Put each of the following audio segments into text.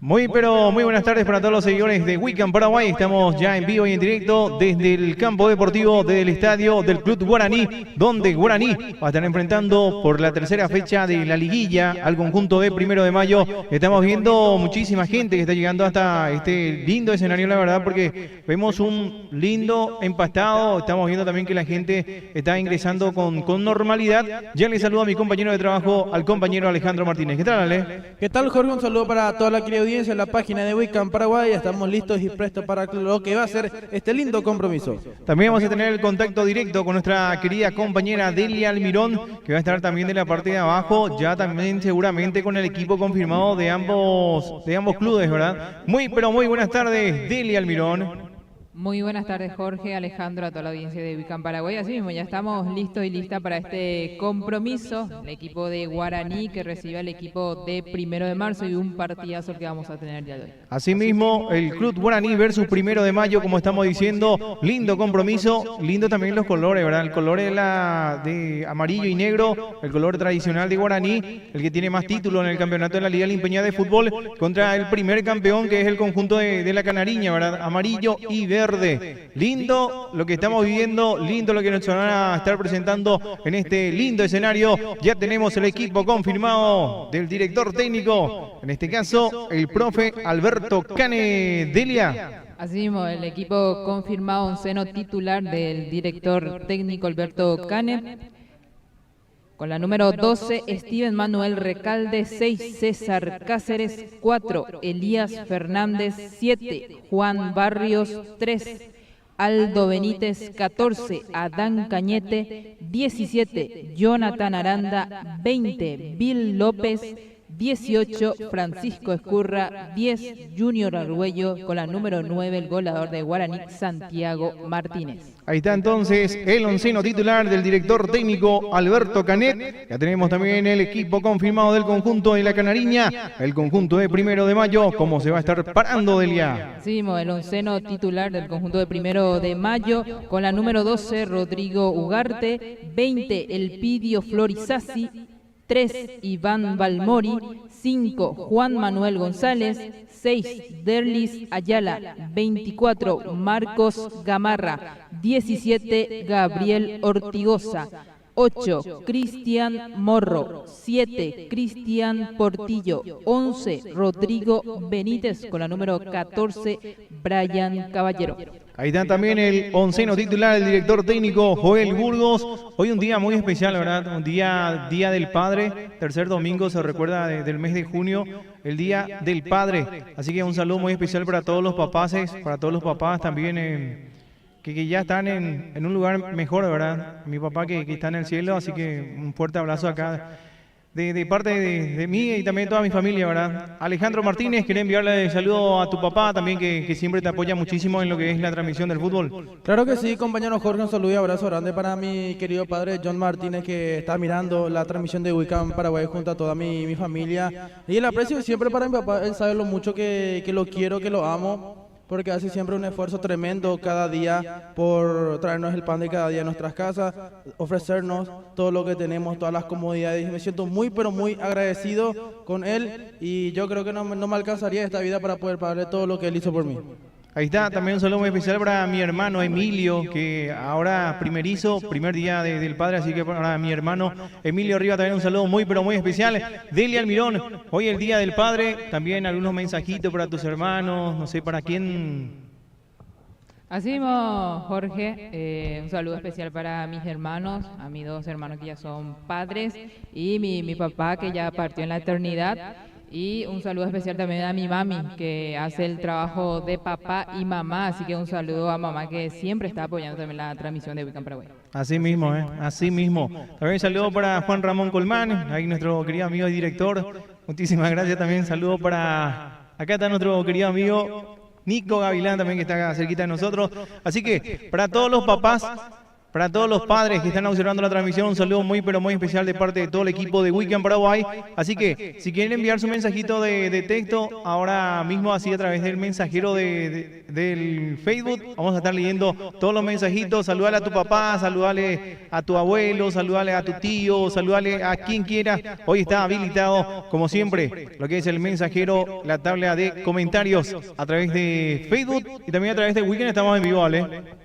Muy pero muy buenas tardes para todos los seguidores de Wiccan Paraguay. Estamos ya en vivo y en directo desde el campo deportivo del estadio del Club Guaraní, donde Guaraní va a estar enfrentando por la tercera fecha de la liguilla al conjunto de 1 de mayo. Estamos viendo muchísima gente que está llegando hasta este lindo escenario, la verdad, porque vemos un lindo empastado. Estamos viendo también que la gente está ingresando con normalidad. Ya le saludo a mi compañero de trabajo, al compañero Alejandro Martínez. ¿Qué tal, Ale? ¿Qué tal, Jorge? Un saludo para toda la querida audiencia en la página de Wiccan Paraguay. Estamos listos y prestos para lo que va a ser este lindo compromiso. También vamos a tener el contacto directo con nuestra querida compañera Delia Almirón, que va a estar también de la parte de abajo, ya también seguramente con el equipo confirmado de ambos clubes, ¿verdad? Muy pero muy buenas tardes, Delia Almirón. Muy buenas tardes, Jorge, Alejandro, a toda la audiencia de Wiccan Paraguay. Así mismo, ya estamos listos y listas para este compromiso. El equipo de Guaraní que recibe al equipo de 1 de marzo y un partidazo que vamos a tener el día de hoy. Asimismo, el Club Guaraní versus 1 de mayo, como estamos diciendo, lindo compromiso, lindo también los colores, ¿verdad? El color de amarillo y negro, el color tradicional de Guaraní, el que tiene más títulos en el campeonato de la Liga Limpeña de Fútbol, contra el primer campeón que es el conjunto de la Canariña, ¿verdad? Amarillo y verde. Lindo lo que estamos viviendo, lindo lo que nos van a estar presentando en este lindo escenario. Ya tenemos el equipo confirmado del director técnico, en este caso el profe Alberto Cane. Delia. Así mismo, el equipo confirmado, onceno titular del director técnico Alberto Cane. Con la número 12, Steven Manuel Recalde, 6, César Cáceres, 4, Elías Fernández, 7, Juan Barrios, 3, Aldo Benítez, 14, Adán Cañete, 17, Jonathan Aranda, 20, Bill López, 18, Francisco Escurra, 10, Junior Argüello, con la número 9, el goleador de Guaraní, Santiago Martínez. Ahí está entonces el onceno titular del director técnico Alberto Canet. Ya tenemos también el equipo confirmado del conjunto de la Canariña, el conjunto de 1 de mayo, cómo se va a estar parando, Delia. Sí, el onceno titular del conjunto de 1 de mayo, con la número 12, Rodrigo Ugarte, 20, Elpidio Florizasi, 3, Iván Balmori, 5, Juan Manuel González, 6, Derlis Ayala, 24, Marcos Gamarra, 17, Gabriel Ortigoza, 8, Cristian Morro, 7, Cristian Portillo, 11, Rodrigo Benítez, con la número 14, Brian Caballero. Ahí está también el onceno titular, el director técnico Joel Burgos. Hoy un día muy especial, ¿verdad? Un día del Padre, tercer domingo, se recuerda del mes de junio, el Día del Padre. Así que un saludo muy especial para todos los papás también que ya están en un lugar mejor, ¿verdad? Mi papá que está en el cielo, así que un fuerte abrazo acá. De parte de mí y también de toda mi familia, ¿verdad? Alejandro Martínez, quería enviarle saludo a tu papá también, que siempre te apoya muchísimo en lo que es la transmisión del fútbol. Claro que sí, compañero Jorge, un saludo y abrazo grande para mi querido padre John Martínez, que está mirando la transmisión de Wiccan Paraguay junto a toda mi familia. Y el aprecio siempre para mi papá, él sabe lo mucho que lo quiero, que lo amo, porque hace siempre un esfuerzo tremendo cada día por traernos el pan de cada día a nuestras casas, ofrecernos todo lo que tenemos, todas las comodidades. Me siento muy, pero muy agradecido con él y yo creo que no me alcanzaría esta vida para poder pagarle todo lo que él hizo por mí. Ahí está, también un saludo muy especial para mi hermano Emilio, que ahora primer día del padre, así que para mi hermano Emilio Arriba también un saludo muy pero muy especial. Delia Almirón, hoy el Día del Padre, también algunos mensajitos para tus hermanos, no sé para quién. Así mismo, Jorge, un saludo especial para mis hermanos, a mis dos hermanos que ya son padres, y mi papá que ya partió en la eternidad. Y un saludo especial también a mi mami, que hace el trabajo de papá y mamá. Así que un saludo a mamá, que siempre está apoyando también la transmisión de Wiccan Paraguay. Así mismo, así mismo. También un saludo para Juan Ramón Colmán, ahí nuestro querido amigo y director. Muchísimas gracias también. Saludo para... Acá está nuestro querido amigo Nico Gavilán también, que está cerquita de nosotros. Así que para todos los papás Para todos los padres que están observando la transmisión, un saludo muy pero muy especial de parte de todo el equipo de Weekend Paraguay. Así que si quieren enviar su mensajito de texto, ahora mismo así a través del mensajero del Facebook, vamos a estar leyendo todos los mensajitos. Saludale a tu papá, saludale a tu abuelo, saludale a tu tío, saludale a quien quiera. Hoy está habilitado, como siempre, lo que es el mensajero, la tabla de comentarios a través de Facebook y también a través de Weekend. Estamos en vivo, ¿vale?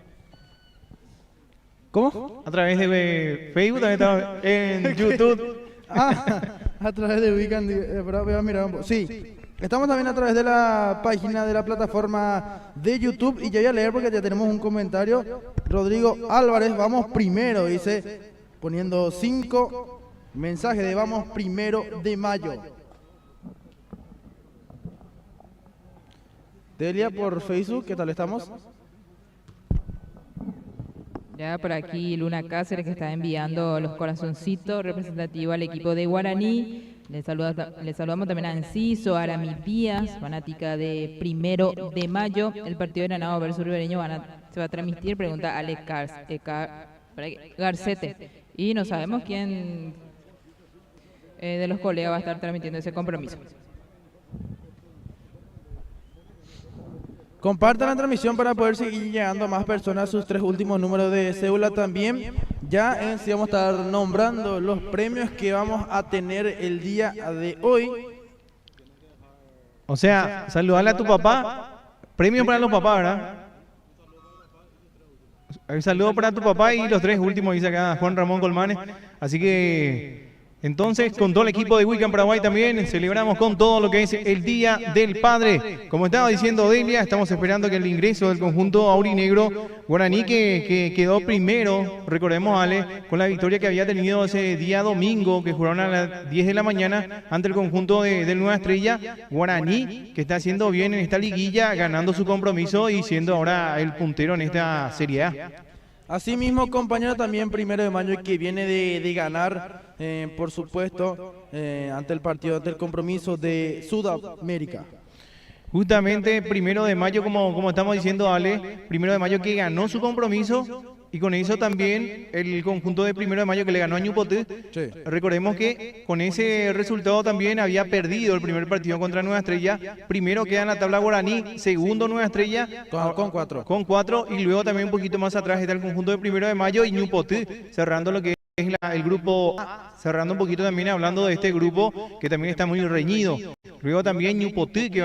¿Cómo? A través de Facebook, también estamos en YouTube. A través de Weekend, voy a mirar un poco. Sí, estamos también a través de la página de la plataforma de YouTube y ya voy a leer porque ya tenemos un comentario. Rodrigo Álvarez, vamos primero, dice, poniendo 5 mensajes de vamos primero de mayo. Delia por Facebook, ¿qué tal estamos? Ya por aquí Luna Cáceres que está enviando los corazoncitos representativos al equipo de Guaraní. Le saludamos también a Enciso, a Arami Díaz, fanática de 1 de mayo. El partido de Granado versus Ribereño se va a transmitir, pregunta Alex Garcete. Y no sabemos quién de los colegas va a estar transmitiendo ese compromiso. Compartan la transmisión para poder seguir llegando a más personas sus 3 últimos números de cédula también. Ya en sí vamos a estar nombrando los premios que vamos a tener el día de hoy. O sea, saludarle a tu papá, premios para los papás, ¿verdad? Un saludo para tu papá y los 3 últimos, dice acá Juan Ramón Colmanes. Así que... entonces, con todo el equipo de Weekend Paraguay también celebramos con todo lo que es el Día del Padre. Como estaba diciendo Delia, estamos esperando que el ingreso del conjunto aurinegro Guaraní que quedó primero, recordemos Ale, con la victoria que había tenido ese día domingo, que jugaron a las 10 de la mañana ante el conjunto de Nueva Estrella. Guaraní, que está haciendo bien en esta liguilla, ganando su compromiso y siendo ahora el puntero en esta Serie A. Asimismo, compañero, también 1 de mayo que viene de ganar, por supuesto, ante el partido, ante el compromiso de Sudamérica. Justamente 1 de mayo, como estamos diciendo Ale, 1 de mayo que ganó su compromiso y con eso también el conjunto de 1 de mayo que le ganó a Ñupotí. Sí. Recordemos que con ese resultado también había perdido el primer partido contra Nueva Estrella. Primero queda en la tabla Guaraní, segundo Nueva Estrella Con 4. con 4 y luego también un poquito más atrás está el conjunto de 1 de mayo y Ñupotí cerrando lo que es el grupo A, cerrando un poquito también hablando de este grupo que también está muy reñido. Luego también Ñupotí que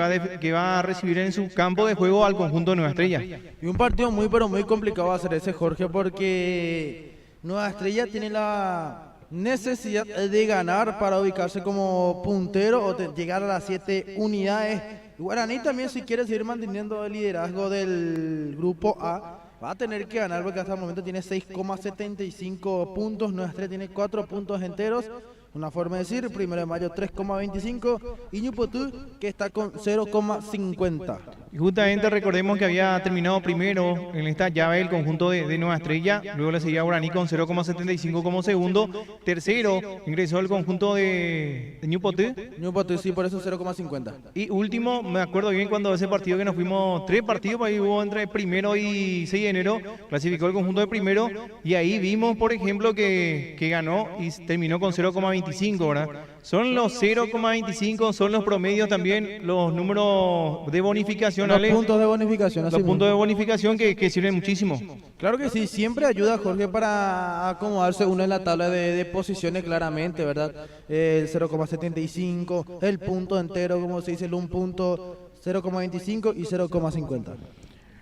va a recibir en su campo de juego al conjunto de Nueva Estrella. Y un partido muy pero muy complicado va a ser ese, Jorge, porque Nueva Estrella tiene la necesidad de ganar para ubicarse como puntero o llegar a las 7 unidades. Y Guaraní también, si quiere seguir manteniendo el liderazgo del grupo A, va a tener que ganar porque hasta el momento tiene 6,75 puntos, Nueva Estrella tiene 4 puntos enteros. Una forma de decir, 1 de mayo 3,25 y Ñupotí que está con 0,50. Y justamente recordemos que había terminado primero en esta llave el conjunto de Nueva Estrella, luego le seguía Guaraní con 0,75 como segundo, tercero ingresó el conjunto de Ñupotí. Ñupotí sí, por eso 0,50. Y último, me acuerdo bien cuando ese partido que nos fuimos 3 partidos, ahí hubo entre 1 y 6 de enero, clasificó el conjunto de primero y ahí vimos, por ejemplo, que ganó y terminó con 0,25, ¿verdad? Son los 0,25, son los promedios también, los números de bonificación. Los Ale, puntos de bonificación. los puntos de bonificación que sirven muchísimo. Claro que sí, siempre ayuda, Jorge, para acomodarse uno en la tabla de posiciones claramente, ¿verdad? El 0,75, el punto entero, como se dice, el 1 punto, 0,25 y 0,50.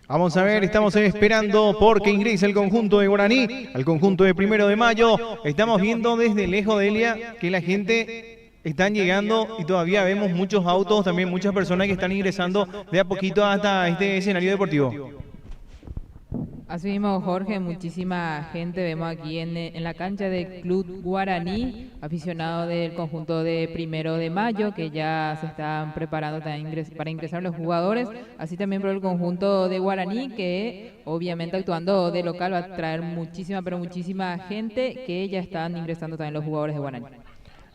Vamos a ver, estamos esperando porque ingresa el conjunto de Guaraní, al conjunto de 1 de mayo. Estamos viendo desde lejos, Delia, que la gente están llegando y todavía vemos muchos autos, también muchas personas que están ingresando de a poquito hasta este escenario deportivo. Así mismo, Jorge, muchísima gente vemos aquí en la cancha del Club Guaraní, aficionado del conjunto de 1 de mayo, que ya se están preparando para ingresar los jugadores, así también por el conjunto de Guaraní, que obviamente actuando de local va a traer muchísima, pero muchísima gente, que ya están ingresando también los jugadores de Guaraní.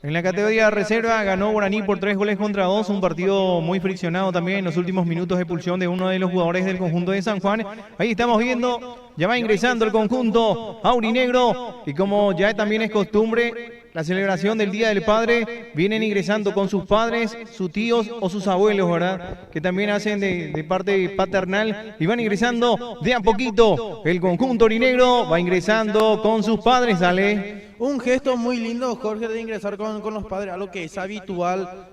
En la categoría de reserva ganó Guaraní por 3-2, un partido muy friccionado también en los últimos minutos de expulsión de uno de los jugadores del conjunto de San Juan. Ahí estamos viendo, ya va ingresando el conjunto aurinegro y como ya también es costumbre, la celebración del Día del Padre, vienen ingresando con sus padres, sus tíos o sus abuelos, ¿verdad? Que también hacen de parte paternal y van ingresando de a poquito. El conjunto aurinegro va ingresando con sus padres, dale. Un gesto muy lindo, Jorge, de ingresar con los padres, algo que es habitual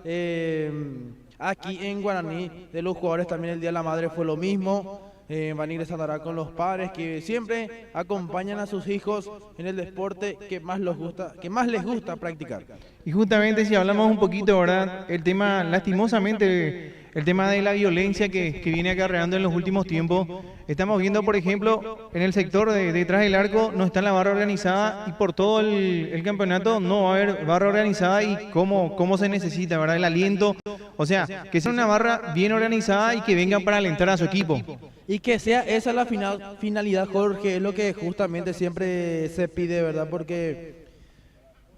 aquí en Guaraní. De los jugadores también el Día de la Madre fue lo mismo. Van ingresando ahora con los padres que siempre acompañan a sus hijos en el deporte que más les gusta practicar. Y justamente si hablamos un poquito, ¿verdad? El tema, lastimosamente, el tema de la violencia que viene acarreando en los últimos tiempos. Estamos viendo, por ejemplo, en el sector de detrás del arco no está la barra organizada y por todo el campeonato no va a haber barra organizada y cómo se necesita, ¿verdad? El aliento, o sea, que sea una barra bien organizada y que vengan para alentar a su equipo. Y que sea esa la finalidad, Jorge, es lo que justamente siempre se pide, ¿verdad? Porque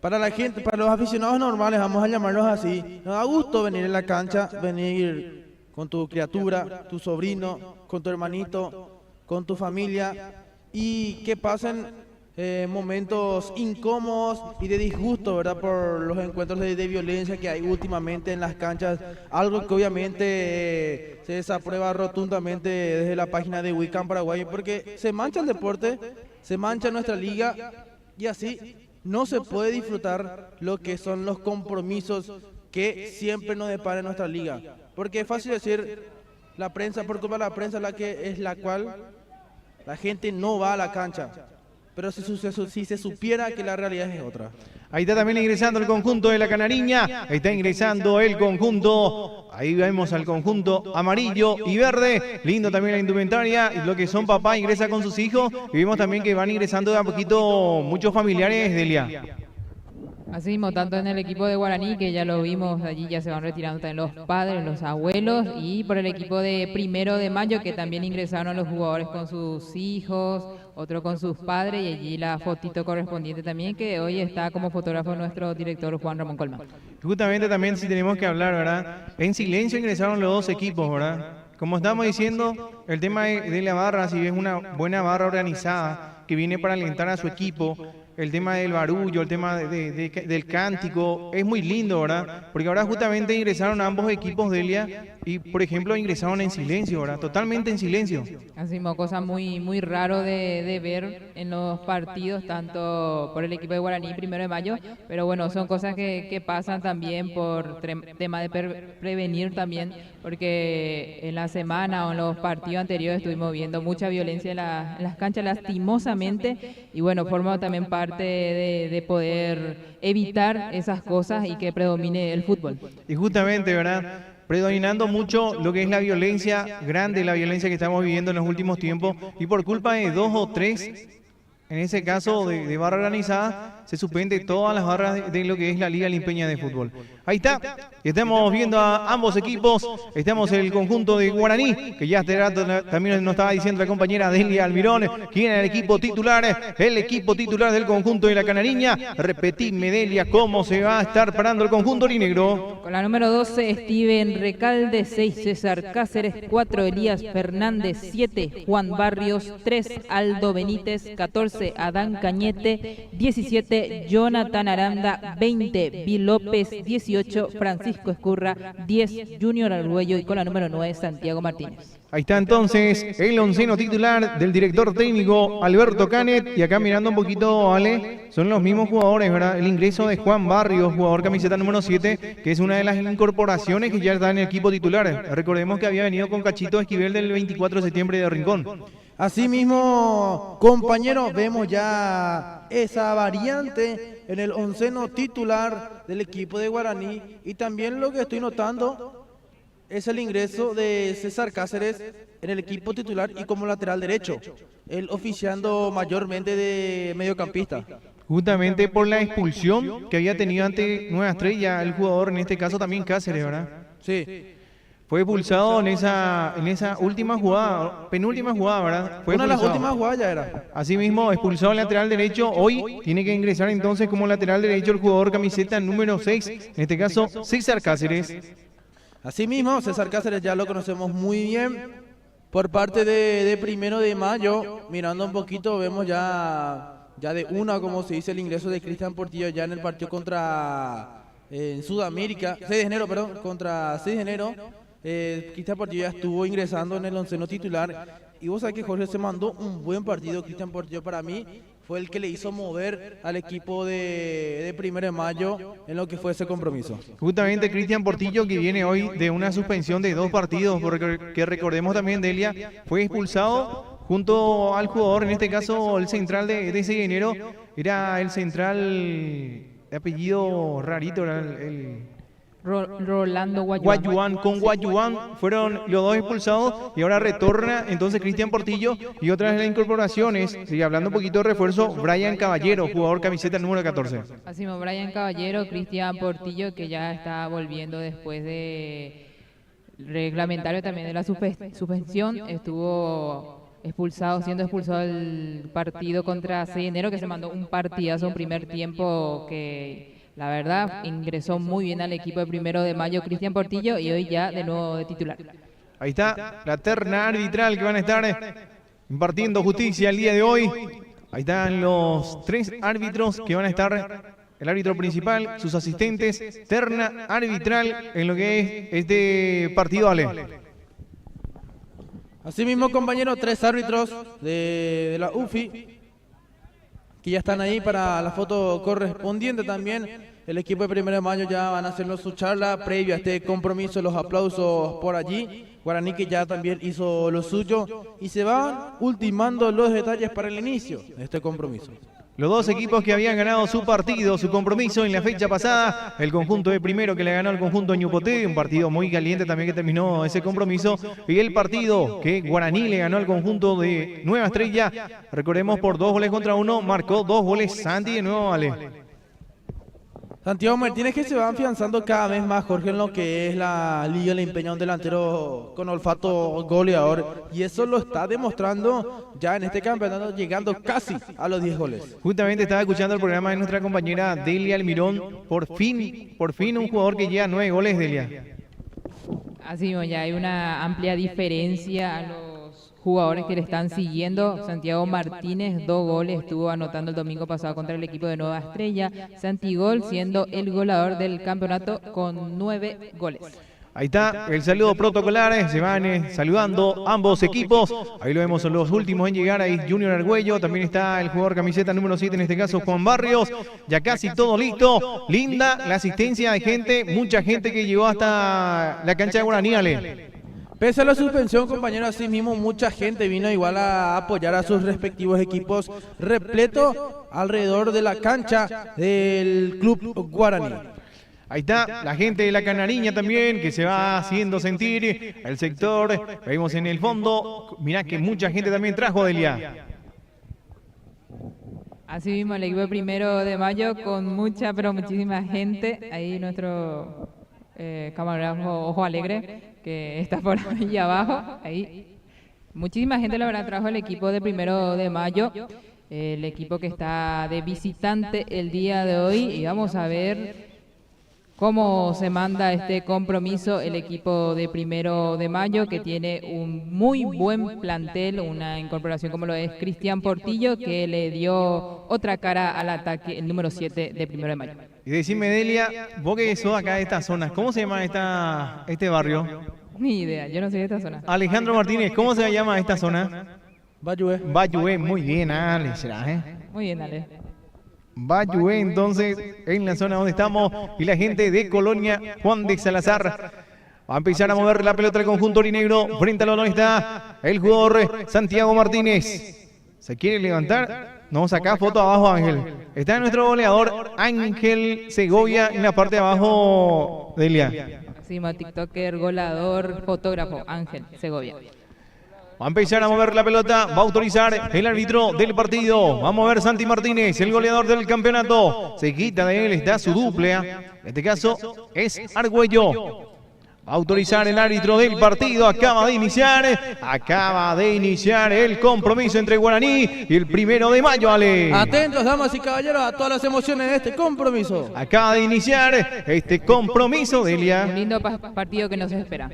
para la gente, para los aficionados normales, vamos a llamarlos así, nos da gusto venir en la cancha, venir con tu criatura, tu sobrino, con tu hermanito, con tu familia y que pasen momentos incómodos y de disgusto, ¿verdad? Por los encuentros de violencia que hay últimamente en las canchas, algo que obviamente se desaprueba rotundamente desde la página de WICAM Paraguay, porque se mancha el deporte, se mancha nuestra liga y así no se puede disfrutar lo que son los compromisos que siempre nos depara en nuestra liga. Porque es fácil decir, la prensa, por culpa de la prensa la cual la gente no va a la cancha. Pero si se supiera que la realidad es otra. Ahí está también ingresando el conjunto de la Canariña. Ahí está ingresando el conjunto. Ahí vemos al conjunto amarillo y verde. Lindo también la indumentaria. Y lo que son papás ingresa con sus hijos. Y vemos también que van ingresando de a poquito muchos familiares, Delia. Así mismo, tanto en el equipo de Guaraní, que ya lo vimos, allí ya se van retirando también los padres, los abuelos, y por el equipo de 1 de Mayo, que también ingresaron los jugadores con sus hijos, otro con sus padres, y allí la fotito correspondiente también, que hoy está como fotógrafo nuestro director Juan Ramón Colman. Justamente también si tenemos que hablar, ¿verdad? En silencio ingresaron los dos equipos, ¿verdad? Como estamos diciendo, el tema de la barra, si es una buena barra organizada, que viene para alentar a su equipo, el tema del barullo, el tema del cántico, es muy lindo, ¿verdad? Porque ahora justamente ingresaron ambos equipos de Elia y, por ejemplo, ingresaron en silencio, ¿verdad? Totalmente en silencio. Así mismo, cosa muy raro de ver en los partidos, tanto por el equipo de Guaraní 1 de Mayo, pero bueno, son cosas que pasan también por tema de prevenir también, porque en la semana o en los partidos anteriores estuvimos viendo mucha violencia en las canchas, lastimosamente, y bueno, forma también parte de poder evitar esas cosas y que predomine el fútbol. Y justamente, ¿verdad? Predominando mucho lo que es la violencia grande, la violencia que estamos viviendo en los últimos tiempos, y por culpa de 2 o 3, en ese caso de barra organizada, se suspende todas las barras de lo que es la Liga Limpeña de Fútbol. Ahí está, estamos viendo a ambos equipos, estamos en el conjunto de Guaraní, que ya también nos estaba diciendo la compañera Delia Almirón, quién es el equipo titular del conjunto de la Canariña. Repetime, Delia, cómo se va a estar parando el conjunto aurinegro. Con la número 12, Steven Recalde, 6, César Cáceres, 4, Elías Fernández, 7, Juan Barrios, 3, Aldo Benítez, 14, Adán Cañete, 17, Jonathan Aranda, 20, Bill López, 18, Francisco Escurra, 10, Junior Arguello y con la número 9, Santiago Martínez. Ahí está entonces el onceno titular del director técnico Alberto Canet. Y acá mirando un poquito, Ale, son los mismos jugadores, ¿verdad? El ingreso de Juan Barrios, jugador camiseta número 7, que es una de las incorporaciones que ya está en el equipo titular. Recordemos que había venido con Cachito Esquivel del 24 de septiembre de Rincón. Asimismo, compañeros, vemos ya esa variante en el onceno titular del equipo de Guaraní. Y también lo que estoy notando es el ingreso de César Cáceres en el equipo titular y como lateral derecho, él oficiando mayormente de mediocampista. Justamente por la expulsión que había tenido ante Nueva Estrella, el jugador, en este caso también Cáceres, ¿verdad? Sí. Fue expulsado en esa última jugada, penúltima jugada, ¿verdad? Fue Una de las expulsado. últimas jugadas ya era. Asimismo, expulsado el lateral derecho. Hoy tiene que ingresar entonces como lateral derecho el jugador camiseta número 6, en este caso César Cáceres. Asimismo, César Cáceres ya lo conocemos muy bien. Por parte de 1 de mayo, mirando un poquito, vemos ya de una, como se dice, el ingreso de Cristian Portillo ya en el partido contra en Sudamérica, 6 de enero, perdón, contra 6 de enero. Cristian Portillo ya estuvo ingresando en el onceno titular. Y vos sabés que Jorge se mandó un buen partido. Cristian Portillo para mí fue el que le hizo mover al equipo de 1 de mayo en lo que fue ese compromiso. Justamente Cristian Portillo, que viene hoy de una suspensión de 2 partidos, porque que recordemos también, Delia, fue expulsado junto al jugador, en este caso el central de 6 de enero, era el central de apellido rarito, era Rolando Guayuán. Con Guayuán fueron los 2 expulsados y ahora retorna entonces Cristian Portillo y otras de las incorporaciones, sigue hablando un poquito de refuerzo, Brian Caballero, jugador camiseta número 14. Así mismo, Brian Caballero, Cristian Portillo, que ya está volviendo después de reglamentario también de la suspensión, estuvo siendo expulsado del partido contra 6 de enero, que se mandó un partidazo, un primer tiempo que la verdad ingresó muy bien al equipo de 1 de mayo, Cristian Portillo, y hoy ya de nuevo de titular. Ahí está la terna arbitral que van a estar impartiendo justicia el día de hoy. Ahí están los 3 árbitros que van a estar, el árbitro principal, sus asistentes, terna arbitral en lo que es este partido, Ale. Asimismo, compañeros, 3 árbitros de la UFI que ya están ahí para la foto correspondiente también. El equipo de 1 de mayo ya van a hacernos su charla previa a este compromiso, los aplausos por allí. Guaraní que ya también hizo lo suyo y se van ultimando los detalles para el inicio de este compromiso. Los 2 equipos que habían ganado su partido, su compromiso en la fecha pasada, el conjunto de Primero que le ganó al conjunto Ñupoté, un partido muy caliente también que terminó ese compromiso, y el partido que Guaraní le ganó al conjunto de Nueva Estrella, recordemos por 2-1, marcó 2 goles Santi de nuevo, Ale. Santiago Martínez que se va afianzando cada vez más, Jorge, en lo que es la liga, le empeña un delantero con olfato goleador y eso lo está demostrando ya en este campeonato, llegando casi a los 10 goles. Justamente estaba escuchando el programa de nuestra compañera Delia Almirón, por fin un jugador que lleva 9 goles, Delia. Así mismo, ya hay una amplia diferencia a los jugadores que le están siguiendo. Santiago Martínez, 2 goles, estuvo anotando el domingo pasado contra el equipo de Nueva Estrella. Santigol siendo el goleador del campeonato con 9 goles. Ahí está el saludo protocolar, se van saludando ambos equipos. Ahí lo vemos los últimos en llegar, ahí Junior Argüello, también está el jugador camiseta número 7, en este caso Juan Barrios. Ya casi todo listo, linda la asistencia de gente, mucha gente que llegó hasta la cancha de Guaraní, Ale. Pese a la suspensión, compañero, así mismo mucha gente vino igual a apoyar a sus respectivos equipos, repleto alrededor de la cancha del Club Guaraní. Ahí está la gente de la Canariña también, que se va haciendo sentir el sector. Vemos en el fondo, mirá que mucha gente también trajo, Delia. Así mismo el equipo de 1 de mayo con mucha, pero muchísima gente. Ahí nuestro camarógrafo Ojo Alegre, que está por ahí abajo. Ahí muchísima gente la verdad trajo el equipo de 1 de mayo. El equipo que está de visitante el día de hoy. Y vamos a ver cómo se manda este compromiso el equipo de 1 de mayo, que tiene un muy buen plantel, una incorporación como lo es Cristian Portillo, que le dio otra cara al ataque, el número 7 de 1 de mayo. Y decime, Delia, vos que sos acá de esta zona, ¿cómo se llama este barrio? Ni idea, yo no soy de esta zona. Alejandro Martínez, ¿cómo se llama esta zona? Bayué. Bayué, muy bien, Ale, será, Muy bien, Ale. Bayué, entonces, en la zona donde estamos, y la gente de Colonia Juan de Salazar va a empezar a mover la pelota del conjunto orinegro. Frente al balón está el jugador Santiago Martínez. ¿Se quiere levantar? No, saca foto abajo, Ángel. Está nuestro goleador Ángel Segovia en la parte de abajo, Delia. Sí, tiktoker, goleador, fotógrafo, Ángel Segovia. Va a empezar a mover la pelota, va a autorizar el árbitro del partido. Va a mover Santi Martínez, el goleador del campeonato. Se quita de él, está su dupla. En este caso es Argüello. Va a autorizar el árbitro del partido. Acaba de iniciar el compromiso entre Guaraní y el 1 de mayo, Ale. Atentos, damas y caballeros, a todas las emociones de este compromiso. Acaba de iniciar este compromiso, Un Delia. lindo partido que nos espera.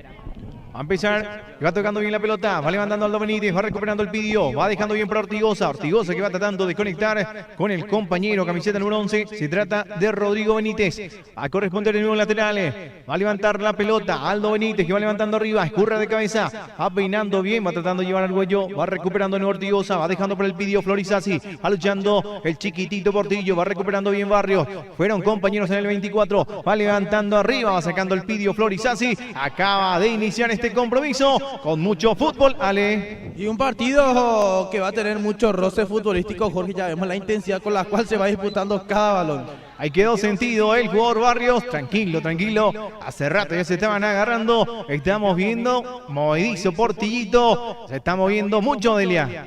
Va a empezar, va tocando bien la pelota, va levantando Aldo Benítez, va recuperando el pidio, va dejando bien para Ortigosa. Ortigosa que va tratando de conectar con el compañero, camiseta número 11. Se trata de Rodrigo Benítez. A corresponder el nuevo lateral. Va a levantar la pelota. Aldo Benítez que va levantando arriba, escurra de cabeza, va peinando bien, va tratando de llevar al Argüello, va recuperando el nuevo Ortigosa, va dejando por el pidio Florizasi, va luchando el chiquitito Portillo, va recuperando bien Barrios. Fueron compañeros en el 24, va levantando arriba, va sacando el pidio Florizasi. Acaba de iniciar este compromiso con mucho fútbol, Ale. Y un partido que va a tener mucho roce futbolístico, Jorge. Ya vemos la intensidad con la cual se va disputando cada balón. Ahí quedó sentido el jugador Barrios. Tranquilo, tranquilo. Hace rato ya se estaban agarrando. Estamos viendo movedizo Portillito. Se está moviendo mucho, Delia.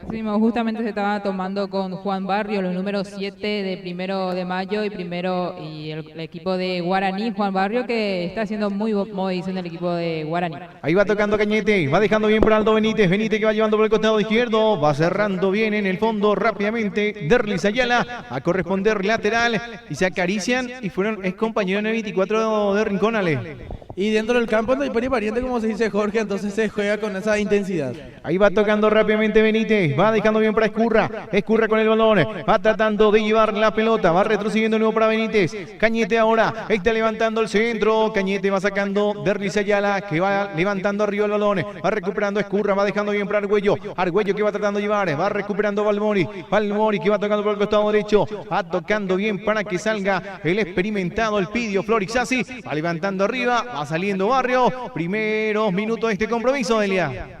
Así mismo, justamente se estaba tomando con Juan Barrios, los números 7 de 1 de mayo y el equipo de Guaraní. Juan Barrios que está haciendo muy movedizo en el equipo de Guaraní. Ahí va tocando Cañete, va dejando bien por Aldo Benítez. Benítez que va llevando por el costado izquierdo, va cerrando bien en el fondo rápidamente. Derlis Ayala a corresponder lateral y se acarician y fueron compañeros en el 24 de Rincón, Ale. Y dentro del campo no hay pariente, como se dice Jorge, entonces se juega con esa intensidad. Ahí va tocando rápidamente Benítez, va dejando bien para Escurra. Escurra con el balón, va tratando de llevar la pelota, va retrocediendo de nuevo para Benítez. Cañete ahora, está levantando el centro. Cañete va sacando Derlis Ayala, que va levantando arriba el balón, va recuperando Escurra, va dejando bien para Argüello. Argüello que va tratando de llevar, va recuperando Balmori. Balmori que va tocando por el costado derecho, va tocando bien para que salga el experimentado, el Pidio Florizasi. Va levantando arriba, va saliendo Barrio. Primeros minutos de este compromiso, Delia.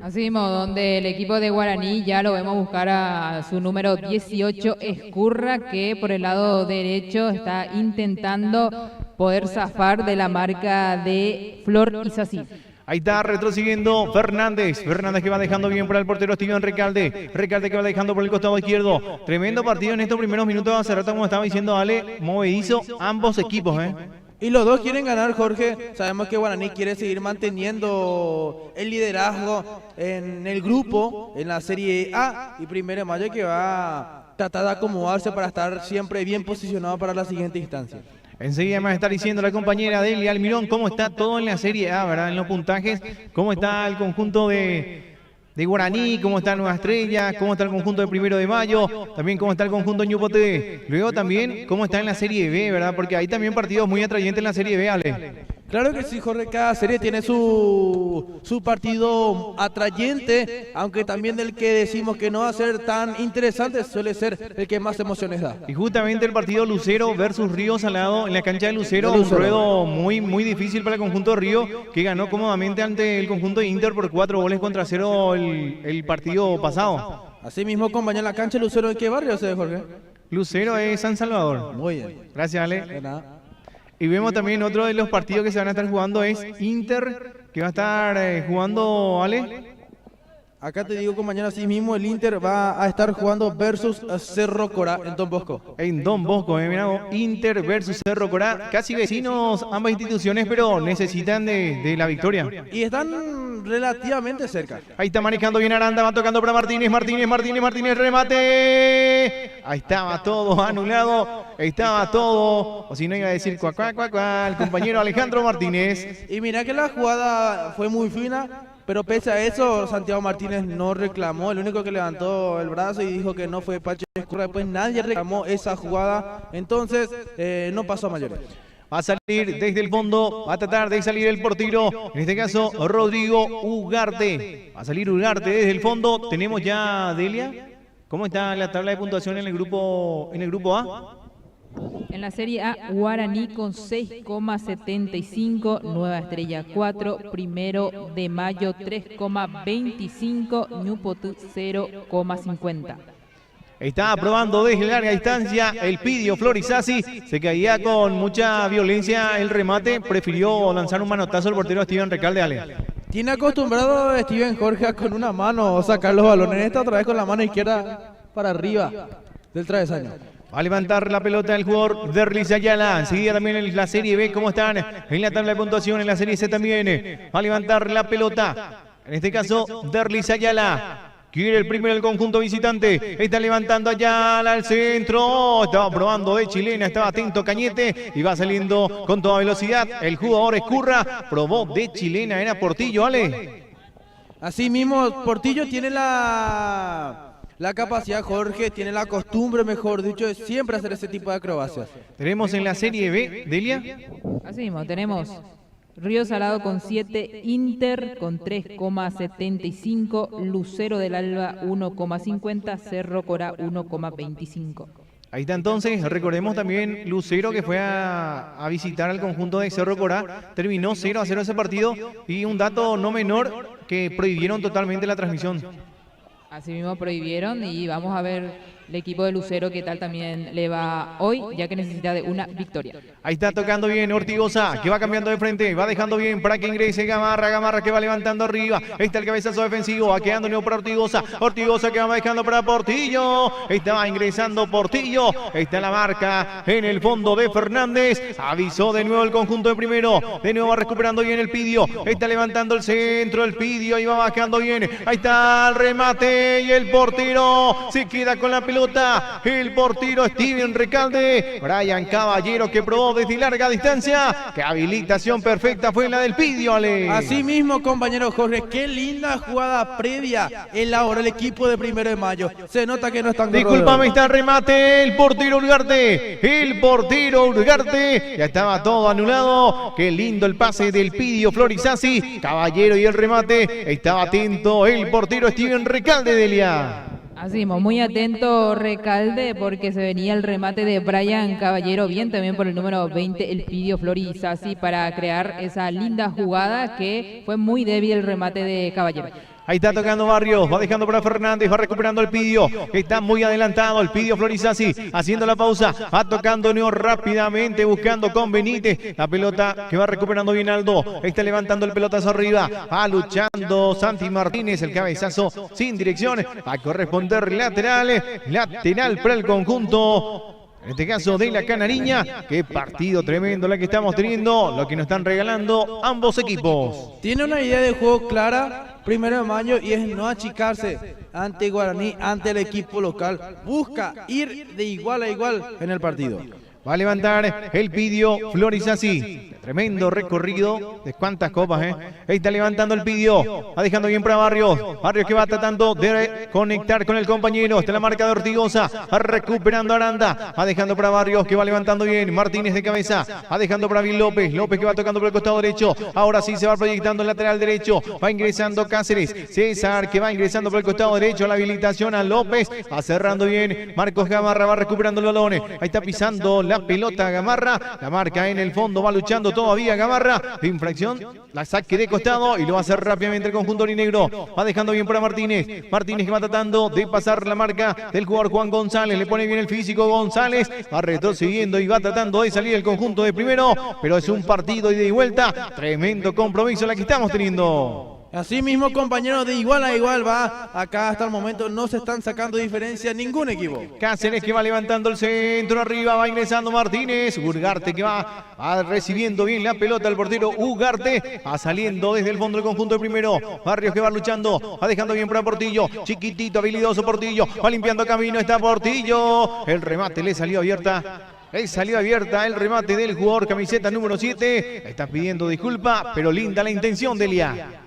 Así mismo, donde el equipo de Guaraní ya lo vemos buscar a su número 18, Escurra, que por el lado derecho está intentando poder zafar de la marca de Flor Isasí. Ahí está retrocediendo Fernández. Fernández que va dejando bien para el portero Steven Recalde. Recalde que va dejando por el costado izquierdo. Tremendo partido en estos primeros minutos. Hace rato, como estaba diciendo Ale, movedizo ambos equipos, Y los dos quieren ganar, Jorge. Sabemos que Guaraní quiere seguir manteniendo el liderazgo en el grupo, en la Serie A. Y 1 de mayo que va a tratar de acomodarse para estar siempre bien posicionado para la siguiente instancia. Enseguida me va a estar diciendo la compañera Delia Almirón cómo está todo en la Serie A, ¿verdad? En los puntajes, cómo está el conjunto de Guaraní, cómo está Nueva Estrella, cómo está el conjunto de 1 de mayo, también cómo está el conjunto de Ñupote. Luego también cómo está en la Serie B, ¿verdad? Porque hay también partidos muy atrayentes en la Serie B, Ale. Claro que sí, Jorge, cada serie tiene su partido atrayente, aunque también del que decimos que no va a ser tan interesante suele ser el que más emociones da. Y justamente el partido Lucero versus Río Salado en la cancha de Lucero, un ruedo muy difícil para el conjunto de Río, que ganó cómodamente ante el conjunto de Inter por 4-0 el partido pasado. Así mismo, compañero, en la cancha de Lucero, ¿en qué barrio se ve, Jorge? Lucero es San Salvador. Muy bien. Gracias, Ale. De nada. Y vemos también otro de los partidos que se van a estar jugando es Inter, que va a estar jugando, Ale. Acá te digo, compañero, así mismo el Inter va a estar jugando versus Cerro Corá en Don Bosco. En Don Bosco, mira, Inter versus Cerro Corá, casi vecinos ambas instituciones, pero necesitan de la victoria. Y están relativamente cerca. Ahí está manejando bien Aranda, va tocando para Martínez, remate. Ahí estaba todo anulado, estaba todo, o si no iba a decir cuac, el compañero Alejandro Martínez. Y mira que la jugada fue muy fina. Pero pese a eso, Santiago Martínez no reclamó, el único que levantó el brazo y dijo que no fue Pache Escurra. Después nadie reclamó esa jugada, entonces no pasó a mayores. Va a salir desde el fondo, va a tratar de salir el portero, en este caso Rodrigo Ugarte. Va a salir Ugarte desde el fondo, tenemos ya Delia. ¿Cómo está la tabla de puntuación en el grupo A? En la Serie A, Guaraní con 6,75, Nueva Estrella 4, 1 de mayo 3,25, Ñupotu 0,50. Está aprobando desde larga distancia el Pidio Florizasi. Se caía con mucha violencia el remate. Prefirió lanzar un manotazo al portero Steven Recalde, Ale. Tiene acostumbrado a Steven Jorge a con una mano sacar los balones. Esta otra vez con la mano izquierda para arriba del travesaño. Va a levantar la pelota el jugador Derlis Ayala. Enseguida también en la Serie B, ¿cómo están? En la tabla de puntuación, en la Serie C también. Va a levantar la pelota. En este caso, Derlis Ayala. Quiere el primero del conjunto visitante. Está levantando Ayala al centro. Estaba probando de chilena. Estaba atento Cañete. Y va saliendo con toda velocidad. El jugador Escurra. Probó de chilena. Era Portillo, ¿vale? Así mismo, Portillo tiene la capacidad, Jorge, tiene la costumbre, mejor dicho, de siempre hacer ese tipo de acrobacias. Tenemos en la Serie B, Delia. Así mismo, tenemos Río Salado con 7, Inter con 3,75, Lucero del Alba 1,50, Cerro Corá 1,25. Ahí está entonces, recordemos también Lucero que fue a visitar al conjunto de Cerro Corá, terminó 0-0 ese partido y un dato no menor que prohibieron totalmente la transmisión. Así mismo prohibieron y vamos a ver el equipo de Lucero qué tal también le va hoy, ya que necesita de una victoria. Ahí está tocando bien Ortigosa, que va cambiando de frente, va dejando bien para que ingrese Gamarra que va levantando arriba. Ahí está el cabezazo defensivo, va quedando nuevo para Ortigosa que va dejando para Portillo. Estaba ingresando Portillo, está la marca en el fondo de Fernández. Avisó de nuevo el conjunto de primero, de nuevo va recuperando bien el Pidio. Está levantando el centro, el Pidio y va bajando bien. Ahí está el remate y el portero se queda con la pelota. El portero Steven Recalde. Brian Caballero que probó desde larga distancia. Qué habilitación perfecta fue la del Pidio, Ale. Así mismo, compañero Jorge, qué linda jugada previa elabora el equipo de 1 de mayo. Se nota que no están... Discúlpame, está el remate. El portero Urgarte. Ya estaba todo anulado. Qué lindo el pase del Pidio Florizasi. Caballero y el remate. Estaba atento el portero Steven Recalde, Delia. Así mismo, muy atento Recalde porque se venía el remate de Brian Caballero, bien también por el número 20, el Pidio Florizasi, para crear esa linda jugada que fue muy débil el remate de Caballero. Ahí está tocando Barrios, va dejando para Fernández, va recuperando el Pidio, está muy adelantado el Pidio Florizasi, haciendo la pausa, va tocando Neo rápidamente, buscando con Benítez, la pelota que va recuperando bien Aldo, está levantando el pelotazo arriba, va luchando Santi Martínez, el cabezazo sin dirección, va a corresponder lateral para el conjunto. En este caso de la Canariña, qué partido tremendo la que estamos teniendo, lo que nos están regalando ambos equipos. Tiene una idea de juego clara, 1 de mayo, y es no achicarse ante Guaraní, ante el equipo local. Busca ir de igual a igual en el partido. Va a levantar el Pidio Florizasi. Tremendo recorrido de cuántas copas, Ahí está levantando el Pidio. Va dejando bien para Barrios. Barrios que va tratando de conectar con el compañero. Está la marca de Ortigosa. Va recuperando Aranda. Va dejando para Barrios que va levantando bien. Martínez de cabeza. Va dejando para Bill López. López que va tocando por el costado derecho. Ahora sí se va proyectando el lateral derecho. Va ingresando Cáceres. César que va ingresando por el costado derecho. La habilitación a López. Va cerrando bien. Marcos Gamarra va recuperando el balón. Ahí está pisando la pelota Gamarra. La marca en el fondo. Va luchando todavía Gamarra, infracción, la saque de costado y lo va a hacer rápidamente el conjunto orinegro. Va dejando bien para Martínez. Martínez que va tratando de pasar la marca del jugador Juan González. Le pone bien el físico González. Va retrocediendo y va tratando de salir el conjunto de primero. Pero es un partido ida y vuelta. Tremendo compromiso la que estamos teniendo. Así mismo, compañeros, de igual a igual va. Acá hasta el momento no se están sacando diferencia ningún equipo. Cáceres que va levantando el centro arriba, va ingresando Martínez. Ugarte que va recibiendo bien la pelota el portero Ugarte. Va saliendo desde el fondo del conjunto de primero. Barrios que va luchando, va dejando bien para Portillo. Chiquitito, habilidoso Portillo. Va limpiando camino, está Portillo. El remate le salió abierta. Salió abierta el remate del jugador camiseta número 7. Está pidiendo disculpa, pero linda la intención de Elia.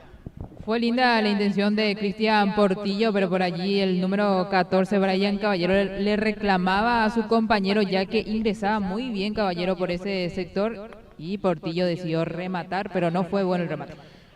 Fue linda la intención de Cristian Portillo, pero por allí el número 14, Brian Caballero, le reclamaba a su compañero, ya que ingresaba muy bien Caballero por ese sector y Portillo decidió rematar, pero no fue bueno el remate.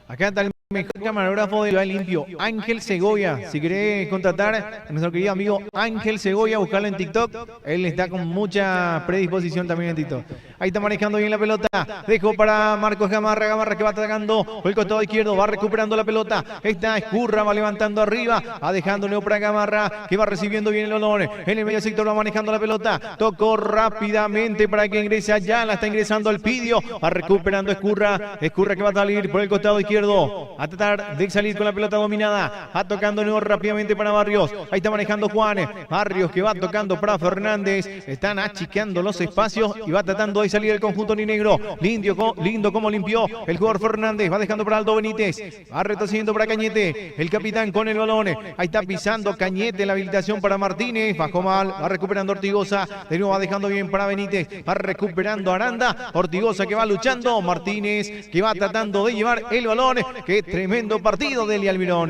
Acá está el mejor camarógrafo del Valle Limpio, Ángel Segovia. Si querés contratar a nuestro querido amigo Ángel Segovia, buscarlo en TikTok. Él está con mucha predisposición también en TikTok. Ahí está manejando bien la pelota. Dejó para Marcos Gamarra. Gamarra que va atacando por el costado izquierdo. Va recuperando la pelota. Está Escurra, va levantando arriba. Va dejándole para Gamarra, que va recibiendo bien el balón. En el medio sector va manejando la pelota. Tocó rápidamente para que ingrese allá. La está ingresando el Pidio. Va recuperando Escurra. Escurra que va a salir por el costado izquierdo. a tratar de salir con la pelota dominada. Va tocando nuevo rápidamente para Barrios. Ahí está manejando Juan. Barrios que va tocando para Fernández. Están achiqueando los espacios y va tratando de salir el conjunto negro. Lindo como limpió el jugador Fernández. Va dejando para Aldo Benítez. Va retrocediendo para Cañete. El capitán con el balón. Ahí está pisando Cañete. La habilitación para Martínez. Bajó mal. Va recuperando Ortigosa. De nuevo va dejando bien para Benítez. Va recuperando Aranda. Ortigosa que va luchando. Martínez que va tratando de llevar el balón. Qué tremendo partido de Eli Almirón.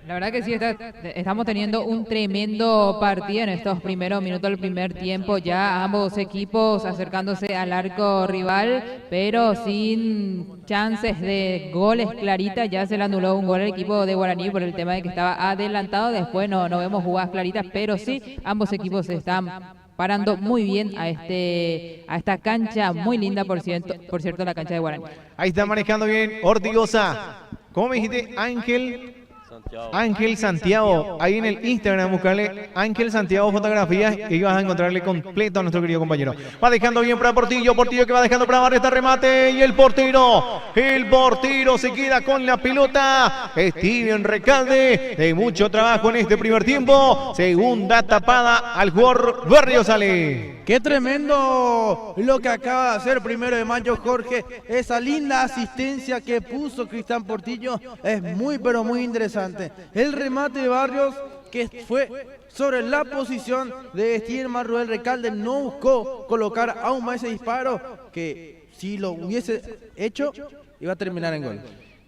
La verdad que sí, estamos teniendo un tremendo partido en estos primeros minutos del primer tiempo. Ya ambos equipos acercándose al arco rival, pero sin chances de goles claritas. Ya se le anuló un gol al equipo de Guaraní por el tema de que estaba adelantado. Después no vemos jugadas claritas, pero sí, ambos equipos se están parando muy bien a esta cancha, muy linda, por cierto, la cancha de Guaraní. Ahí está manejando bien Ortigosa. ¿Cómo me dijiste? Ángel Santiago, ahí en el Instagram, buscarle Ángel Santiago Fotografías y vas a encontrarle completo a nuestro querido compañero. Va dejando bien para Portillo que va dejando para Barrios, está remate y el portero se queda con la pelota. Steven Recalde, de mucho trabajo en este primer tiempo. Segunda tapada al jugador Barrios sale. Qué tremendo lo que acaba de hacer 1 de mayo Jorge. Esa linda asistencia que puso Cristian Portillo es muy pero muy interesante. El remate de Barrios que fue sobre la posición de Steven Manuel Recalde, no buscó colocar aún más ese disparo que si lo hubiese hecho iba a terminar en gol.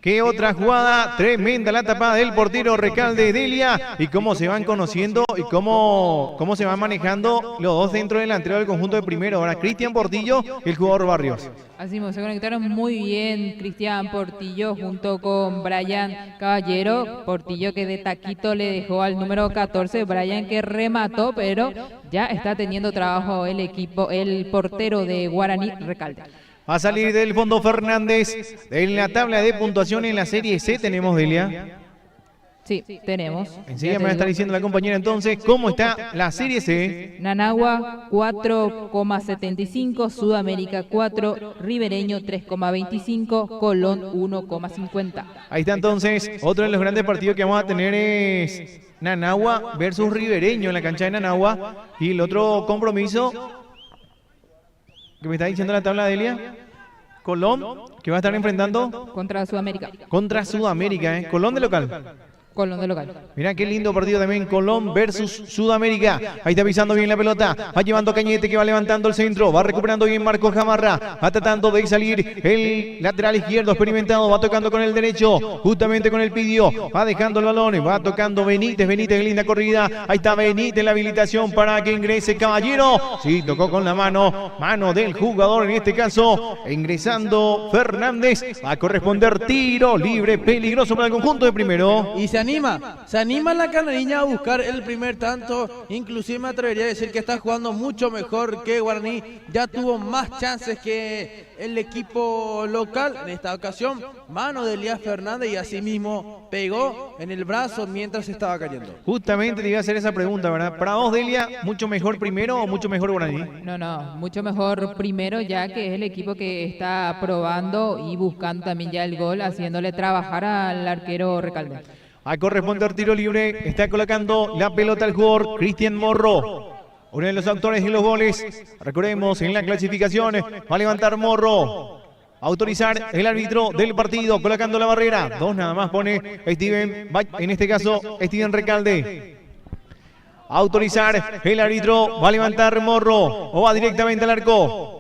Qué otra jugada, tremenda la tapada del portero Recalde Delia y cómo se van conociendo y cómo se van manejando los dos dentro delantero del conjunto de primero. Ahora Cristian Portillo y el jugador Barrios. Así mismo, se conectaron muy bien Cristian Portillo junto con Brian Caballero. Portillo que de taquito le dejó al número 14, Brian que remató, pero ya está teniendo trabajo el portero de Guaraní Recalde. Va a salir del fondo Fernández. En la tabla de puntuación en la Serie C tenemos, Delia. Sí, tenemos. Enseguida me va a estar diciendo la compañera entonces cómo está la Serie C. Nanagua 4,75, Sudamérica 4, Ribereño 3,25, Colón 1,50. Ahí está entonces, otro de los grandes partidos que vamos a tener es Nanagua versus Ribereño en la cancha de Nanagua. Y el otro compromiso que me está diciendo la tabla de Delia, Colón, que va a estar enfrentando contra Sudamérica. Contra Sudamérica, Colón de local. Colón de local. Mirá qué lindo partido también, Colón versus Sudamérica. Ahí está pisando bien la pelota, va llevando Cañete que va levantando el centro, va recuperando bien Marcos Gamarra, va tratando de salir el lateral izquierdo experimentado, va tocando con el derecho, justamente con el pidio, va dejando el balón, va tocando Benítez, qué linda corrida, ahí está Benítez, la habilitación para que ingrese Caballero, sí, tocó con la mano del jugador, en este caso, ingresando Fernández, va a corresponder tiro libre, peligroso para el conjunto de primero. Y se anima la canariña a buscar el primer tanto, inclusive me atrevería a decir que está jugando mucho mejor que Guaraní, ya tuvo más chances que el equipo local, en esta ocasión, mano de Elías Fernández y asimismo pegó en el brazo mientras estaba cayendo. Justamente te iba a hacer esa pregunta, ¿verdad? Para vos, Delia, ¿mucho mejor primero o mucho mejor Guaraní? No, mucho mejor primero, ya que es el equipo que está probando y buscando también ya el gol, haciéndole trabajar al arquero Recalde. A corresponder tiro libre, está colocando la pelota al jugador Cristian Morro, uno de los autores de los goles. Recordemos, en la clasificación va a levantar Morro, autorizar el árbitro del partido, colocando la barrera. Dos nada más pone Steven, en este caso Steven Recalde. Autorizar el árbitro, va a levantar Morro o va directamente al arco.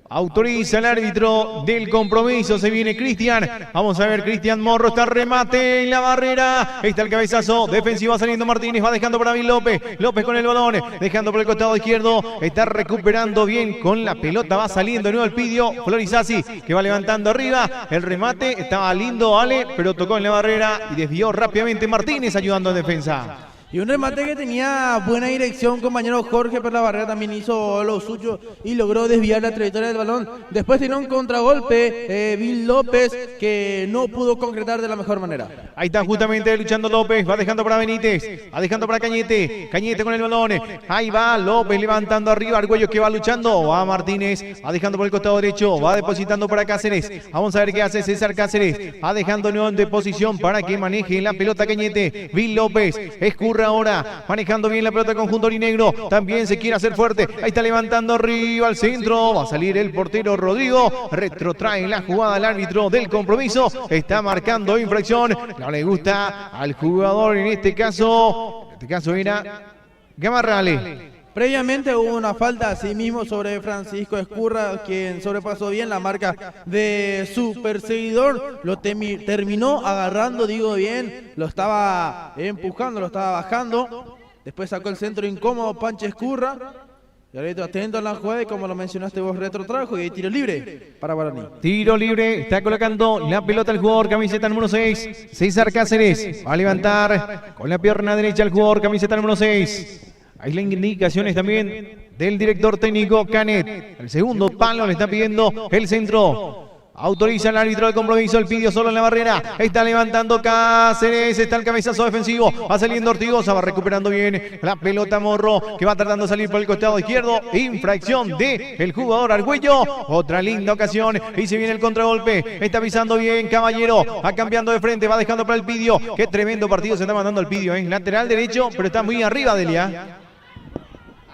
Autoriza el árbitro del compromiso, se viene Cristian, vamos a ver, Cristian Morro, está remate en la barrera, está el cabezazo, defensiva saliendo Martínez, va dejando para David López con el balón, dejando por el costado izquierdo, está recuperando bien con la pelota, va saliendo de nuevo el pidio, Florizasi, que va levantando arriba, el remate, estaba lindo Ale, pero tocó en la barrera y desvió rápidamente Martínez ayudando en defensa. Y un remate que tenía buena dirección, compañero Jorge, pero la barrera también hizo lo suyo y logró desviar la trayectoria del balón. Después tiene un contragolpe, Bill López, que no pudo concretar de la mejor manera. Ahí está justamente luchando López, va dejando para Benítez, va dejando para Cañete, Cañete con el balón, ahí va López levantando arriba, Argüello que va luchando, va Martínez, va dejando por el costado derecho, va depositando para Cáceres, vamos a ver qué hace César Cáceres, va dejando de posición para que maneje la pelota Cañete, Bill López, escurra ahora, manejando bien la pelota del conjunto orinegro, también se quiere hacer fuerte, ahí está levantando arriba al centro, va a salir el portero Rodrigo, retrotrae la jugada al árbitro del compromiso, está marcando infracción, no le gusta al jugador en este caso era Gamarrale. Previamente hubo una falta así mismo sobre Francisco Escurra, quien sobrepasó bien la marca de su perseguidor, lo terminó agarrando, digo bien, lo estaba empujando, lo estaba bajando, después sacó el centro incómodo Pancho Escurra, y ahorita atento a la jugada y como lo mencionaste vos, retrotrajo y hay tiro libre para Guaraní. Tiro libre, está colocando la pelota el jugador, camiseta número 6, César Cáceres, va a levantar con la pierna derecha el jugador, camiseta número 6. Hay las indicaciones también del director técnico Canet. El segundo palo le está pidiendo el centro. Autoriza el árbitro del compromiso, el pidió solo en la barrera. Está levantando Cáceres, está el cabezazo defensivo. Va saliendo Ortigosa, va recuperando bien la pelota Morro, que va tratando de salir por el costado izquierdo. Infracción de el jugador Argüello. Otra linda ocasión y se viene el contragolpe. Está pisando bien Caballero, va cambiando de frente, va dejando para el Pidio. Qué tremendo partido se está mandando el Pidio, lateral derecho, pero está muy arriba de Elia.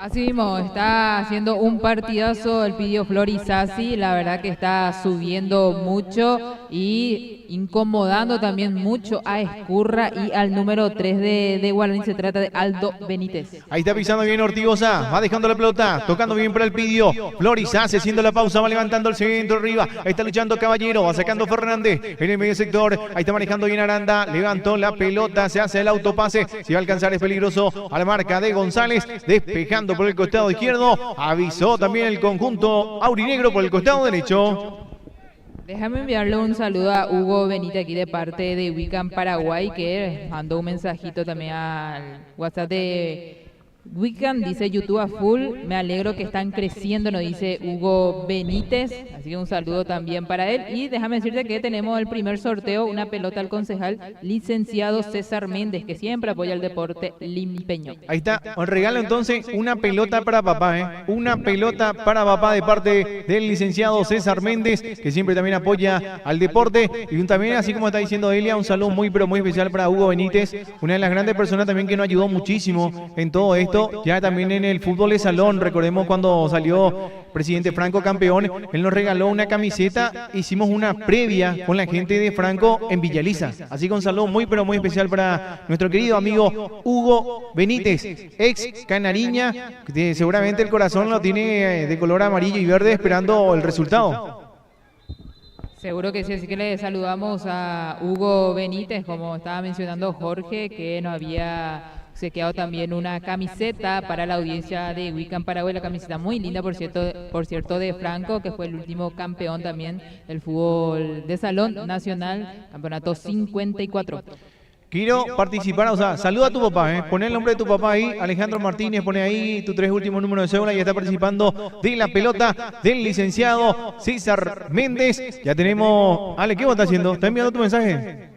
Así mismo, está haciendo un partidazo el Pidio Florizasi, la verdad que está subiendo mucho y incomodando también mucho a Escurra y al número 3 de Guaraní, se trata de Aldo Benítez. Ahí está pisando bien Ortigosa, va dejando la pelota, tocando bien para el Pidio, Florizasi haciendo la pausa, va levantando el centro arriba, está luchando Caballero, va sacando Fernández en el medio sector, ahí está manejando bien Aranda, levantó la pelota, se hace el autopase, si va a alcanzar es peligroso, a la marca de González, despejando por el costado izquierdo, avisó también el conjunto aurinegro por el costado derecho. Déjame enviarle un saludo a Hugo Benítez aquí de parte de Wicam Paraguay, que mandó un mensajito también al WhatsApp de Wicam, dice YouTube a full, me alegro que están creciendo, nos dice Hugo Benítez, así que un saludo también para él. Y déjame decirte que tenemos el primer sorteo, una pelota al concejal licenciado César Méndez, que siempre apoya el deporte limpeño. Ahí está, os regalo entonces una pelota para papá, una pelota para papá de parte del licenciado César Méndez, que siempre también apoya al deporte. Y también, así como está diciendo Elia, un saludo muy pero muy especial para Hugo Benítez, una de las grandes personas también que nos ayudó muchísimo en todo esto. Ya también en el fútbol de salón, recordemos cuando salió presidente Franco campeón, él nos regaló una camiseta, hicimos una previa con la gente de Franco en Villaliza. Así que un saludo muy pero muy especial para nuestro querido amigo Hugo Benítez, ex Canariña, que seguramente el corazón lo tiene de color amarillo y verde esperando el resultado. Seguro que sí, así que le saludamos a Hugo Benítez, como estaba mencionando Jorge, que nos había obsequiado también una camiseta para la audiencia de Wicam Paraguay, la camiseta muy linda, por cierto, de Franco, que fue el último campeón también del fútbol de salón nacional, campeonato 54. Quiero participar, o sea, saluda a tu papá, pon el nombre de tu papá ahí, Alejandro Martínez, pone ahí tus 3 últimos números de cédula y está participando de la pelota del licenciado César Méndez. Ya tenemos, Ale, ¿qué vos estás haciendo? ¿Estás enviando tu mensaje?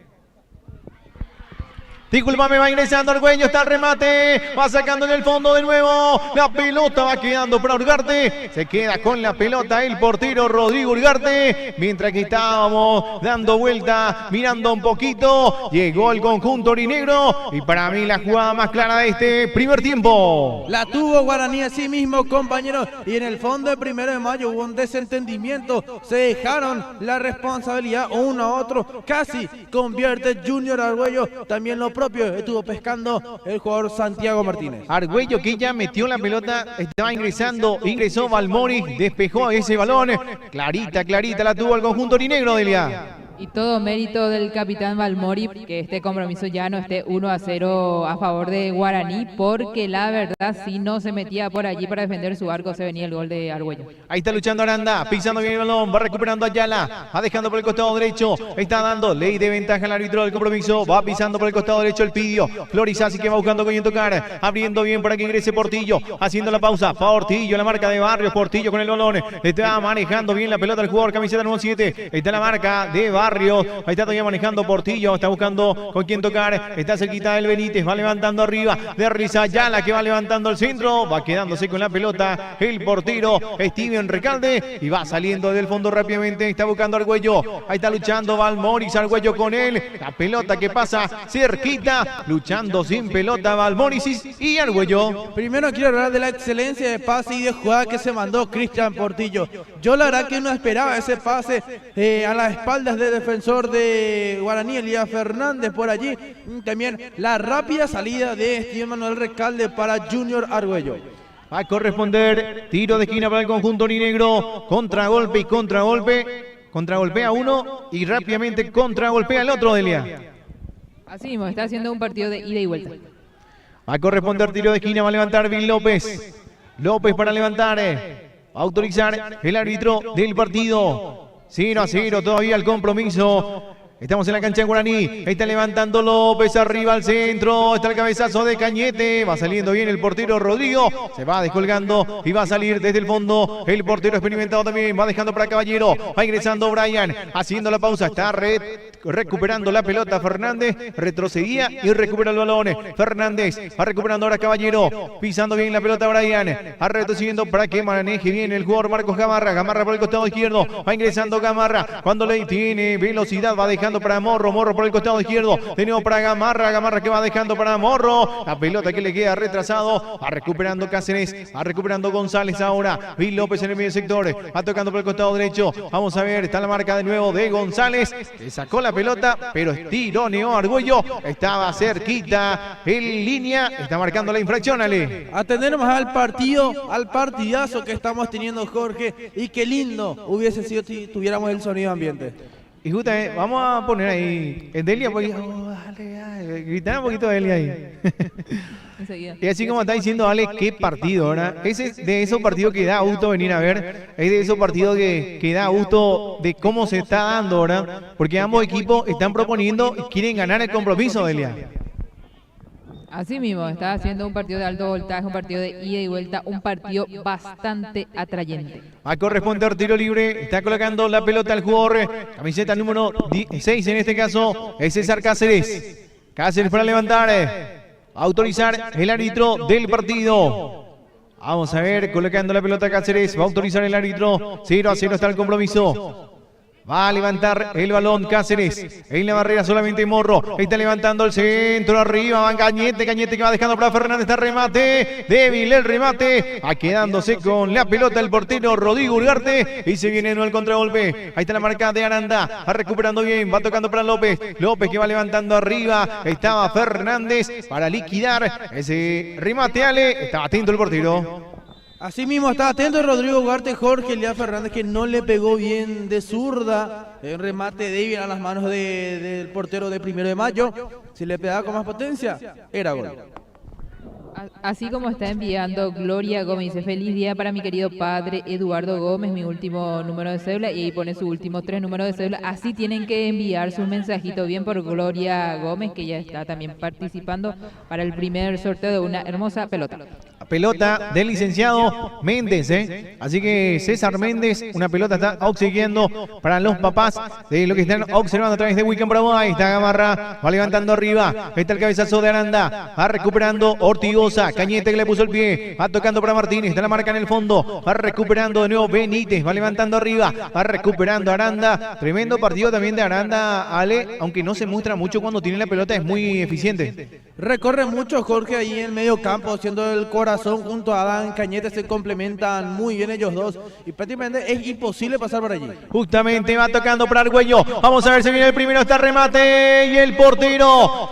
Disculpame, va ingresando Argüello, está el remate, va sacando en el fondo de nuevo, la pelota va quedando para Urgarte, se queda con la pelota el portero Rodrigo Urgarte, mientras que estábamos dando vuelta, mirando un poquito, llegó el conjunto orinegro y para mí la jugada más clara de este primer tiempo. La tuvo Guaraní así mismo, compañeros, y en el fondo del 1 de mayo hubo un desentendimiento, se dejaron la responsabilidad uno a otro, casi convierte Junior Argüello, también lo propio estuvo pescando el jugador Santiago Martínez. Argüello que ya metió la pelota, estaba ingresó Valmori, despejó ese balón, clarita la tuvo el conjunto orinegro, Delia. Y todo mérito del capitán Balmori, que este compromiso ya no esté 1-0 a favor de Guaraní, porque la verdad, si no se metía por allí para defender su arco, se venía el gol de Argüello. Ahí está luchando Aranda, pisando bien el balón, va recuperando Ayala, va dejando por el costado derecho, está dando ley de ventaja al árbitro del compromiso, va pisando por el costado derecho el Pidio, Florizasi que va buscando con quién tocar, abriendo bien para que ingrese Portillo, haciendo la pausa, Portillo, la marca de Barrios, Portillo con el balón, está manejando bien la pelota el jugador, camiseta número 7, está la marca de Barrios, ahí está todavía manejando Portillo, está buscando con quién tocar, está cerquita del Benítez, va levantando arriba, de Risa Ayala que va levantando el centro, va quedándose con la pelota el portero Steven Recalde y va saliendo del fondo rápidamente, está buscando Argüello, ahí está luchando Balmoris, Argüello con él, la pelota que pasa cerquita, luchando sin pelota Balmoris y Argüello. Primero quiero hablar de la excelencia de pase y de jugada que se mandó Cristian Portillo. Yo la verdad que no esperaba ese pase a las espaldas del defensor de Guaraní, Elías Fernández por allí. También la rápida salida de Steven Manuel Recalde para Junior Argüello. Va a corresponder tiro de esquina para el conjunto negro, contragolpe y contragolpe, contragolpea uno y rápidamente contragolpea el otro, Delia. Así mismo, está haciendo un partido de ida y vuelta. Va a corresponder tiro de esquina, va a levantar Bill López. López para levantar, va a autorizar el árbitro del partido. 0-0 todavía el compromiso. Estamos en la cancha de Guaraní, está levantando López arriba al centro, está el cabezazo de Cañete, va saliendo bien el portero Rodrigo, se va descolgando y va a salir desde el fondo el portero experimentado también, va dejando para Caballero, va ingresando Brian, haciendo la pausa, está recuperando la pelota Fernández, retrocedía y recupera el balón, Fernández, va recuperando ahora Caballero, pisando bien la pelota Brian, va retrocediendo para que maneje bien el jugador Marcos Gamarra, Gamarra por el costado izquierdo, va ingresando Gamarra, cuando le tiene velocidad va dejando para Morro, Morro por el costado izquierdo, de nuevo para Gamarra, Gamarra que va dejando para Morro, la pelota que le queda retrasado, va recuperando Cáceres, va recuperando González ahora, Bill López en el medio sector, va tocando por el costado derecho, vamos a ver, está la marca de nuevo de González, que sacó la pelota, pero estironeó Argüello, estaba cerquita, en línea, está marcando la infracción, Ale. Atender más al partido, al partidazo que estamos teniendo, Jorge, y qué lindo hubiese sido si tuviéramos el sonido ambiente. Y justamente, vamos a poner ahí, en Delia, porque, gritar un poquito de Delia ahí. Y así como está diciendo Ale, qué partido, ¿verdad? Ese es de esos partidos que da gusto venir a ver, es de esos partidos que da gusto de cómo se está dando, ¿verdad? Porque ambos equipos están proponiendo y quieren ganar el compromiso, Delia. Así mismo, está haciendo un partido de alto voltaje, un partido de ida y vuelta, un partido bastante atrayente. Va a corresponder tiro libre, está colocando la pelota al jugador, camiseta número 6 en este caso, es César Cáceres. Cáceres para levantar, autorizar el árbitro del partido. Vamos a ver, colocando la pelota Cáceres, va a autorizar el árbitro, 0-0 está el compromiso. Va a levantar el balón Cáceres. En la barrera solamente Morro. Está levantando el centro arriba. Va Cañete. Cañete que va dejando para Fernández. Está remate. Débil el remate. Va quedándose con la pelota el portero Rodrigo Ugarte. Y se viene el contragolpe. Ahí está la marca de Aranda. Va recuperando bien. Va tocando para López. López que va levantando arriba. Estaba Fernández para liquidar ese remate. Ale. Estaba atento el portero. Así mismo está atento Rodrigo Ugarte, Jorge Elías Fernández que no le pegó bien de zurda, el remate débil a las manos del portero de 1 de Mayo, si le pegaba con más potencia, era gol. Así como está enviando Gloria Gómez, dice feliz día para mi querido padre Eduardo Gómez, mi último número de cédula, y ahí pone su último 3 números de cédula. Así tienen que enviar su mensajito bien por Gloria Gómez, que ya está también participando para el primer sorteo de una hermosa pelota. Pelota del licenciado Méndez, así que César Méndez, una pelota está obsequiando para los papás de lo que están observando a través de Wiccan Paraguay. Está Gamarra, va levantando arriba, está el cabezazo de Aranda, va recuperando Ortigosa, Cañete que le puso el pie, va tocando para Martínez, está la marca en el fondo, va recuperando de nuevo Benítez, va levantando arriba, va recuperando Aranda, tremendo partido también de Aranda, Ale, aunque no se muestra mucho cuando tiene la pelota, es muy eficiente. Recorre mucho Jorge ahí en el medio campo, haciendo el corazón junto a Adán Cañete, se complementan muy bien ellos dos y prácticamente es imposible pasar por allí. Justamente va tocando para Argüello, vamos a ver si viene el primero, está el remate y el portero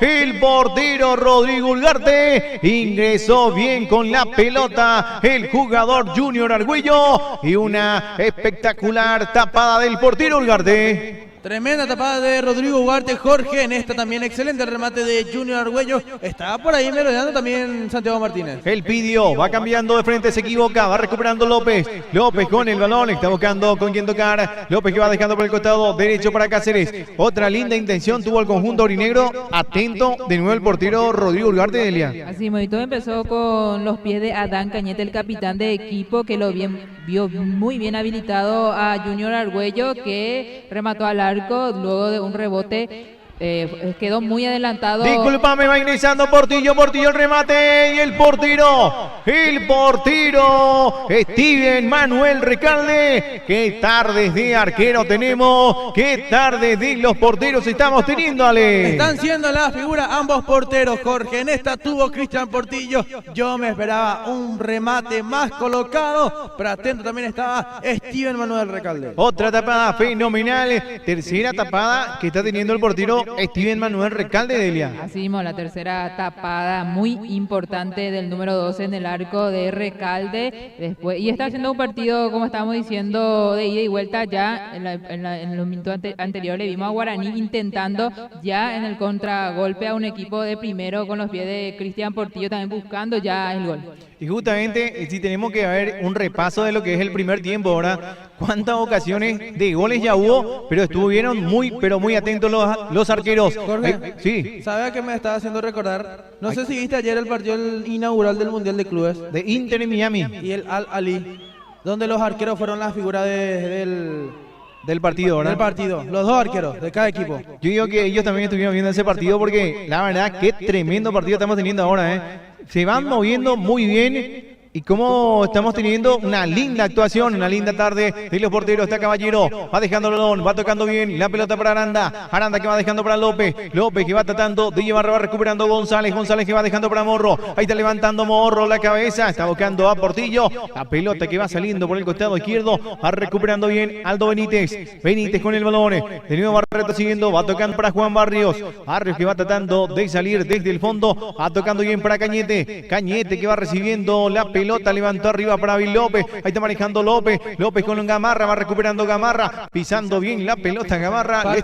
Rodrigo Ugarte ingresó bien con la pelota el jugador Junior Argüello y una espectacular tapada del portero Ugarte. Tremenda tapada de Rodrigo Ugarte, Jorge, en esta también excelente remate de Junior Argüello. Estaba por ahí merodeando también Santiago Martínez. El pidió, va cambiando de frente, se equivoca, va recuperando López. López con el balón, está buscando con quién tocar. López que va dejando por el costado derecho para Cáceres. Otra linda intención tuvo el conjunto aurinegro. Atento de nuevo el portero Rodrigo Ugarte de Delia. Así, Movito empezó con los pies de Adán Cañete, el capitán de equipo, que vio muy bien habilitado a Junior Argüello, que remató al arco luego de un rebote. Quedó muy adelantado. Disculpame, va ingresando Portillo el remate y el portero Steven Manuel Recalde. Qué tardes de arquero tenemos, qué tardes de los porteros estamos teniendo, Ale. Están siendo la figura ambos porteros, Jorge. En esta tuvo Cristian Portillo. Yo me esperaba un remate más colocado, pero atento también estaba Steven Manuel Recalde. Otra tapada fenomenal, tercera tapada que está teniendo el portero Steven Manuel Recalde de Delia. Así mismo, la tercera tapada muy importante del número 12 en el arco de Recalde. Después, y está haciendo un partido, como estábamos diciendo, de ida y vuelta. Ya en los minutos anteriores le vimos a Guaraní intentando ya en el contragolpe a un equipo de primero con los pies de Cristian Portillo, también buscando ya el gol. Y justamente, si tenemos que ver un repaso de lo que es el primer tiempo, ahora, cuántas ocasiones de goles ya hubo, pero estuvieron muy atentos los arqueros. Jorge, sí. ¿sabe a qué me estaba haciendo recordar? No sé si viste ayer el partido inaugural del Mundial de Clubes. De Inter y Miami. Y el Al-Ali, donde los arqueros fueron la figura del partido, ¿verdad? Del partido, los dos arqueros de cada equipo. Yo digo que ellos también estuvieron viendo ese partido porque la verdad, qué tremendo partido estamos teniendo ahora, ¿eh? Se van moviendo muy bien. Y como estamos teniendo una linda actuación, una linda tarde de los porteros. Está Caballero, va dejando el balón, va tocando bien la pelota para Aranda. Aranda que va dejando para López. López que va tratando de llevar, va recuperando González. González que va dejando para Morro. Ahí está levantando Morro la cabeza. Está buscando a Portillo. La pelota que va saliendo por el costado izquierdo. Va recuperando bien Aldo Benítez. Benítez con el balón. De nuevo Barreto siguiendo. Va tocando para Juan Barrios. Barrios que va tratando de salir desde el fondo. Va tocando bien para Cañete. Cañete que va recibiendo la pelota. Levantó arriba para Vil López. Ahí está manejando López. López con Gamarra. Va recuperando Gamarra. Pisando bien la pelota Gamarra.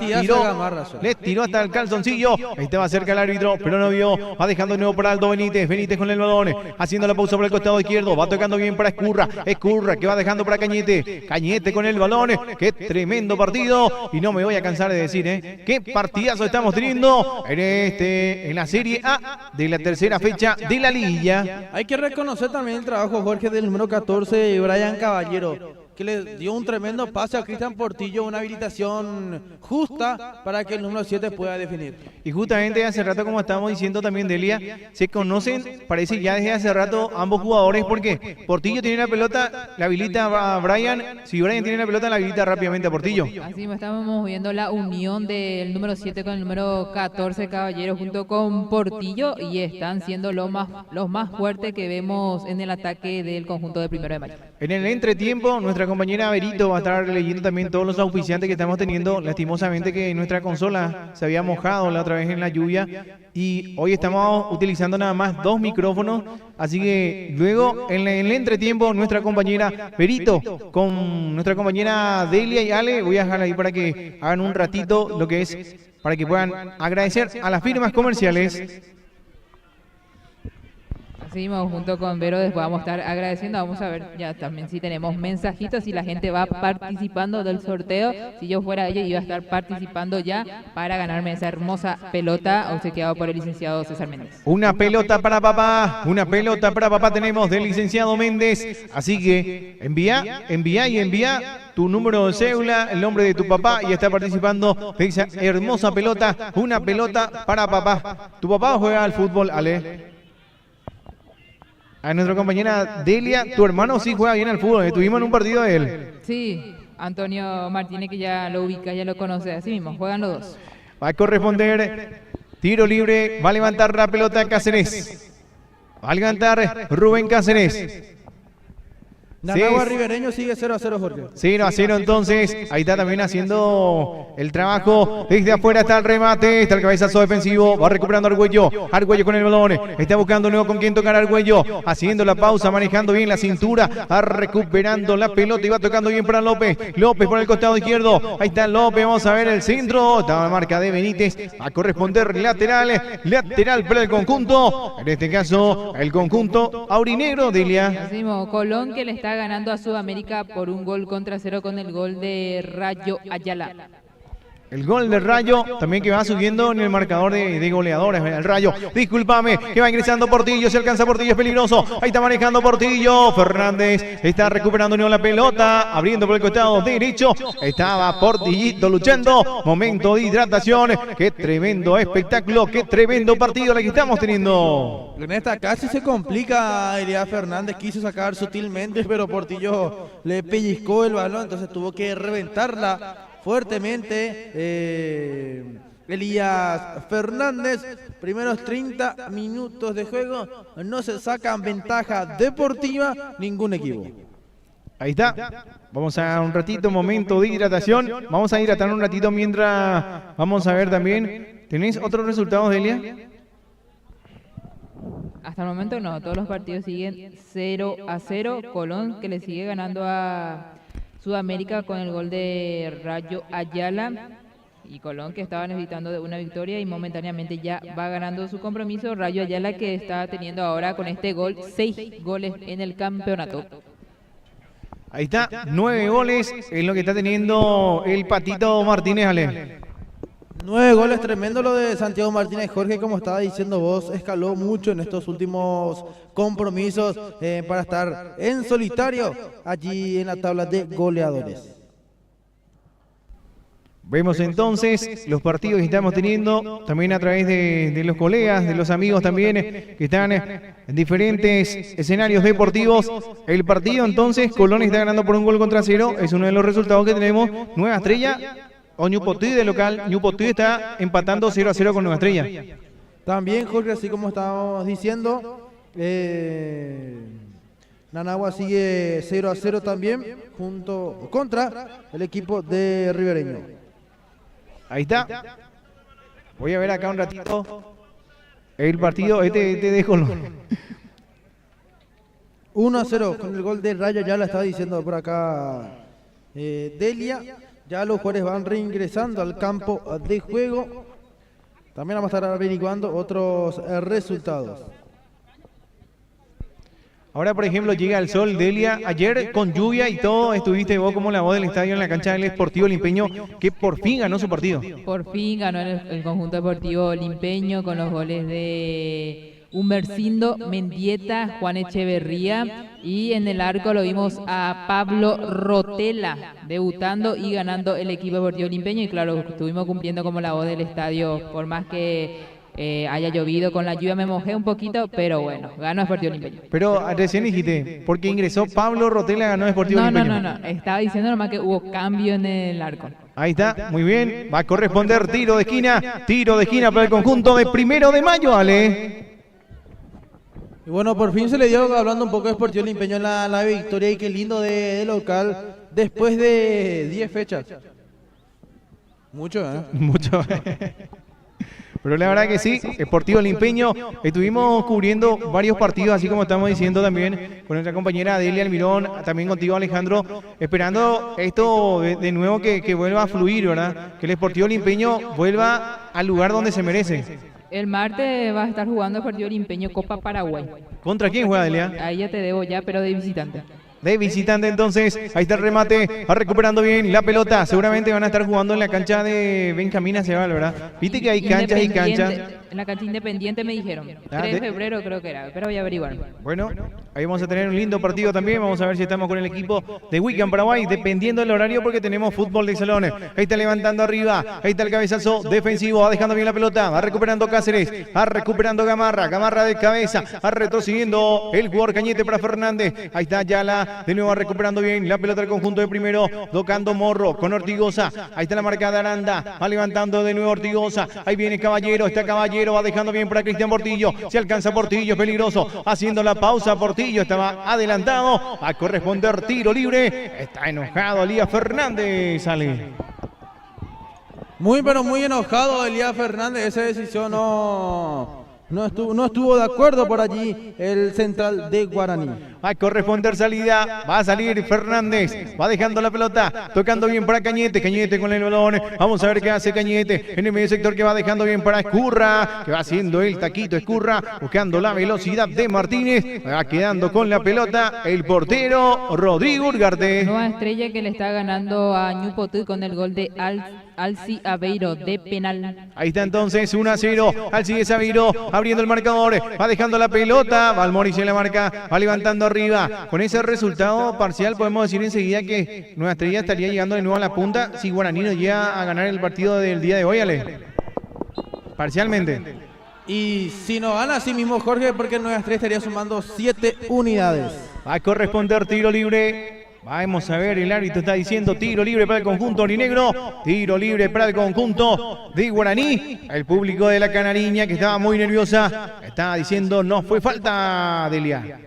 Les tiró hasta el calzoncillo. Ahí estaba cerca el árbitro, pero no vio. Va dejando de nuevo para Aldo Benítez. Benítez con el balón. Haciendo la pausa por el costado izquierdo. Va tocando bien para Escurra. Escurra que va dejando para Cañete. Cañete con el balón. Qué tremendo partido. Y no me voy a cansar de decir, qué partidazo estamos teniendo en la Serie A de la tercera fecha de la liguilla. Hay que reconocer también el trabajo, Jorge, del número 14, Brian Caballero, que le dio un tremendo pase a Cristian Portillo, una habilitación justa para que el número 7 pueda definir. Y justamente hace rato, como estábamos diciendo también, Delia, se conocen, parece ya desde hace rato, ambos jugadores, porque Portillo tiene la pelota, la habilita a Brian. Si Brian tiene la pelota, la habilita rápidamente a Portillo. Así estamos viendo la unión del número 7 con el número 14, Caballero, junto con Portillo, y están siendo los más fuertes que vemos en el ataque del conjunto de Primero de Mayo. En el entretiempo, nuestra compañera Berito va a estar leyendo también todos los auspiciantes que estamos teniendo. Lastimosamente que nuestra consola se había mojado la otra vez en la lluvia y hoy estamos utilizando nada más 2 micrófonos. Así que luego en el entretiempo, nuestra compañera Berito con nuestra compañera Delia y Ale, voy a dejar ahí para que hagan un ratito lo que es, para que puedan agradecer a las firmas comerciales. Seguimos junto con Vero, después vamos a estar agradeciendo. Vamos a ver ya también si tenemos mensajitos, si la gente va participando del sorteo. Si yo fuera ella, iba a estar participando ya para ganarme esa hermosa pelota obsequiada por el licenciado César Méndez. Una pelota para papá tenemos del licenciado Méndez. Así que envía tu número de cédula, el nombre de tu papá, y está participando de esa hermosa pelota. Una pelota para papá. ¿Tu papá juega al fútbol, Ale? A nuestra compañera Delia, tu hermano sí juega bien al fútbol, estuvimos en un partido de él. Sí, Antonio Martínez, que ya lo ubica, ya lo conoce, así mismo, juegan los dos. Va a corresponder tiro libre, va a levantar la pelota Cáceres. Va a levantar Rubén Cáceres. Nanagua Ribereño sigue 0-0, Jorge. 0-0 entonces, ahí está también haciendo el trabajo, desde afuera está el remate, está el cabezazo defensivo, va recuperando Argüello con el balón, está buscando nuevo con quien tocar Argüello, haciendo la pausa, manejando bien la cintura, va recuperando la pelota y va tocando bien para López por el costado izquierdo, ahí está López, vamos a ver el centro, está la marca de Benítez, va a corresponder lateral para el conjunto, en este caso el conjunto aurinegro, Delia. Decimos, Colón que le está ganando a Sudamérica por 1-0 con el gol de Rayo Ayala. El gol del Rayo, también que va subiendo en el marcador de goleadores. El Rayo, discúlpame, que va ingresando Portillo, se alcanza Portillo, es peligroso. Ahí está manejando Portillo. Fernández está recuperando la pelota, abriendo por el costado derecho. Estaba Portillito luchando. Momento de hidratación. Qué tremendo espectáculo, qué tremendo partido el que estamos teniendo. En esta casi se complica. Elías Fernández quiso sacar sutilmente, pero Portillo le pellizcó el balón, entonces tuvo que reventarla fuertemente. Elías Fernández, primeros 30 minutos de juego, no se sacan ventaja deportiva ningún equipo. Ahí está, vamos a un ratito, momento de hidratación, vamos a hidratar un ratito mientras vamos a ver también, ¿tenéis otros resultados, Delia? Hasta el momento no, todos los partidos siguen 0-0, Colón que le sigue ganando a Sudamérica con el gol de Rayo Ayala y Colón que estaba necesitando de una victoria y momentáneamente ya va ganando su compromiso. Rayo Ayala que está teniendo ahora con este gol 6 goles en el campeonato. Ahí está, 9 goles es lo que está teniendo el Patito Martínez, Ale. 9 goles, tremendo lo de Santiago Martínez. Jorge, como estaba diciendo vos, escaló mucho en estos últimos compromisos para estar en solitario allí en la tabla de goleadores. Vemos entonces los partidos que estamos teniendo, también a través de los colegas, de los amigos también, que están en diferentes escenarios deportivos. El partido entonces, Colón está ganando por 1-0, es uno de los resultados que tenemos. Nueva Estrella o Ñupotí de local, Ñupotí está empatando 0-0 con Nueva Estrella. También, Jorge, así como estábamos diciendo, Nanagua sigue 0-0 también, contra el equipo de Ribereño. Ahí está. Voy a ver acá un ratito el partido de Colón. 1-0 con el gol de Rayo, ya la estaba diciendo por acá Delia. Ya los jugadores van reingresando al campo de juego. También vamos a estar averiguando otros resultados. Ahora, por ejemplo, llega el sol, Delia. Ayer con lluvia y todo, estuviste vos como la voz del estadio en la cancha del Sportivo Limpeño, que por fin ganó su partido. Por fin ganó el conjunto deportivo Limpeño con los goles de Humercindo, Mendieta, Juan Echeverría, y en el arco lo vimos a Pablo Rotela debutando y ganando el equipo deportivo Limpeño. Y claro, estuvimos cumpliendo como la voz del estadio, por más que haya llovido, con la lluvia me mojé un poquito, pero bueno, ganó Sportivo Limpeño. Pero recién dijiste, porque ingresó Pablo Rotela, ganó Sportivo Limpeño. No, estaba diciendo nomás que hubo cambio en el arco. Ahí está, muy bien, va a corresponder tiro de esquina para el conjunto de 1 de Mayo, Ale. Y bueno, por fin se le dio, hablando un poco de Sportivo Limpeño, la victoria, y qué lindo de local después de 10 fechas. Mucho, ¿eh? Mucho. Pero la verdad que sí, Sportivo Limpeño, estuvimos cubriendo varios partidos, así como estamos diciendo también con nuestra compañera Delia Almirón, también contigo Alejandro, esperando esto de nuevo que vuelva a fluir, ¿verdad? Que el Sportivo Limpeño vuelva al lugar donde se merece. El martes va a estar jugando el Sportivo Limpeño Copa Paraguay. ¿Contra quién juega, Delia? Ahí ya te debo ya, pero de visitante. De visitante entonces, ahí está el remate, va recuperando bien la pelota, seguramente van a estar jugando en la cancha de Benjamín Aceval, ¿verdad? Viste que hay canchas y canchas. En la cancha Independiente me dijeron, 3 de febrero creo que era, pero voy a averiguar. Bueno, ahí vamos a tener un lindo partido también, vamos a ver si estamos con el equipo de Wiccan Paraguay, dependiendo del horario porque tenemos fútbol de salones. Ahí está levantando arriba, ahí está el cabezazo defensivo, va dejando bien la pelota, va recuperando Cáceres, va recuperando Gamarra de cabeza, va retrocediendo el jugador Cañete para Fernández, ahí está Ayala, de nuevo va recuperando bien la pelota del conjunto de primero, tocando Morro con Ortigosa, ahí está la marca de Aranda, va levantando de nuevo Ortigosa, ahí viene Caballero, está Caballero, Caballero, va dejando bien para Cristian Portillo. Se alcanza Portillo, es peligroso. Haciendo la pausa, Portillo estaba adelantado. Va a corresponder tiro libre. Está enojado Elías Fernández, sale. Muy pero muy enojado Elías Fernández, esa decisión no estuvo de acuerdo por allí el central de Guaraní. Va a corresponder salida, va a salir Fernández, va dejando la pelota, tocando bien para Cañete, Cañete con el balón, vamos a ver qué hace Cañete, en el medio sector que va dejando bien para Escurra, que va haciendo el taquito Escurra, buscando la velocidad de Martínez, va quedando con la pelota el portero Rodrigo Urgarte. Nueva Estrella que le está ganando a Ñupotú con el gol de Alci Aveiro de penal. Ahí está entonces 1-0, Alcides Aveiro abriendo el marcador, va dejando la pelota, Valmoris en la marca, va levantando arriba. Con ese resultado parcial podemos decir enseguida que Nueva Estrella estaría llegando de nuevo a la punta si Guaraní no llega a ganar el partido del día de hoy, Ale. Parcialmente. Y si no gana así mismo Jorge, porque Nueva Estrella estaría sumando 7 unidades. Va a corresponder tiro libre. Vamos a ver, el árbitro está diciendo tiro libre para el conjunto aurinegro, tiro libre para el conjunto de Guaraní. El público de la Canariña, que estaba muy nerviosa, estaba diciendo no fue falta, Delia.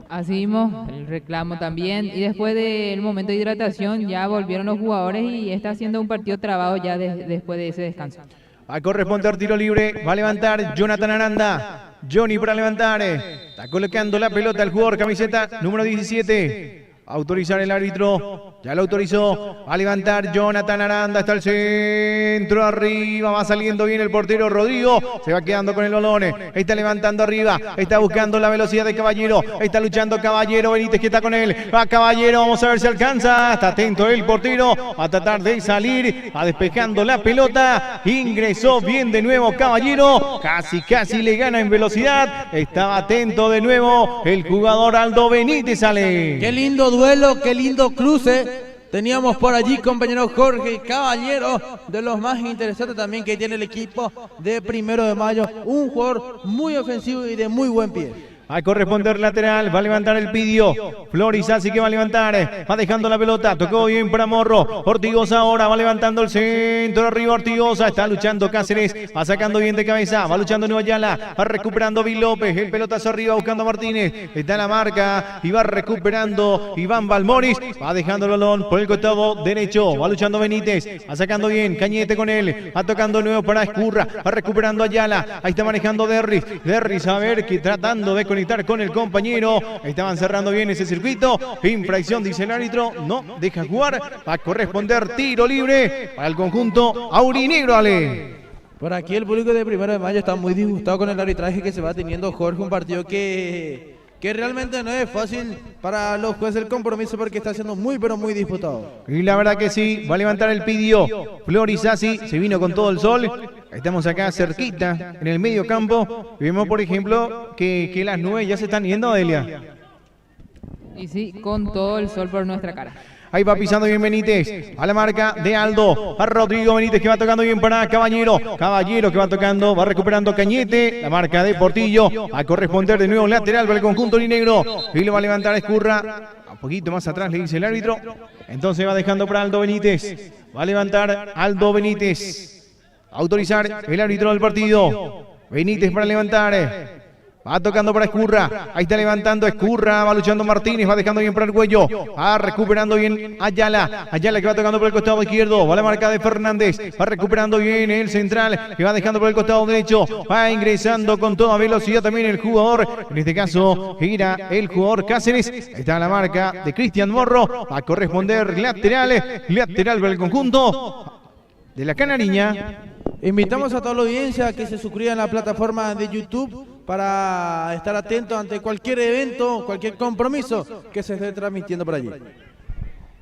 Así mismo, el reclamo también. Y después del momento de hidratación ya volvieron los jugadores y está haciendo un partido trabado ya después de ese descanso. Va a corresponder tiro libre, va a levantar Jonathan Aranda. Johnny para levantar, está colocando la pelota al jugador camiseta número 17. Autorizar el árbitro, ya lo autorizó, va a levantar Jonathan Aranda, está el centro arriba, va saliendo bien el portero Rodrigo, se va quedando con el balón, está levantando arriba, está buscando la velocidad de Caballero, está luchando Caballero, Benítez que está con él, va Caballero, vamos a ver si alcanza, está atento el portero, va a tratar de salir, va despejando la pelota, ingresó bien de nuevo Caballero, casi le gana en velocidad, estaba atento de nuevo el jugador Aldo Benítez, sale. Qué lindo duelo, qué lindo cruce. Teníamos por allí, compañero Jorge Caballero, de los más interesantes también que tiene el equipo de 1 de Mayo. Un jugador muy ofensivo y de muy buen pie. A corresponder lateral, va a levantar el Pidio. Floris así que va a levantar, va dejando la pelota, tocó bien para Morro. Ortigosa ahora va levantando el centro arriba Ortigosa, está luchando Cáceres, va sacando bien de cabeza, va luchando Nueva Ayala, va recuperando Vil López, el pelotazo arriba buscando a Martínez, está en la marca y va recuperando Iván Valmoris, va dejando el balón por el costado derecho, va luchando Benítez, va sacando bien Cañete con él, va tocando nuevo para Escurra, va recuperando Ayala, ahí está manejando Derris a ver que tratando de conectar con el compañero, estaban cerrando bien ese circuito, infracción dice el árbitro, no deja jugar, va a corresponder tiro libre para el conjunto aurinegro, Ale. Por aquí el público de 1 de Mayo está muy disgustado con el arbitraje que se va teniendo, Jorge, un partido que realmente no es fácil para los jueces del compromiso porque está siendo muy pero muy disputado. Y la verdad que sí, va a levantar el Pidio, Floris así, se vino con todo el sol. Estamos acá cerquita, en el medio campo. Vemos, por ejemplo, que las nubes ya se están yendo, Delia. Y sí, con todo el sol por nuestra cara. Ahí va pisando bien Benítez, a la marca de Aldo, a Rodrigo Benítez que va tocando bien para Caballero, Caballero que va tocando, va recuperando Cañete, la marca de Portillo, a corresponder de nuevo lateral para el conjunto aurinegro, y lo va a levantar Escurra, un poquito más atrás le dice el árbitro, entonces va dejando para Aldo Benítez, va a levantar Aldo Benítez, autorizar el árbitro del partido, Benítez para levantar. Va tocando para Escurra, ahí está levantando Escurra, va luchando Martínez, va dejando bien para el cuello, va recuperando bien Ayala, Ayala que va tocando por el costado izquierdo, va la marca de Fernández, va recuperando bien el central, que va dejando por el costado derecho, va ingresando con toda velocidad también el jugador, en este caso gira el jugador Cáceres, está la marca de Cristian Morro, va a corresponder lateral para el conjunto de la Canariña. Invitamos a toda la audiencia a que se suscriban a la plataforma de YouTube para estar atentos ante cualquier evento, cualquier compromiso que se esté transmitiendo por allí.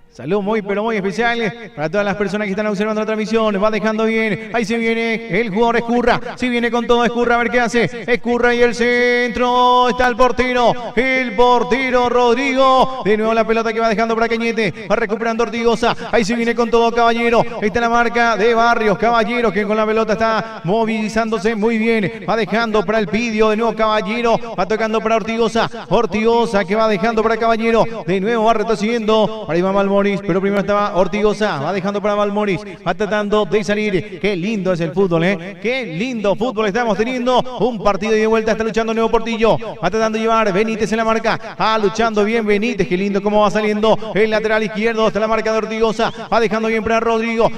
Saludos muy pero muy especiales para todas las personas que están observando la transmisión. Va dejando bien, ahí se viene el jugador Escurra, si viene con todo Escurra, a ver qué hace. Escurra y el centro, está el portero Rodrigo. De nuevo la pelota que va dejando para Cañete, va recuperando Ortigosa, ahí se viene con todo Caballero. Está la marca de Barrios, Caballero que con la pelota está movilizándose muy bien. Va dejando para el Pidio, de nuevo Caballero, va tocando para Ortigosa que va dejando para Caballero. De nuevo va retrocediendo para Iván Malmón. Balmoris, pero primero estaba Ortigosa, va dejando para Balmoris, va tratando de salir. Qué lindo es el fútbol, qué lindo fútbol estamos teniendo. Un partido de vuelta, está luchando Nuevo Portillo, va tratando de llevar Benítez en la marca, luchando bien Benítez, qué lindo cómo va saliendo el lateral izquierdo, está la marca de Ortigosa, va dejando bien para Rodrigo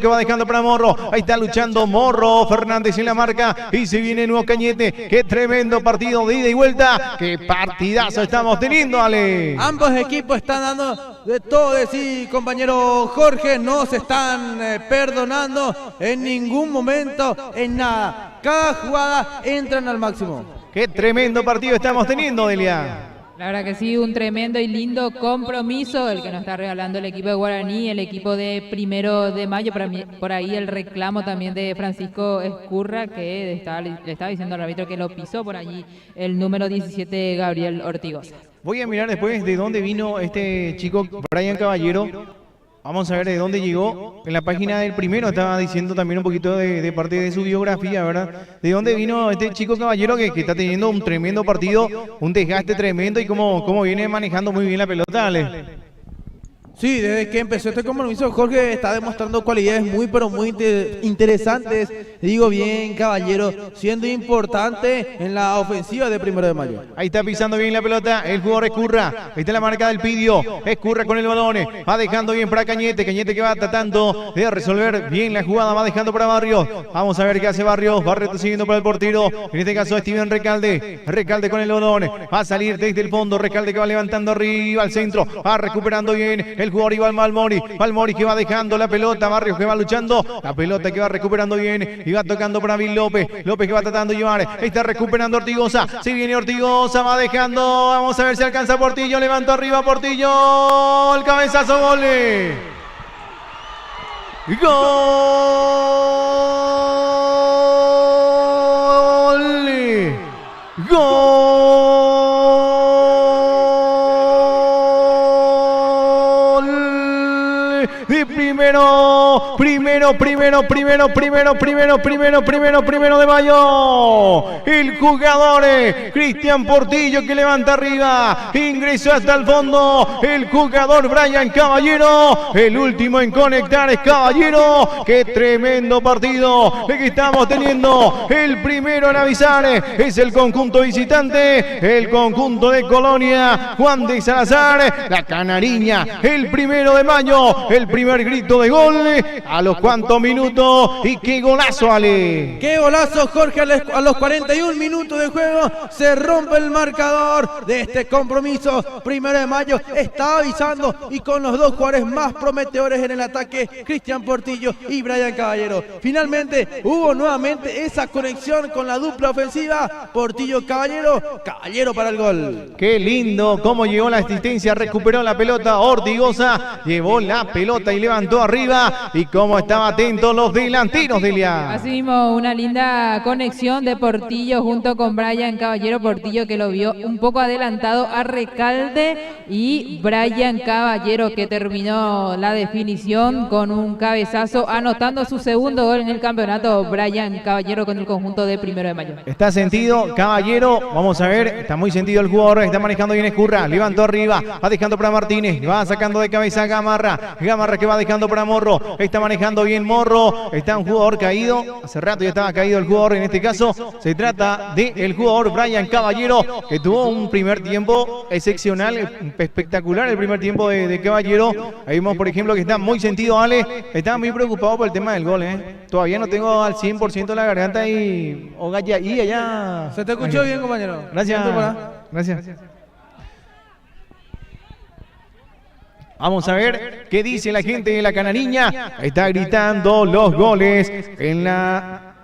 que va dejando para Morro, ahí está luchando Morro, Fernández en la marca y se viene nuevo Cañete. Qué tremendo partido de ida y vuelta, qué partidazo estamos teniendo, Ale. Ambos equipos están dando de todo de sí, compañero Jorge, no se están perdonando en ningún momento, en nada. Cada jugada entran al máximo. Qué tremendo partido estamos teniendo, Delia. La verdad que sí, un tremendo y lindo compromiso el que nos está regalando el equipo de Guaraní, el equipo de 1 de mayo. Por ahí el reclamo también de Francisco Escurra, que le estaba diciendo al árbitro que lo pisó por allí el número 17, Gabriel Ortigosa. Voy a mirar después de dónde vino este chico, Brian Caballero. Vamos a ver de dónde llegó. En la página del primero estaba diciendo también un poquito de parte de su biografía, ¿verdad? De dónde vino este chico Caballero que está teniendo un tremendo partido, un desgaste tremendo y cómo viene manejando muy bien la pelota, Ale. Sí, desde que empezó este compromiso, Jorge está demostrando cualidades pero muy interesantes. Digo bien, Caballero, siendo importante en la ofensiva de 1 de mayo. Ahí está pisando bien la pelota el jugador Escurra. Ahí está la marca del Pidio. Escurra con el balón. Va dejando bien para Cañete. Cañete que va tratando de resolver bien la jugada. Va dejando para Barrios. Vamos a ver qué hace Barrios. Barrios está siguiendo para el portero. En este caso, Steven Recalde. Recalde con el balón. Va a salir desde el fondo. Recalde que va levantando arriba al centro. Va recuperando bien el jugador Iván Balmori. Balmori que va dejando la pelota. Barrios que va luchando. La pelota que va recuperando bien. Y va tocando para Bill López. López que va tratando de llevar. Está recuperando Ortigosa. Si viene Ortigosa, va dejando. Vamos a ver si alcanza Portillo. Levantó arriba Portillo. El cabezazo, gol. Gol. Gol. De primero de mayo. El jugador Cristian Portillo que levanta arriba, ingresó hasta el fondo. El jugador Brian Caballero, el último en conectar es Caballero. Qué tremendo partido que estamos teniendo. El primero en avisar es el conjunto visitante, el conjunto de Colonia. Juan de Salazar, la Canariña, el 1 de mayo, el primer grito de gol. A los cuantos minutos y qué golazo, Ale. Qué golazo, Jorge. A los 41 minutos de juego se rompe el marcador de este compromiso. 1 de mayo está avisando y con los dos jugadores más prometedores en el ataque, Cristian Portillo y Brian Caballero. Finalmente hubo nuevamente esa conexión con la dupla ofensiva. Portillo Caballero, Caballero para el gol. Qué lindo cómo llegó la asistencia, recuperó la pelota Ortigosa, llevó la pelota y levantó arriba. Y cómo estaban atentos los delanteros, Delia. Así mismo, una linda conexión de Portillo junto con Brian Caballero. Portillo que lo vio un poco adelantado a Recalde y Brian Caballero que terminó la definición con un cabezazo, anotando su segundo gol en el campeonato. Brian Caballero con el conjunto de 1 de mayo. Está sentido Caballero, vamos a ver, está muy sentido el jugador, está manejando bien Escurra, levantó arriba, va dejando para Martínez, va sacando de cabeza a Gamarra que va dejando para Morro, está manejando bien Morro, está un jugador caído, hace rato ya estaba caído el jugador, en este caso se trata del jugador Brian Caballero, que tuvo un primer tiempo excepcional, espectacular el primer tiempo de Caballero. Ahí vemos por ejemplo que está muy sentido Ale, está muy preocupado por el tema del gol, todavía no tengo al 100% la garganta y allá. Se te escuchó bien, compañero. Gracias. Gracias. Vamos a ver qué dice la gente de la Canariña. Está gritando los goles en la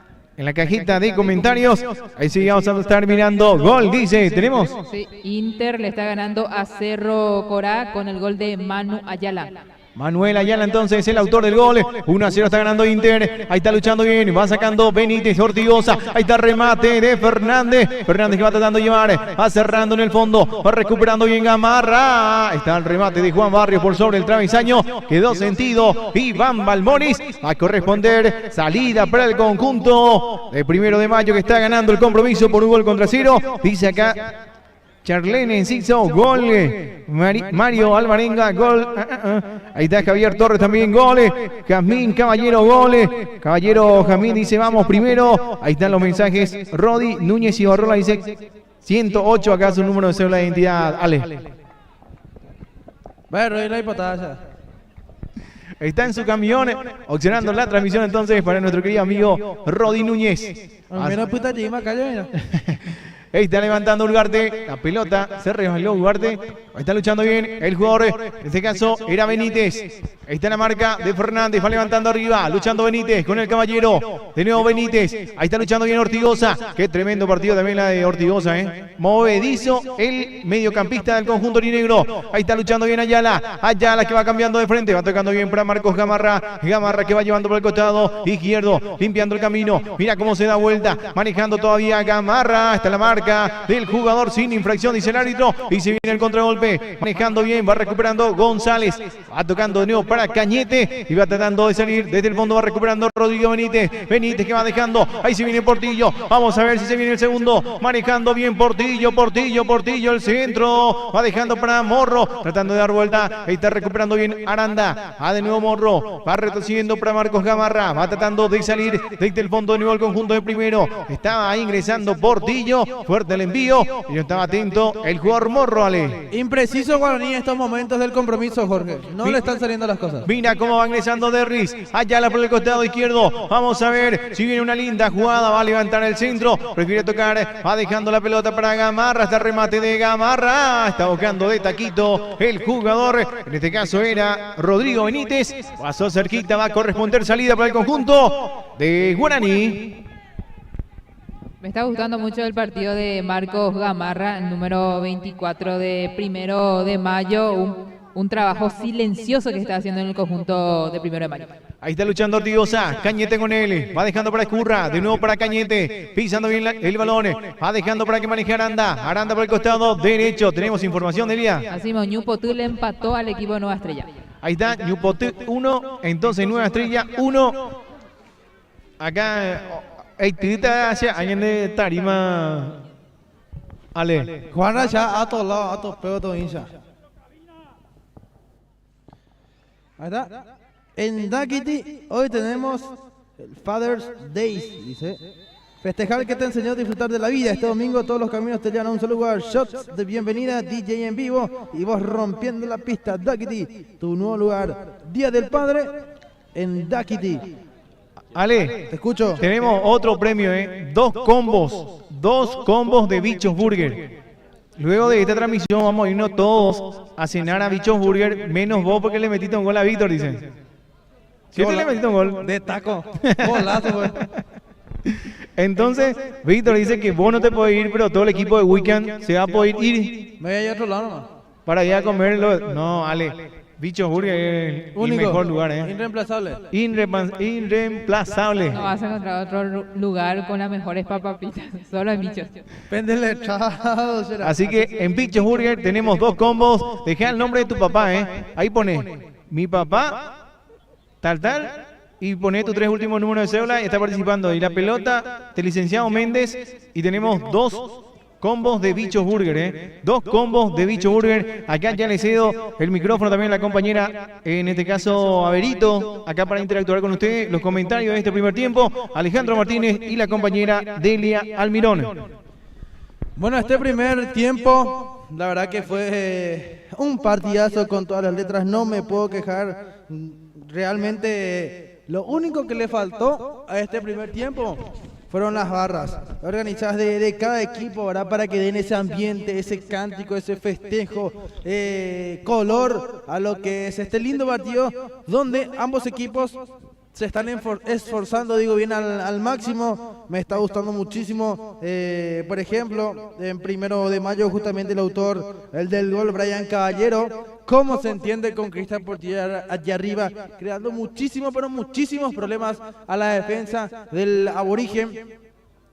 cajita de comentarios. Ahí sí vamos a estar mirando. Gol, dice, ¿tenemos? Sí, Inter le está ganando a Cerro Corá con el gol de Manu Ayala. Manuel Ayala entonces el autor del gol. 1-0 está ganando Inter. Ahí está luchando bien. Va sacando Benítez Ortigosa. Ahí está remate de Fernández. Fernández que va tratando de llevar. Va cerrando en el fondo. Va recuperando bien Gamarra. Ahí está el remate de Juan Barrios por sobre el travesaño. Quedó sentido. Iván Balmoris va a corresponder. Salida para el conjunto de 1 de mayo que está ganando el compromiso por 1 gol contra 0. Dice acá Charlene Enciso, gol. Mario Alvarenga, gol. Ahí está Javier Torres también, gol. Jazmín Caballero, gol. Caballero Jazmín dice, vamos primero. Ahí están los mensajes. Rodi Núñez y Barrola dice 108, acá su número de cédula de identidad. Ale. Bueno, ahí no hay patada. Está en su camión, opcionando la transmisión entonces para nuestro querido amigo Rodi Núñez. Mira, puta, llega acá, mira. Ahí está levantando Ugarte, la pelota, se resbaló Ugarte, está luchando bien el jugador, en este caso era Benítez. Ahí está la marca de Fernández, va levantando arriba, luchando Benítez con el Caballero, de nuevo Benítez, ahí está luchando bien Ortigosa, qué tremendo partido también la de Ortigosa, movedizo el mediocampista del conjunto aurinegro, ahí está luchando bien Ayala, Ayala que va cambiando de frente, va tocando bien para Marcos Gamarra, Gamarra que va llevando por el costado izquierdo, limpiando el camino, mira cómo se da vuelta, manejando todavía Gamarra, está la marca del jugador sin infracción, dice el árbitro, y se viene el contragolpe, manejando bien, va recuperando González, va tocando de nuevo para Cañete, y va tratando de salir desde el fondo, va recuperando Rodrigo Benítez, Benítez que va dejando, ahí se viene Portillo, vamos a ver si se viene el segundo, manejando bien Portillo, el centro, va dejando para Morro, tratando de dar vuelta, ahí está recuperando bien Aranda, de nuevo Morro, va retrocediendo para Marcos Gamarra, va tratando de salir desde el fondo de nuevo el conjunto de primero, estaba ahí ingresando Portillo, fuerte el envío, y no estaba atento el jugador Morro, Ale. Impreciso Guaraní en estos momentos del compromiso, Jorge, no le están saliendo las cosas. Mira cómo va ingresando Derris, Ayala por el costado izquierdo, vamos a ver si viene una linda jugada, va a levantar el centro, prefiere tocar, va dejando la pelota para Gamarra, hasta el remate de Gamarra, está buscando de taquito el jugador, en este caso era Rodrigo Benítez, pasó cerquita, va a corresponder salida para el conjunto de Guaraní. Me está gustando mucho el partido de Marcos Gamarra, el número 24 de 1 de mayo, un trabajo silencioso que está haciendo en el conjunto de 1 de mayo. Ahí está luchando Ortigosa, Cañete con él, va dejando para Escurra, de nuevo para Cañete, pisando bien el balón, va dejando para que maneje Aranda, Aranda por el costado derecho, tenemos información de Elia. Así mismo, Ñupotu le empató al equipo de Nueva Estrella. Ahí está, Ñupotu 1, entonces Nueva Estrella 1, acá... Tirita hacia alguien de tarima. Ale. Juana ya a todos lados, a todos peos, todo hincha. Ahí está. En Dakiti hoy tenemos el Father's Day, dice. Festejar que te enseñó a disfrutar de la vida. Este domingo todos los caminos te llevan a un solo lugar. Shots de bienvenida, DJ en vivo y vos rompiendo la pista. Dakiti, tu nuevo lugar. Día del Padre en Dakiti. Ale, te escucho. Tenemos otro premio, dos combos de Bichos Burger. Luego de esta transmisión vamos a irnos todos a cenar a Bichos Burger, menos vos porque le metiste un gol a Víctor, dicen. ¿Sí le metiste un gol? De taco. Golazo, güey. Entonces, Víctor dice que vos no te podés ir, pero todo el equipo de Weekend se va a poder ir. Me voy a ir a otro lado nomás. Para ir a comerlo. No, Ale. Bichos Burger es el mejor lugar, Irreemplazable. Irreemplazable. No vas a encontrar otro lugar con las mejores papapitas, solo en Bichos. Péndele, chao. Así que en Bichos Burger tenemos dos combos. Dejá el nombre de tu papá, Ahí pone mi papá, tal, y pone tus 3 últimos números de cédula y está participando. Y la pelota del licenciado Méndez, y tenemos dos combos de Bichos Burger, dos combos de Bichos Burger. Acá ya le cedo el micrófono también a la compañera, en este caso Averito, acá para interactuar con usted, los comentarios de este primer tiempo, Alejandro Martínez y la compañera Delia Almirón. Bueno, este primer tiempo, la verdad que fue un partidazo con todas las letras, no me puedo quejar. Realmente lo único que le faltó a este primer tiempo fueron las barras organizadas de cada equipo, ¿verdad? Para que den ese ambiente, ese cántico, ese festejo, color a lo que es este lindo partido, donde ambos equipos se están esforzando, digo bien, al máximo. Me está gustando muchísimo, por ejemplo, en 1 de mayo, justamente el autor, el del gol, Brian Caballero, cómo se entiende con Cristian Portilla allá arriba, creando muchísimos problemas a la defensa del aborigen.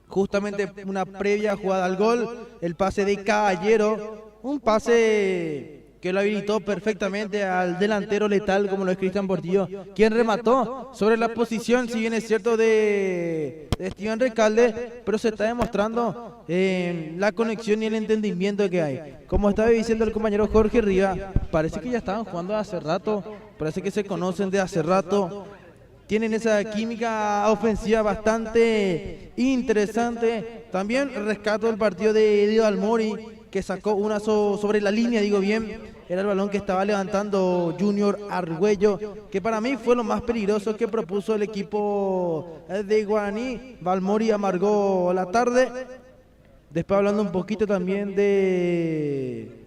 Justamente una previa jugada al gol, el pase de Caballero, un pase que lo habilitó perfectamente al delantero letal como lo es Cristian Portillo, quien remató sobre la posición, si bien es cierto, de Steven Recalde, pero se está demostrando la conexión y el entendimiento que hay. Como estaba diciendo el compañero Jorge Riva, parece que ya estaban jugando hace rato, parece que se conocen de hace rato, tienen esa química ofensiva bastante interesante. También rescato el partido de Edio Almori, que sacó una sobre la línea, digo bien, era el balón que estaba levantando Junior Argüello, que para mí fue lo más peligroso que propuso el equipo de Guaraní. Almori amargó la tarde. Después hablando un poquito también de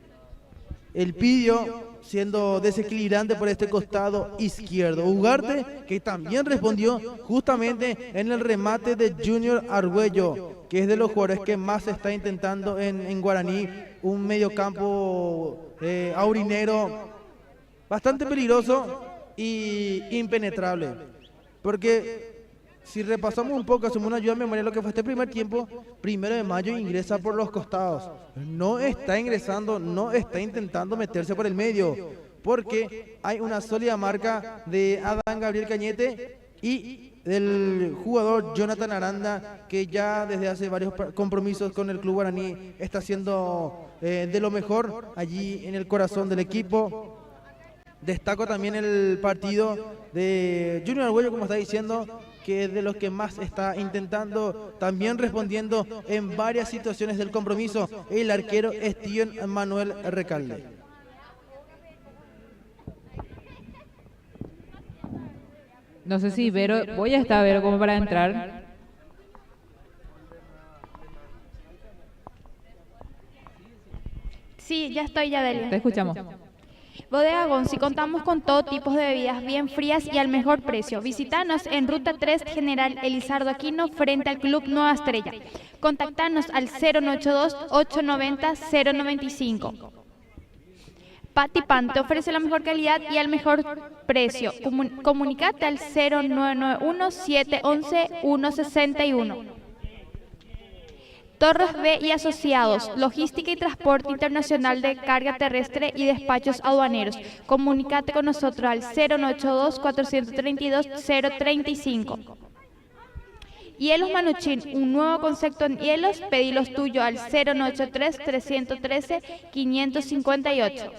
el Pidio, siendo desequilibrante por este costado izquierdo. Ugarte, que también respondió justamente en el remate de Junior Argüello, que es de los jugadores que más se está intentando en Guaraní, un mediocampo aurinero bastante peligroso y impenetrable. Porque si repasamos un poco, hacemos una ayuda a memoria de lo que fue este primer tiempo, 1 de mayo ingresa por los costados. No está ingresando, no está intentando meterse por el medio, porque hay una sólida marca de Adán Gabriel Cañete y del jugador Jonathan Aranda, que ya desde hace varios compromisos con el club guaraní está haciendo de lo mejor allí en el corazón del equipo. Destaco también el partido de Junior Argüello, como está diciendo, que es de los que más está intentando, también respondiendo en varias situaciones del compromiso, el arquero Steven Manuel Recalde. No sé si Vero, voy a estar Vero como para entrar. Sí, ya estoy, Yadelia. Te escuchamos. Bodega Gonzi, contamos con todo tipo de bebidas bien frías y al mejor precio. Visítanos en Ruta 3 General Elizardo Aquino frente al Club Nueva Estrella. Contactanos al 092-890-095. Pati Pan te ofrece la mejor calidad y al mejor precio. Comunicate al 0991-711-161. Torres B y Asociados, logística y transporte internacional de carga terrestre y despachos aduaneros. Comunícate con nosotros al 0982-432-035. Hielos Manuchin, un nuevo concepto en hielos, pedilos tuyo al 0983-313-558.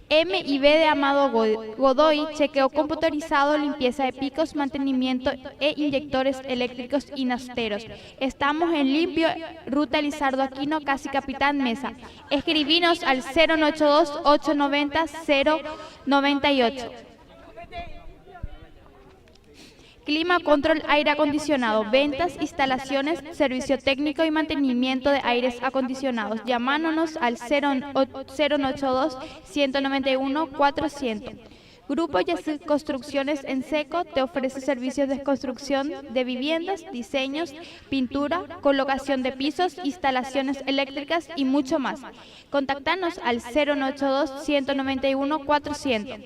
M&B de Amado Godoy, chequeo computarizado, limpieza de picos, mantenimiento e inyectores eléctricos y nasteros. Estamos en Limpio, Ruta Elizardo Aquino, casi Capitán Mesa. Escribinos al 0982-890-098. Clima Control Aire Acondicionado, ventas, instalaciones, servicio técnico y mantenimiento de aires acondicionados. Llamándonos al 092-191-400. Grupo Yacid Construcciones en Seco te ofrece servicios de construcción de viviendas, diseños, pintura, colocación de pisos, instalaciones eléctricas y mucho más. Contactanos al 092-191-400.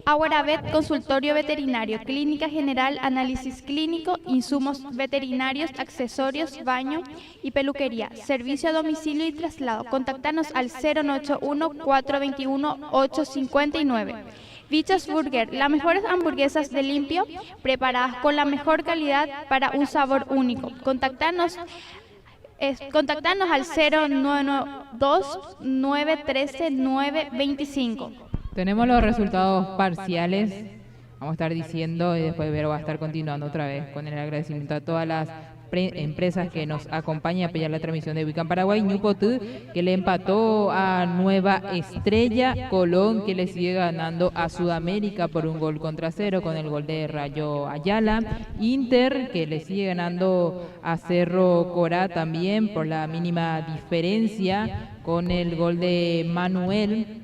Aguaravet, consultorio veterinario, clínica general, análisis clínico, insumos veterinarios, accesorios, baño y peluquería, servicio a domicilio y traslado. Contactanos al 091-421-859. Bichos Burger, las mejores hamburguesas de limpio, preparadas con la mejor calidad para un sabor único. Contactanos al 092-913-925. Tenemos los resultados parciales. Vamos a estar diciendo y después Vero va a estar continuando otra vez con el agradecimiento a todas las empresas que nos acompañan a apoyar la transmisión de Wicam Paraguay. Ñupotú, que le empató a Nueva Estrella. Colón, que le sigue ganando a Sudamérica por 1-0 con el gol de Rayo Ayala. Inter, que le sigue ganando a Cerro Corá también por la mínima diferencia con el gol de Manuel,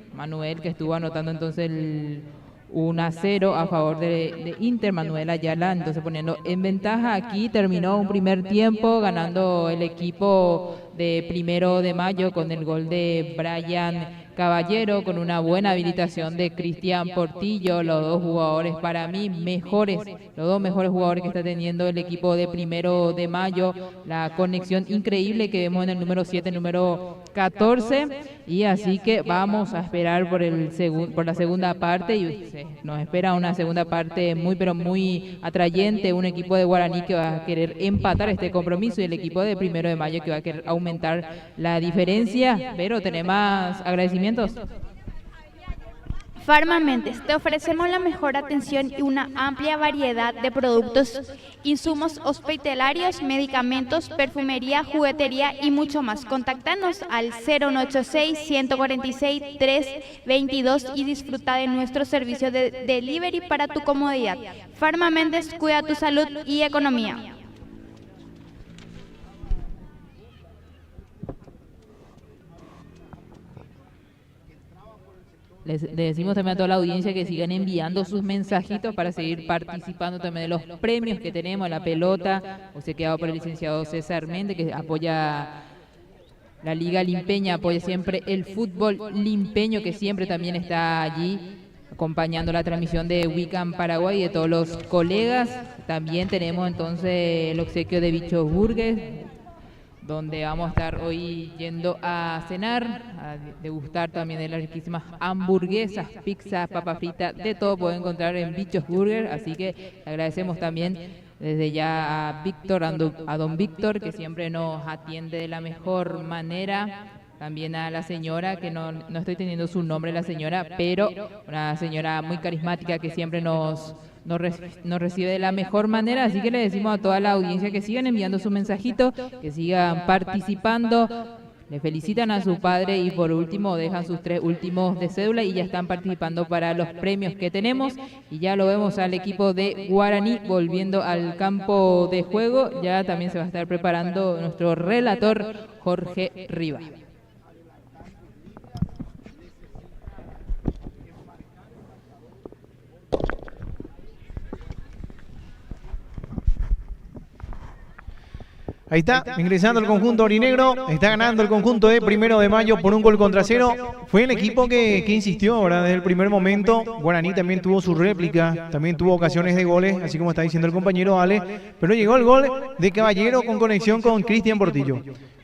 que estuvo anotando entonces el 1-0 a favor de Inter, Manuel Ayala, entonces poniendo en ventaja. Aquí terminó un primer tiempo ganando el equipo de 1 de Mayo con el gol de Brian Caballero, con una buena habilitación de Cristian Portillo. Los dos jugadores para mí mejores, los dos mejores jugadores que está teniendo el equipo de 1 de Mayo. La conexión increíble que vemos en el número 7, número 14, y así que vamos a esperar por la segunda parte, y nos espera una segunda parte muy pero muy atrayente, un equipo de Guaraní que va a querer empatar este compromiso y el equipo de 1 de Mayo que va a querer aumentar la diferencia. Pero tenemos más agradecimientos. Farmamentes, te ofrecemos la mejor atención y una amplia variedad de productos, insumos hospitalarios, medicamentos, perfumería, juguetería y mucho más. Contáctanos al 0186-146-322 y disfruta de nuestro servicio de delivery para tu comodidad. Farmamentes, cuida tu salud y economía. Le decimos también a toda la audiencia que sigan enviando sus mensajitos para seguir participando también de los premios que tenemos, la pelota, obsequiado por el licenciado César Méndez, que apoya la Liga Limpeña, apoya siempre el fútbol limpeño, que siempre también está allí acompañando la transmisión de Wicam Paraguay y de todos los colegas. También tenemos entonces el obsequio de Bichos Burgers, donde vamos a estar hoy yendo a cenar, a degustar también de las riquísimas hamburguesas, pizzas, papas fritas, de todo pueden encontrar en Bichos Burger. Así que le agradecemos también desde ya a Víctor, a don Víctor, que siempre nos atiende de la mejor manera. También a la señora, que no estoy teniendo su nombre la señora, pero una señora muy carismática que siempre nos recibe de la mejor manera. Así que le decimos a toda la audiencia que sigan enviando su mensajito, que sigan participando, le felicitan a su padre y por último dejan sus 3 últimos de cédula y ya están participando para los premios que tenemos. Y ya lo vemos al equipo de Guaraní volviendo al campo de juego. Ya también se va a estar preparando nuestro relator Jorge Rivas. Ahí está, ingresando el conjunto aurinegro, está ganando el conjunto de 1 de Mayo por 1-0. Fue el equipo que insistió, ¿verdad? Desde el primer momento. Guaraní también tuvo su réplica, también tuvo ocasiones de goles, así como está diciendo el compañero Ale, pero llegó el gol de Caballero con conexión con Cristian Portillo.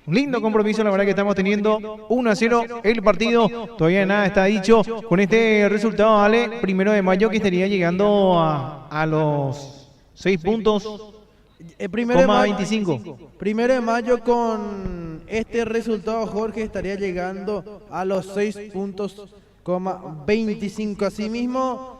Un lindo compromiso, la verdad que estamos teniendo 1-0 el partido. Todavía nada está dicho con este resultado, Ale. 1 de Mayo que estaría llegando a los 6 puntos. 25. 1 de Mayo con este resultado, Jorge, estaría llegando a los 6 puntos, 25. Asimismo,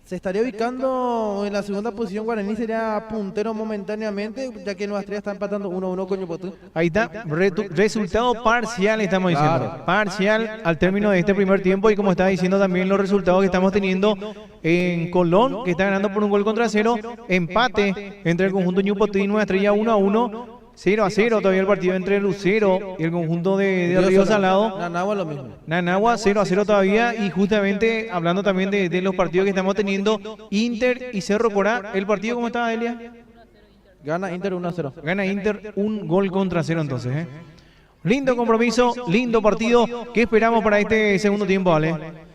se estaría ubicando en la segunda posición. Guaraní sería puntero momentáneamente, ya que Nuestra está empatando 1-1 con Yopotú. Ahí está, resultado parcial estamos diciendo. Claro. Parcial al término de este primer tiempo, y como está diciendo también los resultados que estamos teniendo en Colón, que está ganando por 1-0. Empate entre el conjunto Ñupotú y Nueva Estrella 1-1. 0-0 todavía el partido entre Lucero y el conjunto de Río Salado. Nanagua lo mismo. Nanagua 0-0 todavía, y justamente hablando también de los partidos que estamos teniendo, Inter y Cerro Corá. ¿El partido cómo está, Elia? Gana Inter 1-0. Gana Inter 1-0 entonces. Lindo compromiso, lindo partido. ¿Qué esperamos para este segundo tiempo, Ale?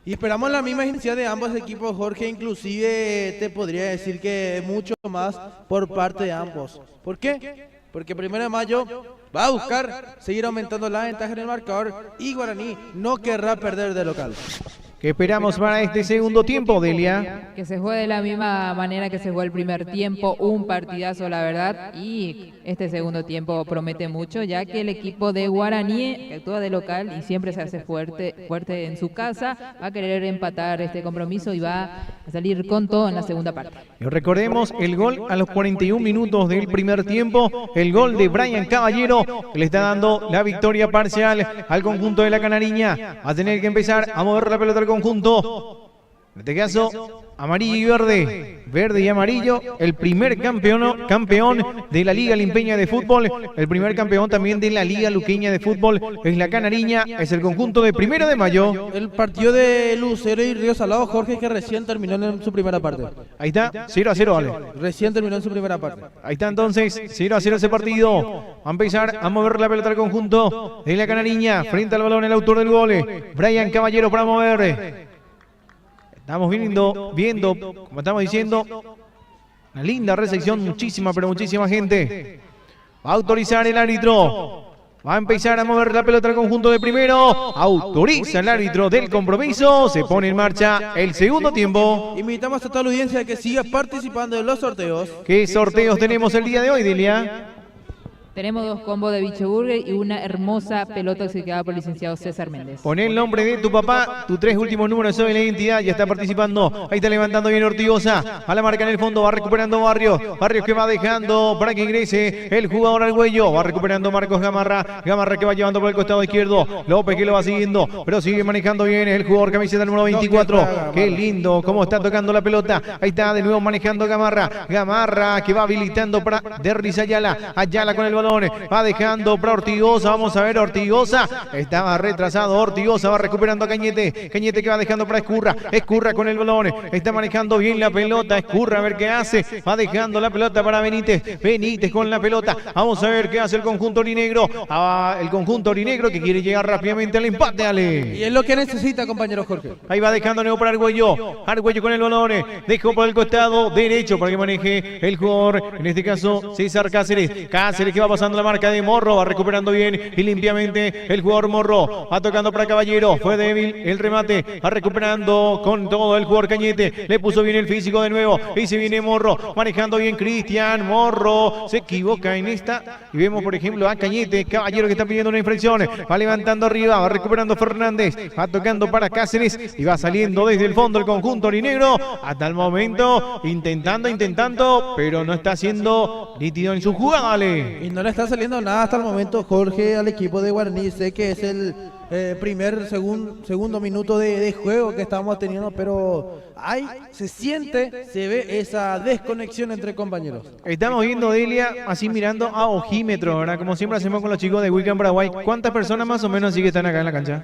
Y esperamos la misma intensidad de ambos equipos, Jorge. Inclusive te podría decir que mucho más por parte de ambos. ¿Por qué? Porque 1 de Mayo va a buscar seguir aumentando la ventaja en el marcador y Guaraní no querrá perder de local. ¿Qué esperamos para este segundo tiempo, Delia? Que se juegue de la misma manera que se jugó el primer tiempo, un partidazo la verdad, y este segundo tiempo promete mucho, ya que el equipo de Guaraní, que actúa de local y siempre se hace fuerte en su casa, va a querer empatar este compromiso y va a salir con todo en la segunda parte. Y recordemos el gol a los 41 minutos del primer tiempo, el gol de Brian Caballero, que le está dando la victoria parcial al conjunto de la Canariña. Va a tener que empezar a mover la pelota al conjunto En este caso, amarillo y verde, verde y amarillo, el primer campeón de la Liga Limpeña de Fútbol, el primer campeón también de la Liga Luqueña de Fútbol, es la Canariña, es el conjunto de 1 de mayo. El partido de Lucero y Río Salado, Jorge, que recién terminó en su primera parte. Ahí está, 0-0, vale. Recién terminó en su primera parte. Ahí está entonces, 0-0 ese partido. Va a empezar a mover la pelota al conjunto de la Canariña, frente al balón el autor del gol, Brian Caballero para mover. Estamos viendo, como estamos diciendo, una linda recepción, muchísima, pero muchísima gente. Va a autorizar el árbitro. Va a empezar a mover la pelota al conjunto de primero. Autoriza el árbitro del compromiso. Se pone en marcha el segundo tiempo. Invitamos a toda la audiencia a que siga participando en los sorteos. ¿Qué sorteos tenemos el día de hoy, Delia? Tenemos 2 combos de Bicho Burger y una hermosa pelota oxigenada por el licenciado César Méndez. Pon el nombre de tu papá, tus 3 últimos números son la identidad, ya está participando. Ahí está levantando bien Ortigosa. A la marca en el fondo, va recuperando Barrios. Barrios que va dejando para que ingrese el jugador Argüello. Va recuperando Marcos Gamarra. Gamarra que va llevando por el costado izquierdo. López que lo va siguiendo, pero sigue manejando bien el jugador camiseta número 24. Qué lindo cómo está tocando la pelota. Ahí está de nuevo manejando Gamarra. Gamarra que va habilitando para Derris Ayala. Ayala con el balón. Va dejando para Ortigosa. Vamos a ver Ortigosa. Estaba retrasado Ortigosa. Va recuperando a Cañete. Cañete que va dejando para Escurra. Escurra con el balón. Está manejando bien la pelota. Escurra a ver qué hace. Va dejando la pelota para Benítez. Benítez con la pelota. Vamos a ver qué hace el conjunto orinegro. El conjunto orinegro que quiere llegar rápidamente al empate, Ale. Y es lo que necesita, compañero Jorge. Ahí va dejando nuevo para Argüello. Argüello con el balón. Dejó por el costado derecho para que maneje el jugador. En este caso, César Cáceres. Cáceres que va pasando la marca de Morro. Va recuperando bien y limpiamente el jugador Morro. Va tocando para Caballero. Fue débil el remate. Va recuperando con todo el jugador Cañete. Le puso bien el físico de nuevo. Y se viene Morro. Manejando bien Cristian. Morro se equivoca en esta. Y vemos, por ejemplo, a Cañete. Caballero que está pidiendo una infracción. Va levantando arriba. Va recuperando Fernández. Va tocando para Cáceres. Y va saliendo desde el fondo el conjunto orinegro. Hasta el momento intentando. Pero no está siendo nítido en su jugada, Ale. Y no le está saliendo nada hasta el momento, Jorge, al equipo de Guaraní. Sé que es el segundo minuto de juego que estamos teniendo, pero se siente, se ve esa desconexión entre compañeros. Estamos viendo, Delia, así mirando a ojímetro, ¿verdad? Como siempre hacemos con los chicos de Weekend Paraguay. ¿Cuántas personas más o menos sí que están acá en la cancha?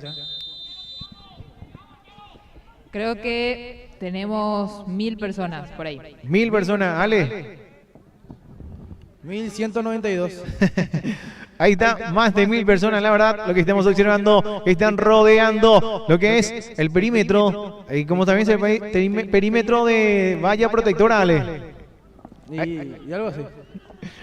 Creo que tenemos 1000 personas por ahí. 1000 personas, Ale. 1192. Ahí está, más de 1000 personas, la verdad, lo que estamos observando, están rodeando lo que es el perímetro, y como también se ve, perímetro de valla protectora, Ale. Y algo así.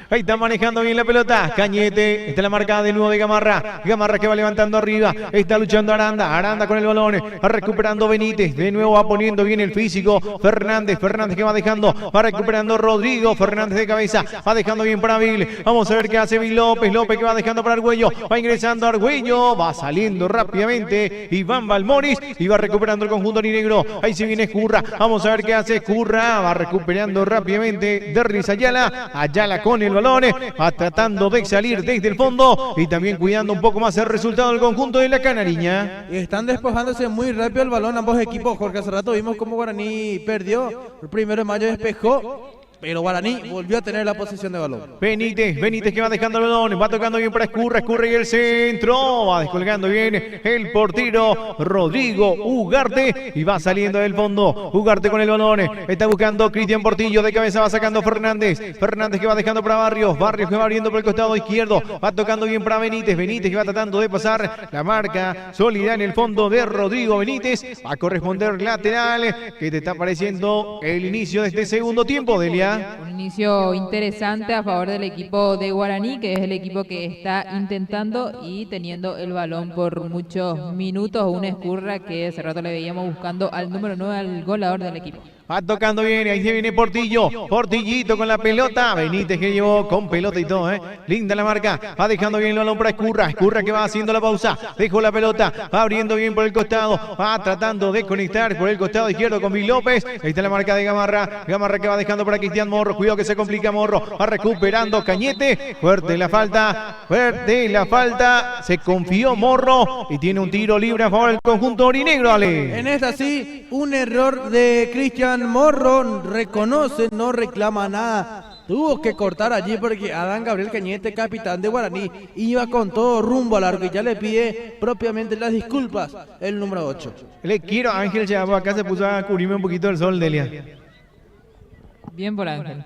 Ahí está manejando bien la pelota. Cañete. Está la marca de nuevo de Gamarra. Gamarra que va levantando arriba. Está luchando Aranda. Aranda con el balón. Va recuperando Benítez. De nuevo va poniendo bien el físico. Fernández. Fernández que va dejando. Va recuperando Rodrigo. Fernández de cabeza. Va dejando bien para Vil. Vamos a ver qué hace Vil López. López que va dejando para Argüello. Va ingresando Argüello. Va saliendo rápidamente Iván Balmoris. Y va recuperando el conjunto orinegro. Ahí se viene Escurra. Vamos a ver qué hace Escurra. Va recuperando rápidamente Derris Ayala. Ayala con el balón. Va tratando de salir desde el fondo y también cuidando un poco más el resultado del conjunto de la Canariña. Están despojándose muy rápido el balón ambos equipos, Jorge. Hace rato vimos cómo Guaraní perdió. El 1 de mayo despejó, pero Guaraní volvió a tener la posesión de balón. Benítez que va dejando el balón, va tocando bien para Escurra y el centro, va descolgando bien el portero Rodrigo Ugarte y va saliendo del fondo. Ugarte con el balón, está buscando Cristian Portillo, de cabeza va sacando Fernández que va dejando para Barrios que va abriendo por el costado izquierdo, va tocando bien para Benítez que va tratando de pasar la marca sólida en el fondo de Rodrigo Benítez, va a corresponder lateral. ¿Qué te está pareciendo el inicio de este segundo tiempo, Delia? Un inicio interesante a favor del equipo de Guaraní, que es el equipo que está intentando y teniendo el balón por muchos minutos. Una Escurra que hace rato le veíamos buscando al número 9, al goleador del equipo. Va tocando bien, ahí se viene Portillo. Portillito con la pelota. Benítez que llevó con pelota y todo, Linda la marca. Va dejando bien el balón para Escurra. Escurra que va haciendo la pausa. Dejó la pelota. Va abriendo bien por el costado. Va tratando de conectar por el costado izquierdo con Vil López. Ahí está la marca de Gamarra. Gamarra que va dejando para Cristian Morro. Cuidado que se complica Morro. Va recuperando Cañete. Fuerte la falta. Fuerte la falta. Se confió Morro. Y tiene un tiro libre a favor del conjunto aurinegro, Ale. En esta sí, un error de Cristian Morro. Reconoce, no reclama nada. Tuvo que cortar allí porque Adán Gabriel Cañete, capitán de Guaraní, iba con todo rumbo al arco y ya le pide propiamente las disculpas el número 8. Le quiero a Ángel Chavo. Acá se puso a cubrirme un poquito el sol, Delia. Bien por Ángel.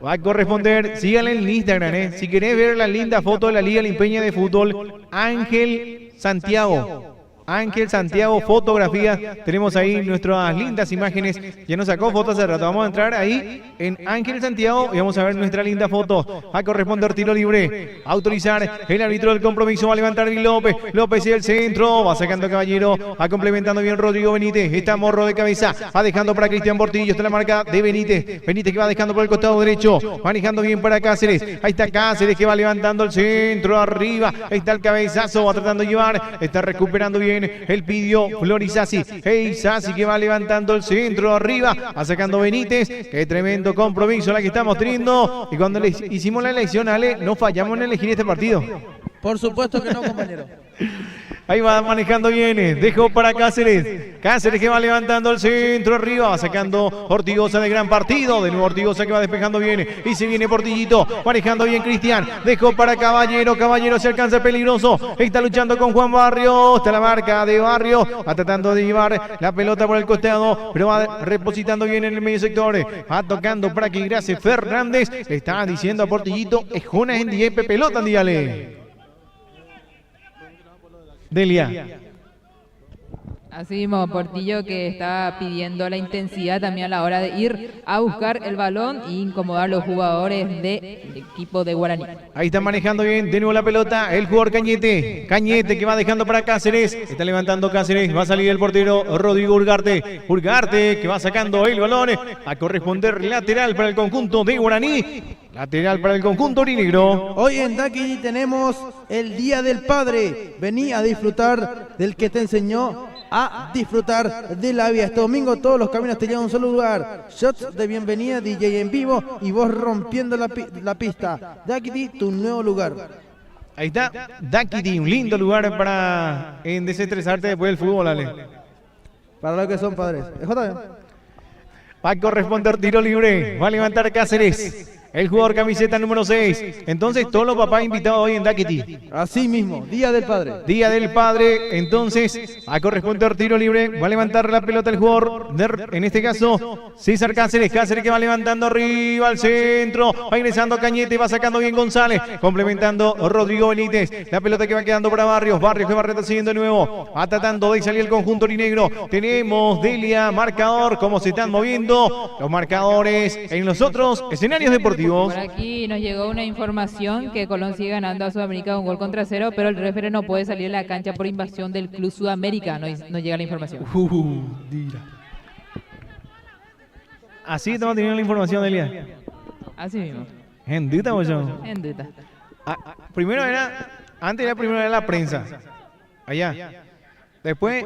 Va a corresponder, síganle en Instagram, Si querés ver la linda foto de la Liga Limpeña de Fútbol, Ángel Santiago. Ángel Santiago, fotografía. Tenemos ahí nuestras lindas imágenes. Ya nos sacó fotos hace rato. Vamos a entrar ahí en Ángel Santiago y vamos a ver nuestra linda foto. Va a corresponder tiro libre. Autorizar el árbitro del compromiso. Va a levantar Vil López. López y el centro. Va sacando Caballero. Va complementando bien Rodrigo Benítez. Está Morro de cabeza. Va dejando para Cristian Portillo. Está la marca de Benítez. Benítez que va dejando por el costado derecho. Manejando bien para Cáceres. Ahí está Cáceres que va levantando el centro arriba. Ahí está el cabezazo. Va tratando de llevar. Está recuperando bien. El pidió Florizasi. Sassi que va levantando el centro arriba. Va sacando Benítez. Qué tremendo compromiso la que estamos teniendo. Y cuando le hicimos la elección, Ale, no fallamos en elegir este partido. Por supuesto que no, compañero. Ahí va manejando bien, dejó para Cáceres. Cáceres que va levantando el centro arriba, va sacando Ortigosa de gran partido. De nuevo Ortigosa que va despejando bien. Y se viene Portillito, manejando bien Cristian. Dejó para Caballero, Caballero se alcanza peligroso. Está luchando con Juan Barrio. Está la marca de Barrio. Va tratando de llevar la pelota por el costado, pero va repositando bien en el medio sector. Va tocando para que Grace Fernández. Le está diciendo a Portillito, es una en 10 pelota, dígale. Delia. Así mismo, Portillo que está pidiendo la intensidad también a la hora de ir a buscar el balón e incomodar a los jugadores del equipo de Guaraní. Ahí está manejando bien, de nuevo la pelota, el jugador Cañete. Cañete que va dejando para Cáceres. Está levantando Cáceres, va a salir el portero Rodrigo Urgarte. Urgarte que va sacando el balón. A corresponder lateral para el conjunto de Guaraní. Lateral para el conjunto aurinegro. Hoy en Daquiti tenemos el Día del Padre. Vení a disfrutar del que te enseñó a disfrutar de la vida. Este domingo todos los caminos te llevan a un solo lugar. Shots de bienvenida, DJ en vivo y vos rompiendo la pista. Daquiti, tu nuevo lugar. Ahí está Daquiti, un lindo lugar para desestresarte después del fútbol, Ale. Para los que son padres. Va a corresponder tiro libre. Va a levantar Cáceres. El jugador camiseta número 6. Entonces, todos los papás invitados hoy en Daquiti. Así mismo, Día del Padre. Día del Padre. Entonces, a corresponder tiro libre. Va a levantar la pelota el jugador, en este caso, César Cáceres. Cáceres que va levantando arriba al centro. Va ingresando Cañete, va sacando bien González. Complementando Rodrigo Benítez. La pelota que va quedando para Barrios. Barrios que va retrocediendo de nuevo. Va tratando de salir el conjunto aurinegro. Tenemos Delia, marcador, cómo se están moviendo los marcadores en los otros escenarios deportivos. Por aquí nos llegó una información que Colón sigue ganando a Sudamérica un gol contra 0, pero el referee no puede salir de la cancha por invasión del Club Sudamérica. No llega la información. Mira. Así estamos teniendo la información, Delia. Así mismo. En duda, bollo. En duda. Primero era la prensa. Allá. Después,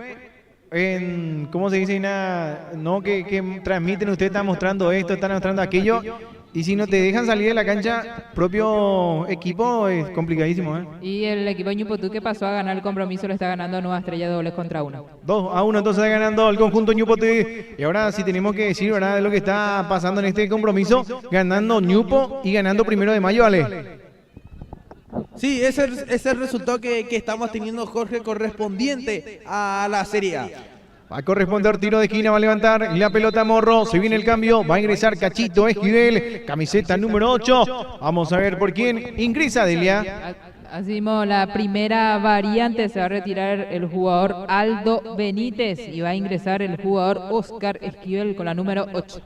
¿cómo se dice? No, que transmiten, usted está mostrando esto, está mostrando aquello. Y si no te dejan salir de la cancha, propio equipo, es complicadísimo, Y el equipo de Ñupotú que pasó a ganar el compromiso lo está ganando a Nueva Estrella dobles contra 1. 2-1, entonces está ganando el conjunto Ñupotú. Y ahora sí tenemos que decir, ¿verdad?, de lo que está pasando en este compromiso, ganando Ñupo y ganando 1 de mayo, Ale. Sí, ese es el resultado que estamos teniendo, Jorge, correspondiente a la Serie A. Va a corresponder tiro de esquina, va a levantar la pelota Morro, se viene el cambio, va a ingresar Cachito Esquivel, camiseta número 8. Vamos a ver por quién ingresa, Delia. Así mismo, la primera variante se va a retirar el jugador Aldo Benítez y va a ingresar el jugador Oscar Esquivel con la número 8.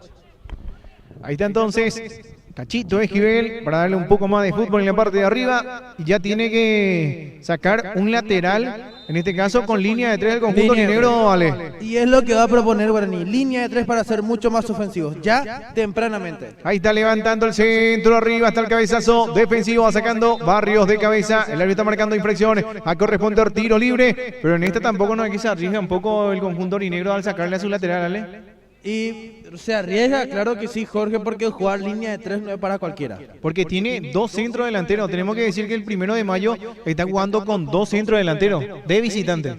Ahí está entonces Cachito Esquivel para darle un poco más de fútbol en la parte de arriba. Y ya tiene que sacar un lateral, en este caso con línea de 3 del conjunto Línea de negro, Ale. Y es lo que va a proponer Guaraní, línea de 3 para ser mucho más ofensivos, ya tempranamente. Ahí está levantando el centro, arriba está el cabezazo defensivo, va sacando Barrios de cabeza. El árbitro está marcando infracciones, va a corresponder tiro libre, pero en esta tampoco no hay que se arriesga un poco el conjunto aurinegro al sacarle a su lateral, Ale. Y se arriesga, claro que sí, Jorge, porque jugar línea de 3 no es para cualquiera. Porque tiene 2 centros delanteros. Tenemos que decir que el 1 de mayo está jugando con 2 centros delanteros de visitante.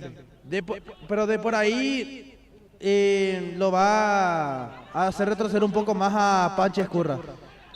Pero de por ahí lo va a hacer retroceder un poco más a Pancho Escurra.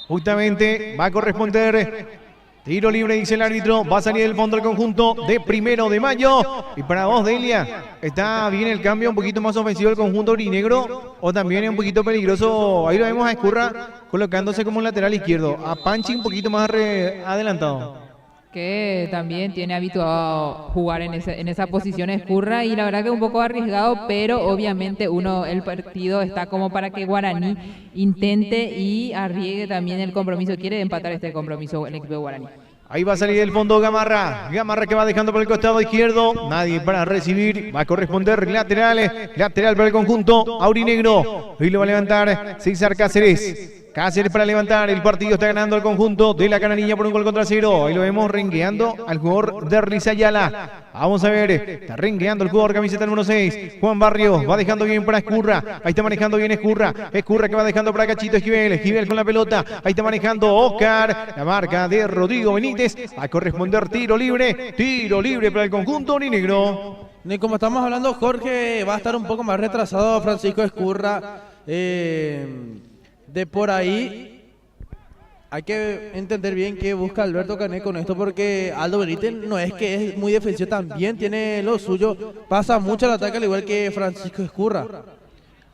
Justamente va a corresponder tiro libre, dice el árbitro. Va a salir del fondo el conjunto de 1 de mayo. Y para vos, Delia, ¿está bien el cambio un poquito más ofensivo del conjunto aurinegro? ¿O también es un poquito peligroso? Ahí lo vemos a Escurra colocándose como un lateral izquierdo. A Panchi un poquito más adelantado. Que también tiene habituado jugar en esa posición Escurra, y la verdad que un poco arriesgado, pero obviamente el partido está como para que Guaraní intente y arriesgue también el compromiso. Quiere empatar este compromiso el equipo de Guaraní. Ahí va a salir del fondo Gamarra. Gamarra que va dejando por el costado izquierdo. Nadie para recibir. Va a corresponder laterales. Lateral para el conjunto aurinegro. Y lo va a levantar César Cáceres. Cáceres para levantar. El partido está ganando el conjunto de la Canariña por 1-0. Ahí lo vemos rengueando al jugador de Rizayala. Vamos a ver. Está rengueando el jugador camiseta número 6. Juan Barrios va dejando bien para Escurra. Ahí está manejando bien Escurra. Escurra que va dejando para Cachito Esquivel. Esquivel con la pelota. Ahí está manejando Oscar. La marca de Rodrigo Benítez. Va a corresponder tiro libre. Tiro libre para el conjunto aurinegro. Y como estamos hablando, Jorge va a estar un poco más retrasado Francisco Escurra. De por ahí hay que entender bien qué busca Alberto Canet con esto, porque Aldo Benítez no es que es muy defensivo, también tiene lo suyo, pasa mucho al ataque al igual que Francisco Escurra.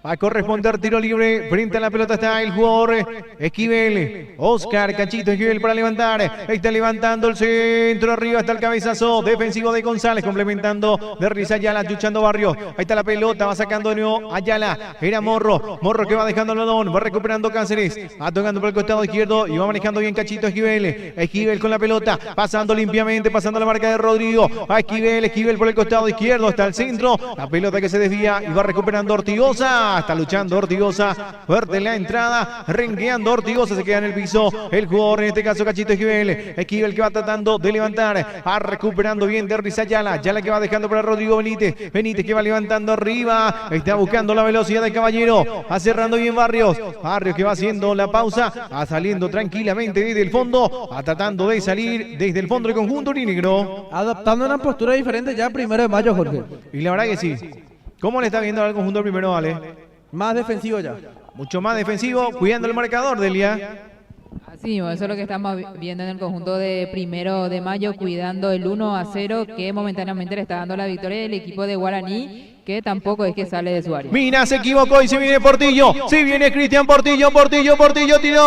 Va a corresponder tiro libre. Frente a la pelota está el jugador Esquivel. Oscar Cachito Esquivel para levantar. Ahí está levantando el centro. Arriba está el cabezazo defensivo de González. Complementando de Rizayala. Chuchando Barrios. Ahí está la pelota. Va sacando de nuevo Ayala. Era Morro. Morro que va dejando el balón. Va recuperando Cáceres. Va tocando por el costado izquierdo. Y va manejando bien Cachito Esquivel. Esquivel con la pelota. Pasando limpiamente. Pasando la marca de Rodrigo. A Esquivel. Esquivel por el costado izquierdo. Hasta el centro. La pelota que se desvía. Y va recuperando Ortigosa. Está luchando Ortigosa, fuerte en la entrada, rengueando Ortigosa, se queda en el piso el jugador, en este caso Cachito Esquivel. Esquivel que va tratando de levantar, va recuperando bien de Rizayala, Yala que va dejando para Rodrigo Benítez, Benítez que va levantando arriba, está buscando la velocidad del Caballero, va cerrando bien Barrios, Barrios que va haciendo la pausa, va saliendo tranquilamente desde el fondo, va tratando de salir desde el fondo del conjunto aurinegro. Adaptando una postura diferente ya 1 de mayo, Jorge. Y la verdad que sí. ¿Cómo le está viendo al conjunto primero, Ale? Más defensivo ya. Mucho más defensivo, cuidando el marcador, Delia. Así, eso es lo que estamos viendo en el conjunto de 1 de mayo, cuidando el 1-0 que momentáneamente le está dando la victoria del equipo de Guaraní, que tampoco es que sale de su área. Mira, se equivocó y se viene Portillo. Se viene Cristian Portillo, tiró.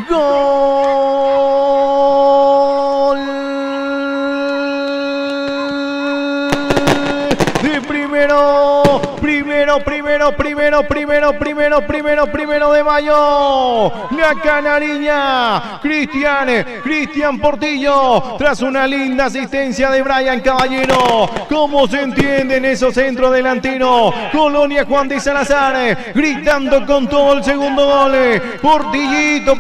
¡Gol! ¡Gol! De primero de mayo. La Canariña. Cristian Portillo. Tras una linda asistencia de Brian Caballero. ¿Cómo se entienden esos centros delanteros? Colonia Juan de Salazar. Gritando con todo el segundo gol. Portillito.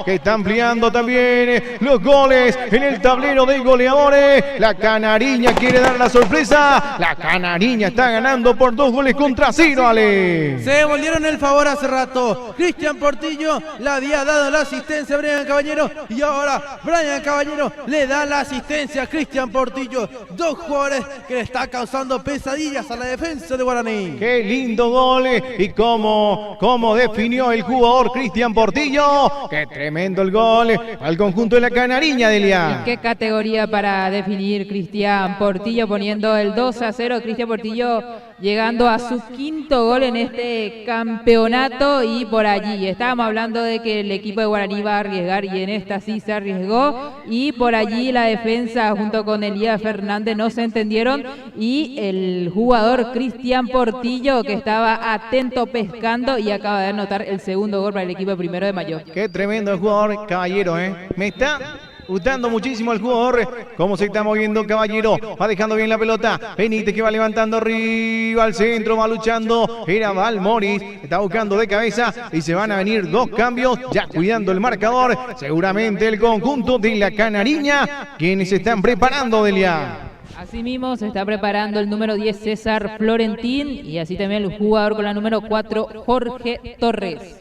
Que está ampliando también los goles en el tablero de goleadores. La Canariña quiere dar la sorpresa. La Canariña está ganando por 2-0, Ale. Se devolvieron el favor hace rato. Cristian Portillo le había dado la asistencia a Brian Caballero y ahora Brian Caballero le da la asistencia a Cristian Portillo. Dos jugadores que le está causando pesadillas a la defensa de Guaraní. Qué lindo gol y cómo definió el jugador Cristian Portillo. Qué tremendo el gol al conjunto de la Canariña, Delia. ¿En qué categoría para definir Cristian Portillo poniendo el 2-0? Cristian Portillo llegando a su quinto gol en este campeonato, y por allí estábamos hablando de que el equipo de Guaraní va a arriesgar y en esta sí se arriesgó, y por allí la defensa junto con Elías Fernández no se entendieron y el jugador Cristian Portillo, que estaba atento pescando, y acaba de anotar el segundo gol para el equipo de Primero de Mayo. Qué tremendo el jugador Caballero, Me está gustando muchísimo el jugador, cómo se está moviendo Caballero, va dejando bien la pelota, Benítez que va levantando arriba al centro, va luchando, era Valmoris, está buscando de cabeza y se van a venir dos cambios, ya cuidando el marcador, seguramente el conjunto de la Canariña, quienes se están preparando, Delia. Asimismo se está preparando el número 10 César Florentín y así también el jugador con la número 4 Jorge Torres.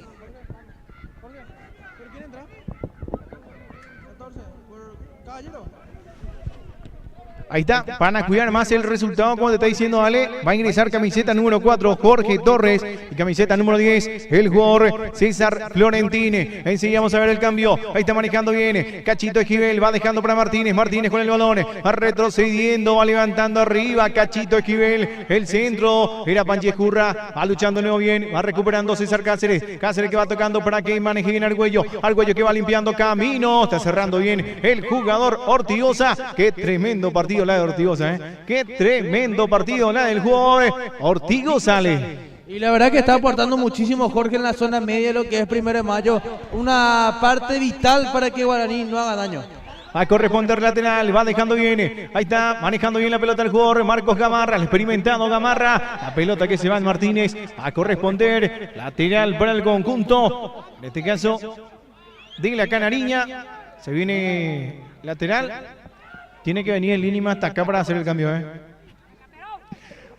Ahí está, van a cuidar más el resultado, como te está diciendo Ale. Va a ingresar camiseta número 4, Jorge Torres. Y camiseta número 10, el jugador César Florentine. Enseguida vamos a ver el cambio. Ahí está manejando bien. Cachito Esquivel va dejando para Martínez. Martínez con el balón. Va retrocediendo, va levantando arriba. Cachito Esquivel. El centro. Era Panchejurra. Va luchando de nuevo bien. Va recuperando César Cáceres. Cáceres que va tocando para que maneje bien Argüello. Argüello que va limpiando camino. Está cerrando bien el jugador Ortigosa. Qué tremendo partido la de Ortigosa, Qué tremendo partido la del jugador Ortigosa, Y la verdad que está aportando muchísimo Jorge en la zona media de lo que es Primero de Mayo. Una parte vital para que Guaraní no haga daño. Va a corresponder lateral, va dejando bien. Ahí está, manejando bien la pelota el jugador Marcos Gamarra, el experimentado Gamarra. La pelota que se va en Martínez. Va a corresponder lateral para el conjunto. En este caso, de la Canariña. Se viene lateral. Tiene que venir el Línima hasta acá para hacer el cambio,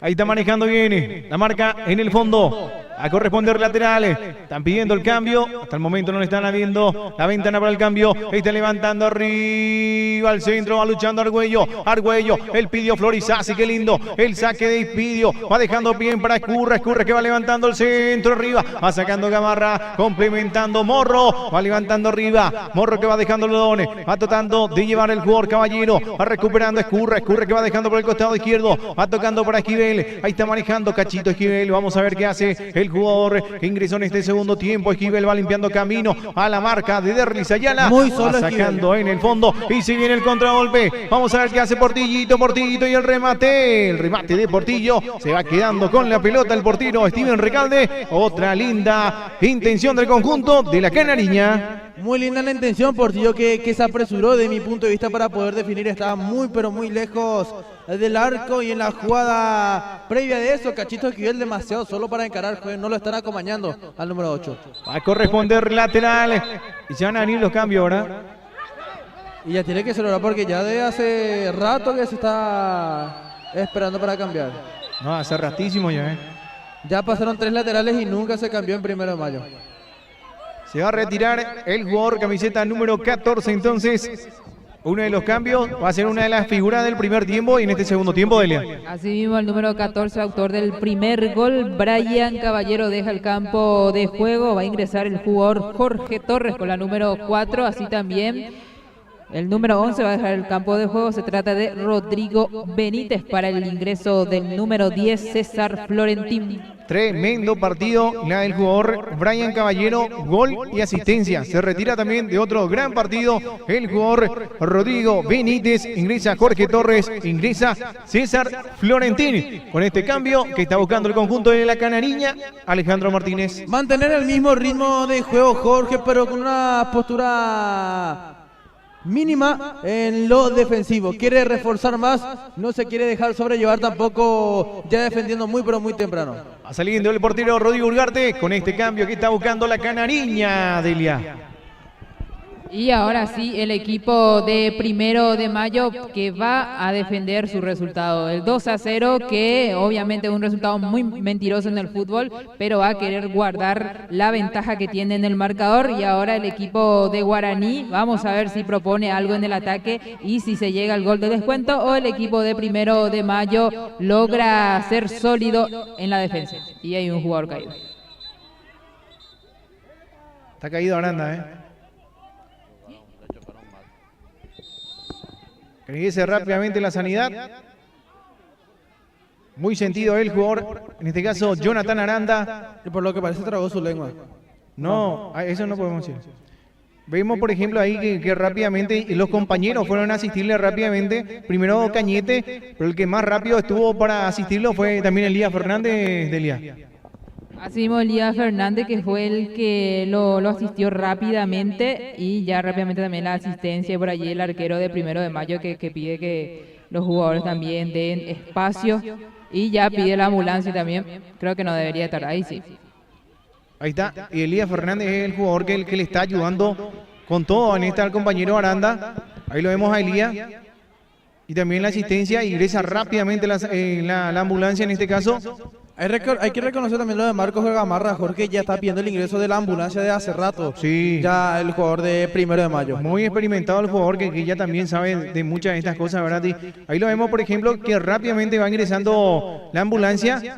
Ahí está manejando bien. La marca en el fondo. A corresponder laterales. Están pidiendo el cambio. Hasta el momento no le están abriendo la ventana para el cambio. Ahí está levantando arriba al centro. Va luchando Argüello. Argüello. El pidió Florizasi. Qué lindo. El saque de Ispidio. Va dejando bien para Escurra. Escurra que va levantando el centro arriba. Va sacando Gamarra. Complementando Morro. Va levantando arriba. Morro que va dejando los dones. Va tratando de llevar el jugador Caballero. Va recuperando Escurra. Escurra que va dejando por el costado izquierdo. Va tocando para Esquivel. Ahí está manejando Cachito Esquivel. Vamos a ver qué hace el jugador que ingresó en este segundo tiempo. Esquivel va limpiando camino a la marca de Derlis Ayala. Muy solo va sacando Esquivel. en el fondo y si viene el contragolpe. Vamos a ver qué hace Portillito. Portillito y el remate. El remate de Portillo. Se va quedando con la pelota el portero Steven Recalde. Otra linda intención del conjunto de la Canariña. Muy linda la intención, Portillo que se apresuró de mi punto de vista para poder definir. Estaba muy pero muy lejos del arco y en la jugada previa de eso, Cachito Esquivel demasiado solo para encarar. No lo están acompañando al número 8. Va a corresponder lateral. Y se van a venir los cambios, ¿verdad? Y ya tiene que celebrar porque ya de hace rato que se está esperando para cambiar. No, hace ratísimo ya, Ya pasaron 3 laterales y nunca se cambió en Primero de Mayo. Se va a retirar el jugador camiseta número 14, entonces uno de los cambios va a ser una de las figuras del primer tiempo y en este segundo tiempo, Delia. Asimismo, el número 14, autor del primer gol, Brian Caballero, deja el campo de juego. Va a ingresar el jugador Jorge Torres con la número 4, así también el número 11 va a dejar el campo de juego. Se trata de Rodrigo Benítez para el ingreso del número 10, César Florentín. Tremendo partido la del jugador Brian Caballero, gol y asistencia. Se retira también de otro gran partido el jugador Rodrigo Benítez. Ingresa Jorge Torres, ingresa César Florentín. Con este cambio que está buscando el conjunto de la Canariña, Alejandro Martínez. Mantener el mismo ritmo de juego, Jorge, pero con una postura mínima en lo defensivo. Quiere reforzar más, no se quiere dejar sobrellevar tampoco, ya defendiendo muy pero muy temprano. Va saliendo el portero Rodrigo Urgarte con este cambio que está buscando la Canariña, Delia. Y ahora sí, el equipo de Primero de Mayo que va a defender su resultado. El 2-0, que obviamente es un resultado muy mentiroso en el fútbol, pero va a querer guardar la ventaja que tiene en el marcador. Y ahora el equipo de Guaraní, vamos a ver si propone algo en el ataque y si se llega al gol de descuento, o el equipo de Primero de Mayo logra ser sólido en la defensa. Y hay un jugador caído. Está caído Aranda, Que regrese rápidamente la sanidad. Muy sentido el jugador, en este caso Jonathan Aranda. Y por lo que parece tragó su lengua. No, eso no podemos decir. Vemos, por ejemplo, ahí que rápidamente los compañeros fueron a asistirle rápidamente. Primero Cañete, pero el que más rápido estuvo para asistirlo fue también Elías Fernández de Elías. Así mismo Elías Fernández, que fue el que lo asistió rápidamente, y ya rápidamente también la asistencia por allí el arquero de 1 de Mayo que pide que los jugadores también den espacio, y ya pide la ambulancia también. Creo que no debería estar ahí, sí. Ahí está, y Elías Fernández es el jugador que le está ayudando con todo. En esta al compañero Aranda, ahí lo vemos a Elías, y también la asistencia, ingresa rápidamente la ambulancia en este caso. Hay que reconocer también lo de Marcos Gamarra, Jorge, ya está pidiendo el ingreso de la ambulancia de hace rato. Sí. Ya el jugador de 1 de Mayo. Muy experimentado el jugador que ya también sabe de muchas de estas cosas, ¿verdad? Y ahí lo vemos, por ejemplo, que rápidamente va ingresando la ambulancia,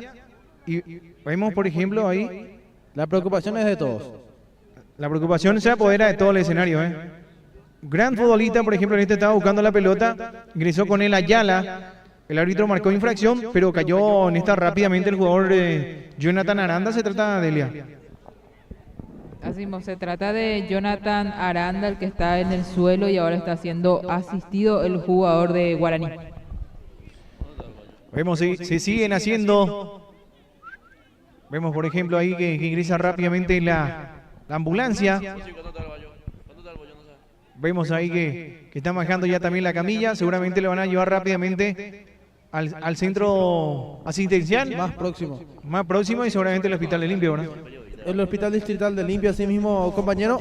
y vemos, por ejemplo, ahí... La preocupación es de todos. La preocupación se apodera de todo el escenario, ¿eh? Gran futbolista, por ejemplo, en este estaba buscando la pelota, ingresó con el Ayala, el árbitro marcó infracción, pero cayó en esta rápidamente el jugador Jonathan Aranda. Se trata de Elia. Así mismo, se trata de Jonathan Aranda, el que está en el suelo y ahora está siendo asistido el jugador de Guaraní. Vemos, se siguen haciendo... Vemos, por ejemplo, ahí que ingresa rápidamente la ambulancia. Vemos ahí que están bajando ya también la camilla. Seguramente lo van a llevar rápidamente al centro asistencial. Más próximo, y seguramente el hospital de Limpio, ¿verdad? El hospital distrital de Limpio, así mismo, compañero.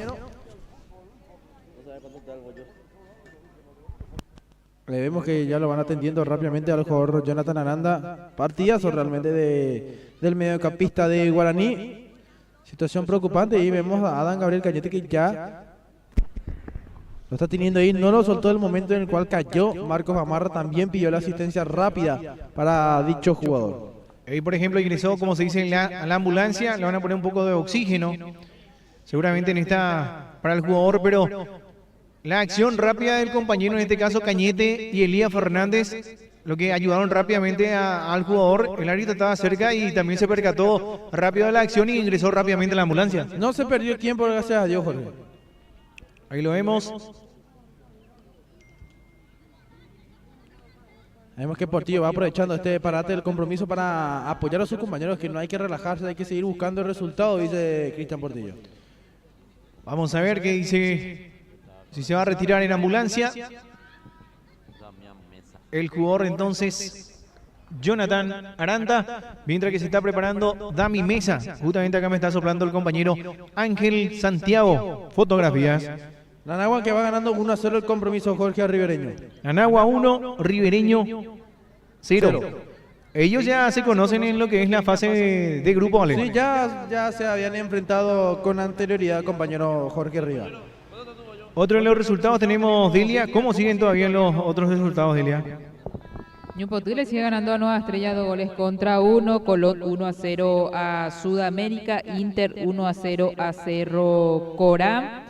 Le vemos que ya lo van atendiendo rápidamente al jugador Jonathan Aranda. Partidazo realmente del mediocampista de Guaraní. Situación preocupante. Y vemos a Adán Gabriel Cañete que ya lo está teniendo ahí. No lo soltó el momento en el cual cayó. Marcos Gamarra también pidió la asistencia rápida para dicho jugador. Ahí, por ejemplo, ingresó, como se dice, a la ambulancia. Le van a poner un poco de oxígeno. Seguramente para el jugador, pero... La acción rápida del compañero, en este caso Cañete y Elías Fernández, lo que ayudaron rápidamente al jugador. El árbitro estaba cerca y también se percató rápido de la acción y ingresó rápidamente a la ambulancia. No se perdió el tiempo, gracias a Dios, Jorge. Ahí lo vemos. Vemos que Portillo va aprovechando este parate del compromiso para apoyar a sus compañeros, que no hay que relajarse, hay que seguir buscando el resultado, dice Cristian Portillo. Vamos a ver qué dice... Si se va a retirar en ambulancia, el jugador entonces, Jonathan Aranda, mientras que se está preparando Dami Mesa. Justamente acá me está soplando el compañero Ángel Santiago. Fotografías. La Nagua que va ganando 1-0 el compromiso, Jorge Ribereño. La Nagua 1, Ribereño 0. Ellos ya se conocen en lo que es la fase de grupo, ¿vale? Sí, ya se habían enfrentado con anterioridad, compañero Jorge Rivas. Otro de los resultados tenemos Delia. ¿Cómo siguen todavía los otros resultados, Delia? Ñupotú le sigue ganando a Nueva Estrella 2-1, Colón 1-0 a Sudamérica, Inter 1-0 a Cerro Corá.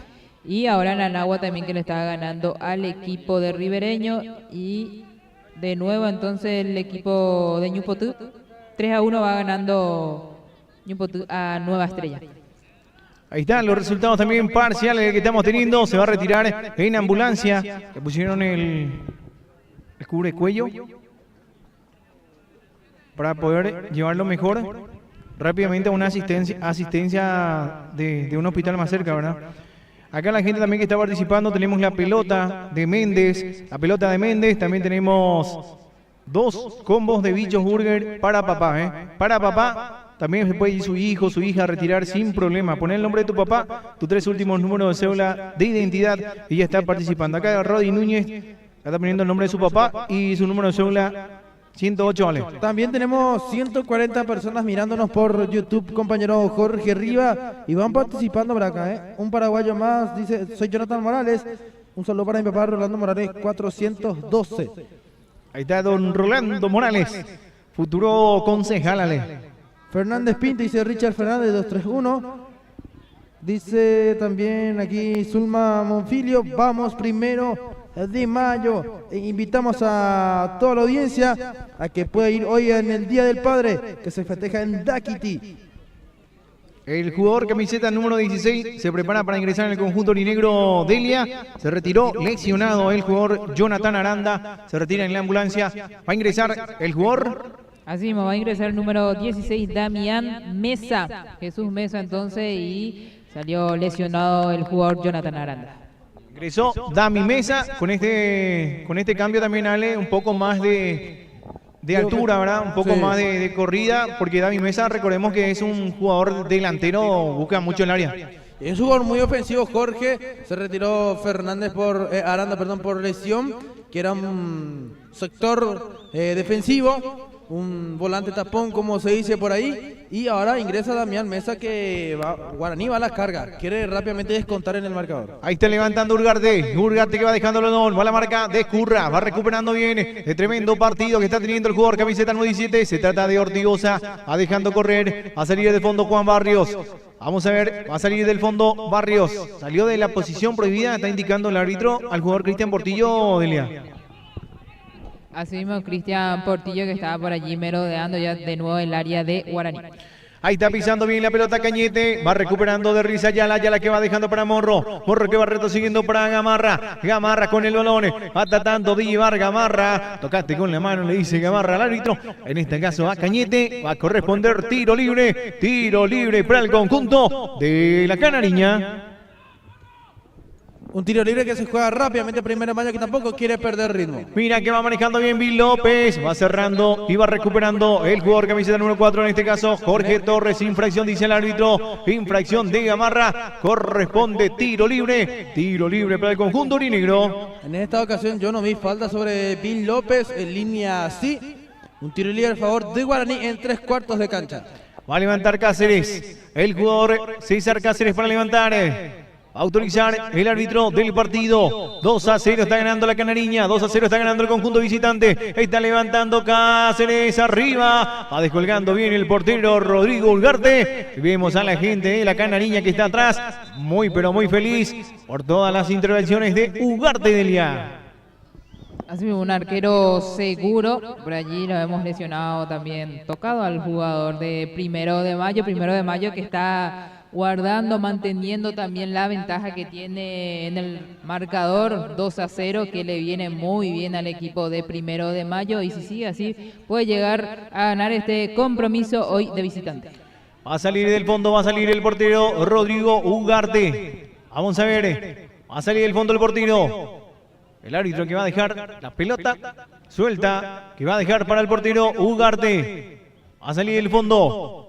Y ahora en Anagua también, que le está ganando al equipo de Ribereño. Y de nuevo entonces el equipo de Ñupotú 3-1 va ganando Ñupotú a Nueva Estrella. Ahí están los resultados también parciales que estamos teniendo. Se va a retirar en ambulancia. Le pusieron el cubre cuello para poder llevarlo mejor rápidamente a una asistencia de un hospital más cerca, ¿verdad? Acá la gente también que está participando, tenemos la pelota de Méndez. También tenemos 2 combos de Bichos Burger para papá, ¿eh? Para papá. También se puede ir su hijo, su hija a retirar sin problema. Poner el nombre de tu papá, tus 3 últimos números de cédula de identidad y ya está participando. Acá Rodi Núñez está poniendo el nombre de su papá y su número de cédula 108, vale. También tenemos 140 personas mirándonos por YouTube, compañero Jorge Riva, y van participando por acá, ¿eh? Un paraguayo más, dice, soy Jonathan Morales. Un saludo para mi papá, Rolando Morales, 412. Ahí está don Rolando Morales, futuro concejal, ale. Fernández Pinto, dice Richard Fernández, 231. Dice también aquí Zulma Monfilio, vamos primero de mayo. Invitamos a toda la audiencia a que pueda ir hoy en el Día del Padre, que se festeja en Daquiti. El jugador camiseta número 16 se prepara para ingresar en el conjunto aurinegro Delia. Se retiró lesionado el jugador Jonathan Aranda. Se retira en la ambulancia. Va a ingresar el jugador. Así mismo va a ingresar el número 16, Damián Mesa. Jesús Mesa entonces, y salió lesionado el jugador Jonathan Aranda. Ingresó Dami Mesa. Con este cambio también, Ale, un poco más de altura, ¿verdad? Un poco más de corrida, porque Dami Mesa, recordemos que es un jugador delantero, busca mucho el área. Es un jugador muy ofensivo, Jorge. Se retiró Fernández Aranda, por lesión, que era un sector defensivo, un volante tapón, como se dice por ahí. Y ahora ingresa Damián Mesa, que Guaraní va a la carga. Quiere rápidamente descontar en el marcador. Ahí está levantando Ugarte. Ugarte que va dejando el balón. Va a la marca de Curra. Va recuperando bien. El tremendo partido que está teniendo el jugador camiseta 97. Se trata de Ortigosa. Va dejando correr. Va a salir del fondo Juan Barrios. Vamos a ver. Va a salir del fondo Barrios. Salió de la posición prohibida. Está indicando el árbitro al jugador Cristian Portillo, Delia. Así mismo Cristian Portillo, que estaba por allí merodeando ya de nuevo el área de Guaraní. Ahí está pisando bien la pelota Cañete. Va recuperando de Risa Ayala. Ayala que va dejando para Morro. Morro que va retrocediendo para Gamarra. Gamarra con el balón. Va tratando de llevar Gamarra. Tocaste con la mano, le dice Gamarra al árbitro. En este caso a Cañete. Va a corresponder tiro libre. Tiro libre para el conjunto de la Canariña. Un tiro libre que se juega rápidamente primera malla, que tampoco quiere perder ritmo. Mira que va manejando bien Bill López. Va cerrando y va recuperando el jugador camiseta número 4, en este caso Jorge Torres. Infracción, dice el árbitro. Infracción de Gamarra. Corresponde tiro libre. Tiro libre para el conjunto aurinegro. En esta ocasión yo no vi falta sobre Bill López. En línea sí. Un tiro libre a favor de Guaraní en 3/4 de cancha. Va a levantar Cáceres. El jugador César Cáceres para levantar. Autorizar el árbitro del partido. 2-0 está ganando la Canariña. 2-0 está ganando el conjunto visitante. Está levantando Cáceres arriba. Va descolgando bien el portero Rodrigo Ugarte. Vemos a la gente de la Canariña que está atrás. Muy pero muy feliz por todas las intervenciones de Ugarte, Delia. Así mismo, un arquero seguro. Por allí lo hemos lesionado también. Tocado al jugador de Primero de Mayo que está guardando, manteniendo también la ventaja que tiene en el marcador 2-0, que le viene muy bien al equipo de Primero de Mayo, y si sigue así puede llegar a ganar este compromiso hoy de visitante. Va a salir del fondo, va a salir el portero Rodrigo Ugarte. Vamos a ver, va a salir del fondo el portero. El árbitro que va a dejar la pelota suelta, que va a dejar para el portero Ugarte. Va a salir del fondo.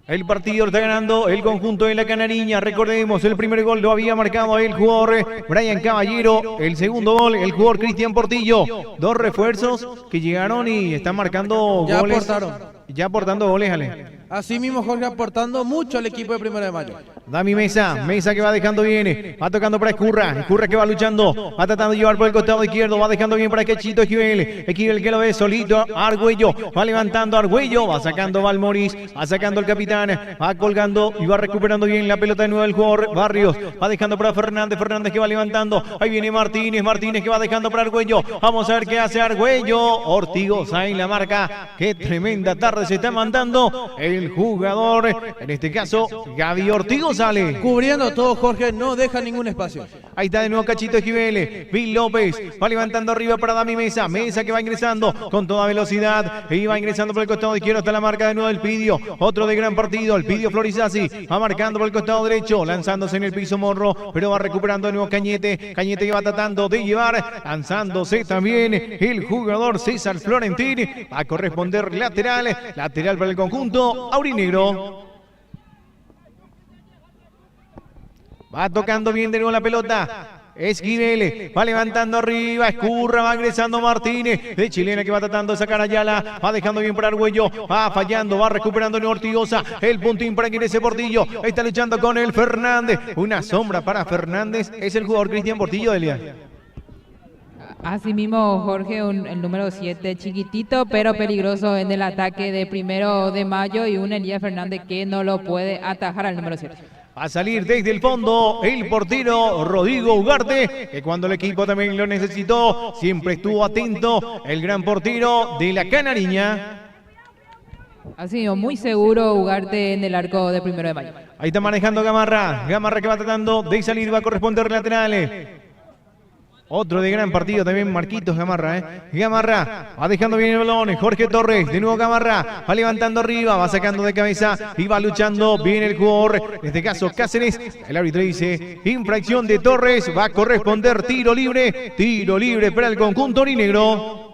El partido lo está ganando el conjunto de la Canariña. Recordemos, el primer gol lo había marcado el jugador Brian Caballero. El segundo gol, el jugador Cristian Portillo. Dos refuerzos que llegaron y están marcando goles. Ya aportando goles, Ale. Así mismo, Jorge, aportando mucho al equipo de Primero de Mayo. Dami Mesa, Mesa que va dejando bien, va tocando para Escurra, Escurra que va luchando, va tratando de llevar por el costado izquierdo, va dejando bien para Quechito Esquivel que lo ve solito, Argüello, va levantando Argüello, va sacando Valmoris, va sacando el capitán, va colgando y va recuperando bien la pelota de nuevo el jugador Barrios, va dejando para Fernández, Fernández que va levantando, ahí viene Martínez, Martínez que va dejando para Argüello, vamos a ver qué hace Argüello, Ortigosa en la marca, qué tremenda tarde se está mandando el jugador, en este caso Gaby Ortigosa. Sale. Cubriendo todo, Jorge, no deja ningún espacio. Ahí está de nuevo Cachito Esquivel, Bill López, va levantando arriba para Dami Mesa, Mesa que va ingresando con toda velocidad, y va ingresando por el costado izquierdo hasta la marca de nuevo del Pidio, otro de gran partido, el Pidio Florizasi, va marcando por el costado derecho, lanzándose en el piso Morro, pero va recuperando de nuevo Cañete, Cañete que va tratando de llevar, lanzándose también el jugador César Florentín, va a corresponder lateral para el conjunto aurinegro. Va tocando bien de nuevo la pelota. Esquivel, va levantando arriba, Escurra, va ingresando Martínez, de Chilena que va tratando de sacar a Ayala, va dejando bien para Argüello, va fallando, va recuperando en Ortigosa, el puntín para que ese Portillo, está luchando con el Fernández, una sombra para Fernández, es el jugador Cristian Portillo, Delia. Así mismo, Jorge, el número 7, chiquitito pero peligroso en el ataque de Primero de Mayo, y un Elías Fernández que no lo puede atajar al número 7. Va a salir desde el fondo el portero Rodrigo Ugarte, que cuando el equipo también lo necesitó, siempre estuvo atento el gran portero de la Canariña. Ha sido muy seguro Ugarte en el arco de 1 de mayo. Ahí está manejando Gamarra. Gamarra que va tratando de salir, va a corresponder laterales. Otro de gran partido también, Marquitos Gamarra. Gamarra va dejando bien el balón. Jorge Torres, de nuevo Gamarra. Va levantando arriba, va sacando de cabeza y va luchando bien el jugador. En este caso Cáceres. El árbitro dice infracción de Torres. Va a corresponder tiro libre. Tiro libre para el conjunto aurinegro.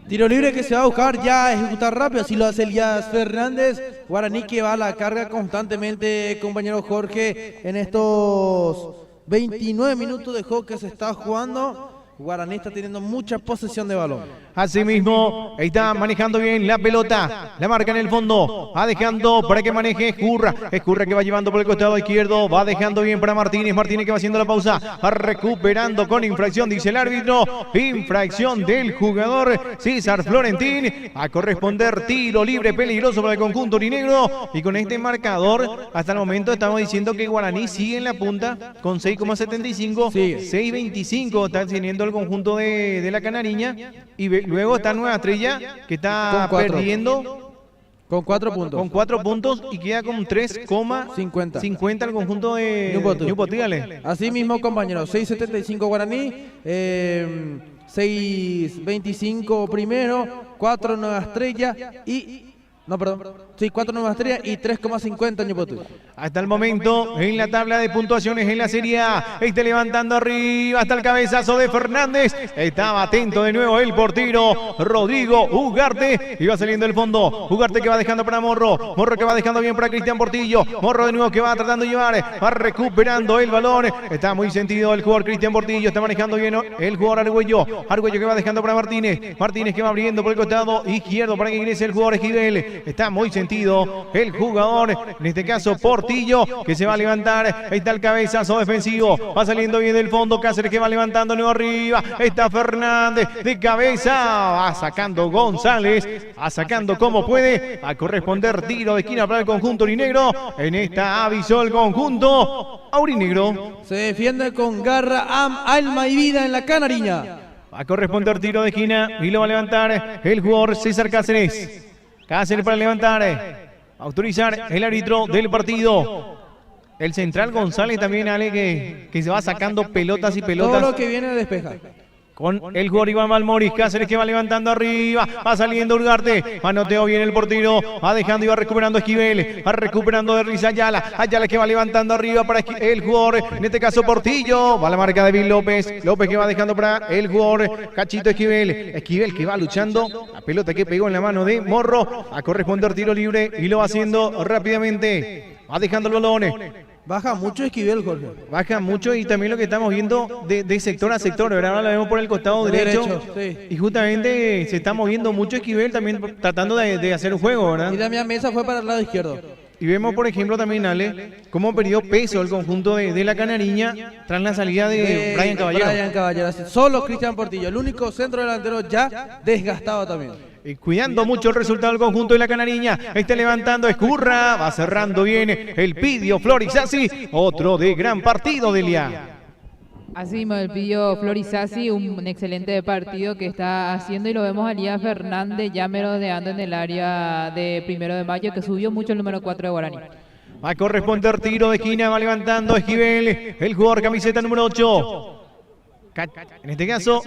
Tiro libre que se va a buscar ya ejecutar rápido, así lo hace Elías Fernández. Guaraní que va a la carga constantemente, compañero Jorge, en estos 29 minutos de juego que se está jugando. Guaraní está teniendo mucha posesión de balón. Asimismo, está manejando bien la pelota. La marca en el fondo. Va dejando para que maneje Escurra. Escurra que va llevando por el costado izquierdo. Va dejando bien para Martínez. Martínez que va haciendo la pausa. Va recuperando con infracción, dice el árbitro. Infracción del jugador César Florentín. A corresponder tiro libre peligroso para el conjunto aurinegro. Y con este marcador, hasta el momento estamos diciendo que Guaraní sigue en la punta con 6,75. 6,25 está teniendo el conjunto de la Canariña. Y luego está Nueva Estrella que está perdiendo con 4 puntos. Con 4 puntos y queda con 3,50 el conjunto de Ñupo. Así mismo, compañeros, 6,75 Guaraní, 6,25 primero, 4 Nueva Estrella y... No, perdón. Sí, 4 Nueva Estrella y 3,50 Ñupo. Hasta el momento, en la tabla de puntuaciones en la Serie A, está levantando arriba hasta el cabezazo de Fernández. Estaba atento de nuevo el portero Rodrigo Ugarte. Y va saliendo del fondo. Ugarte que va dejando para Morro. Morro que va dejando bien para Cristian Portillo. Morro de nuevo que va tratando de llevar. Va recuperando el balón. Está muy sentido el jugador Cristian Portillo. Está manejando bien el jugador Argüello. Argüello que va dejando para Martínez. Martínez que va abriendo por el costado izquierdo para que ingrese el jugador Esquivel. Está muy sentido el jugador, en este caso Portillo, que se va a levantar. Ahí está el cabezazo defensivo. Va saliendo bien del fondo. Cáceres que va levantando nuevo arriba. Está Fernández de cabeza. Va sacando González. Va sacando como puede. A corresponder tiro de esquina para el conjunto aurinegro. En esta avisó el conjunto aurinegro. Se defiende con garra, alma y vida en la Canariña. Va a corresponder tiro de esquina y lo va a levantar el jugador César Cáceres. Cáceres para levantar, autorizar el árbitro del partido. El central González también, Ale, que se va sacando pelotas y pelotas. Todo lo que viene a despejar. Con el jugador Iván Malmoris. Cáceres que va levantando arriba. Va saliendo Ugarte. Manoteó bien el portero. Va dejando y va recuperando Esquivel. Va recuperando de Riz Ayala. Ayala que va levantando arriba para el jugador, en este caso Portillo. Va la marca de Bill López. López que va dejando para el jugador Cachito Esquivel. Esquivel que va luchando. La pelota que pegó en la mano de Morro. A corresponder tiro libre y lo va haciendo rápidamente. Va dejando el balón. Baja mucho Esquivel, Jorge. Baja mucho y también lo que estamos viendo de sector a sector, ¿verdad? Ahora lo vemos por el costado derecho. Sí. Y justamente se está moviendo mucho Esquivel también tratando de hacer un juego, ¿verdad? Y Damián Mesa fue para el lado izquierdo. Y vemos, por ejemplo, también, Ale, cómo perdió peso el conjunto de la Canariña tras la salida de Brian Caballero. Solo Cristian Portillo, el único centro delantero ya desgastado también. Cuidando mucho el resultado del conjunto de la Canariña. Está levantando Escurra. Va cerrando bien el Pidio Florizasi. Otro de gran partido de Elia. Así mismo el Pidio Florizasi, un excelente partido que está haciendo y lo vemos a Elías Fernández ya merodeando en el área de 1 de mayo, que subió mucho el número 4 de Guaraní. Va a corresponder tiro de esquina, va levantando Esquivel, el jugador camiseta número 8. En este caso,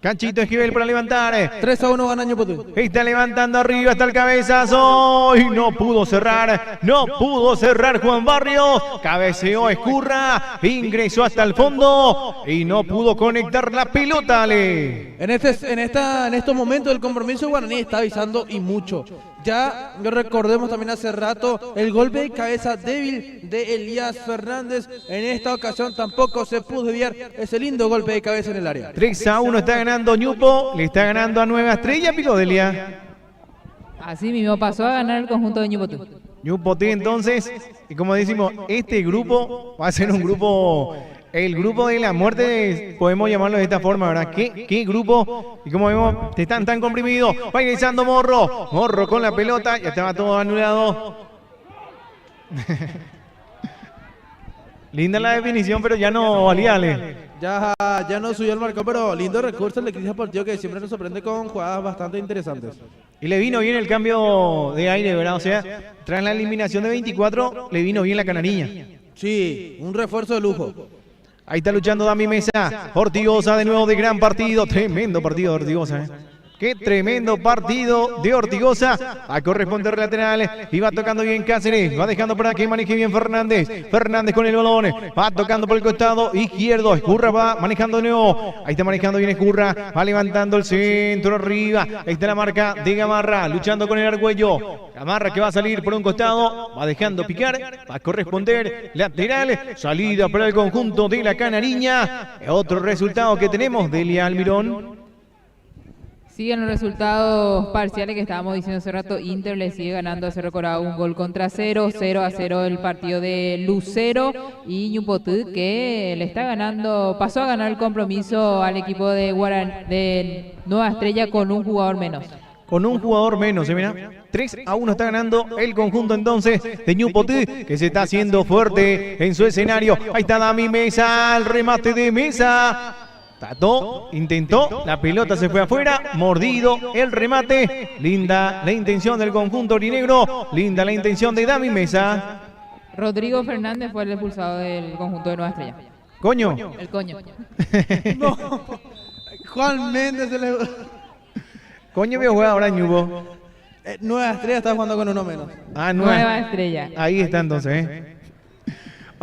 Cachito Esquivel para levantar. 3-1 gana Ñupo. Está levantando arriba hasta el cabezazo. Y no pudo cerrar. No pudo cerrar Juan Barrios. Cabeceó Escurra. Ingresó hasta el fondo. Y no pudo conectar la pelota, Ale. En estos momentos el compromiso Guaraní está avisando y mucho. Ya recordemos también hace rato el golpe de cabeza débil de Elías Fernández. En esta ocasión tampoco se pudo desviar ese lindo golpe de cabeza en el área. 3-1 está ganando Ñupo. Le está ganando a Nueva Estrella, Picodelia. Así mismo pasó a ganar el conjunto de Ñupo. Ñupo entonces, y como decimos, este grupo va a ser un grupo... El grupo de la muerte, podemos llamarlo de esta forma, ¿verdad? ¿Qué grupo? Y como vemos, están tan comprimidos. Va ingresando Morro. Morro con la pelota. Ya estaba todo anulado. Linda la definición, pero ya no valía, Ale. Ya no subió el marcador, pero lindo recurso el de Cristian Portillo que siempre nos sorprende con jugadas bastante interesantes. Y le vino bien el cambio de aire, ¿verdad? O sea, tras la eliminación de 24, le vino bien la canariña. Sí, un refuerzo de lujo. Ahí está luchando Dami Mesa. Ortigosa de nuevo de gran partido. Tremendo partido de Ortigosa, ¿eh? Qué tremendo partido de Ortigosa. A corresponder lateral. Y va tocando bien Cáceres. Va dejando para que maneje bien Fernández. Fernández con el balón. Va tocando por el costado izquierdo. Escurra va manejando de nuevo. Ahí está manejando bien Escurra. Va levantando el centro arriba. Ahí está la marca de Gamarra. Luchando con el Argüello. Gamarra que va a salir por un costado. Va dejando picar. Va a corresponder lateral. Salida para el conjunto de la Canariña. Otro resultado que tenemos, Delia Almirón. Siguen los resultados parciales que estábamos diciendo hace rato. Inter le sigue ganando a Cerro Corado un gol contra 0. 0-0 el partido de Lucero. Y Ñupotú que le está ganando, pasó a ganar el compromiso al equipo de Nueva Estrella con un jugador menos. Con un jugador menos, mira. 3-1 está ganando el conjunto entonces de Ñupotú, que se está haciendo fuerte en su escenario. Ahí está Dami Mesa, el remate de Mesa. Trató, intentó, la pelota se fue afuera, mordido el remate. Linda la intención del conjunto aurinegro, linda la intención de Dami Mesa. Rodrigo Fernández fue el expulsado del conjunto de Nueva Estrella. Coño. El coño. No, Juan Méndez se le... Coño vio jugar ahora Ñubo. Nueva Estrella está jugando con uno menos. Ah, Nueva Estrella. Ahí está entonces,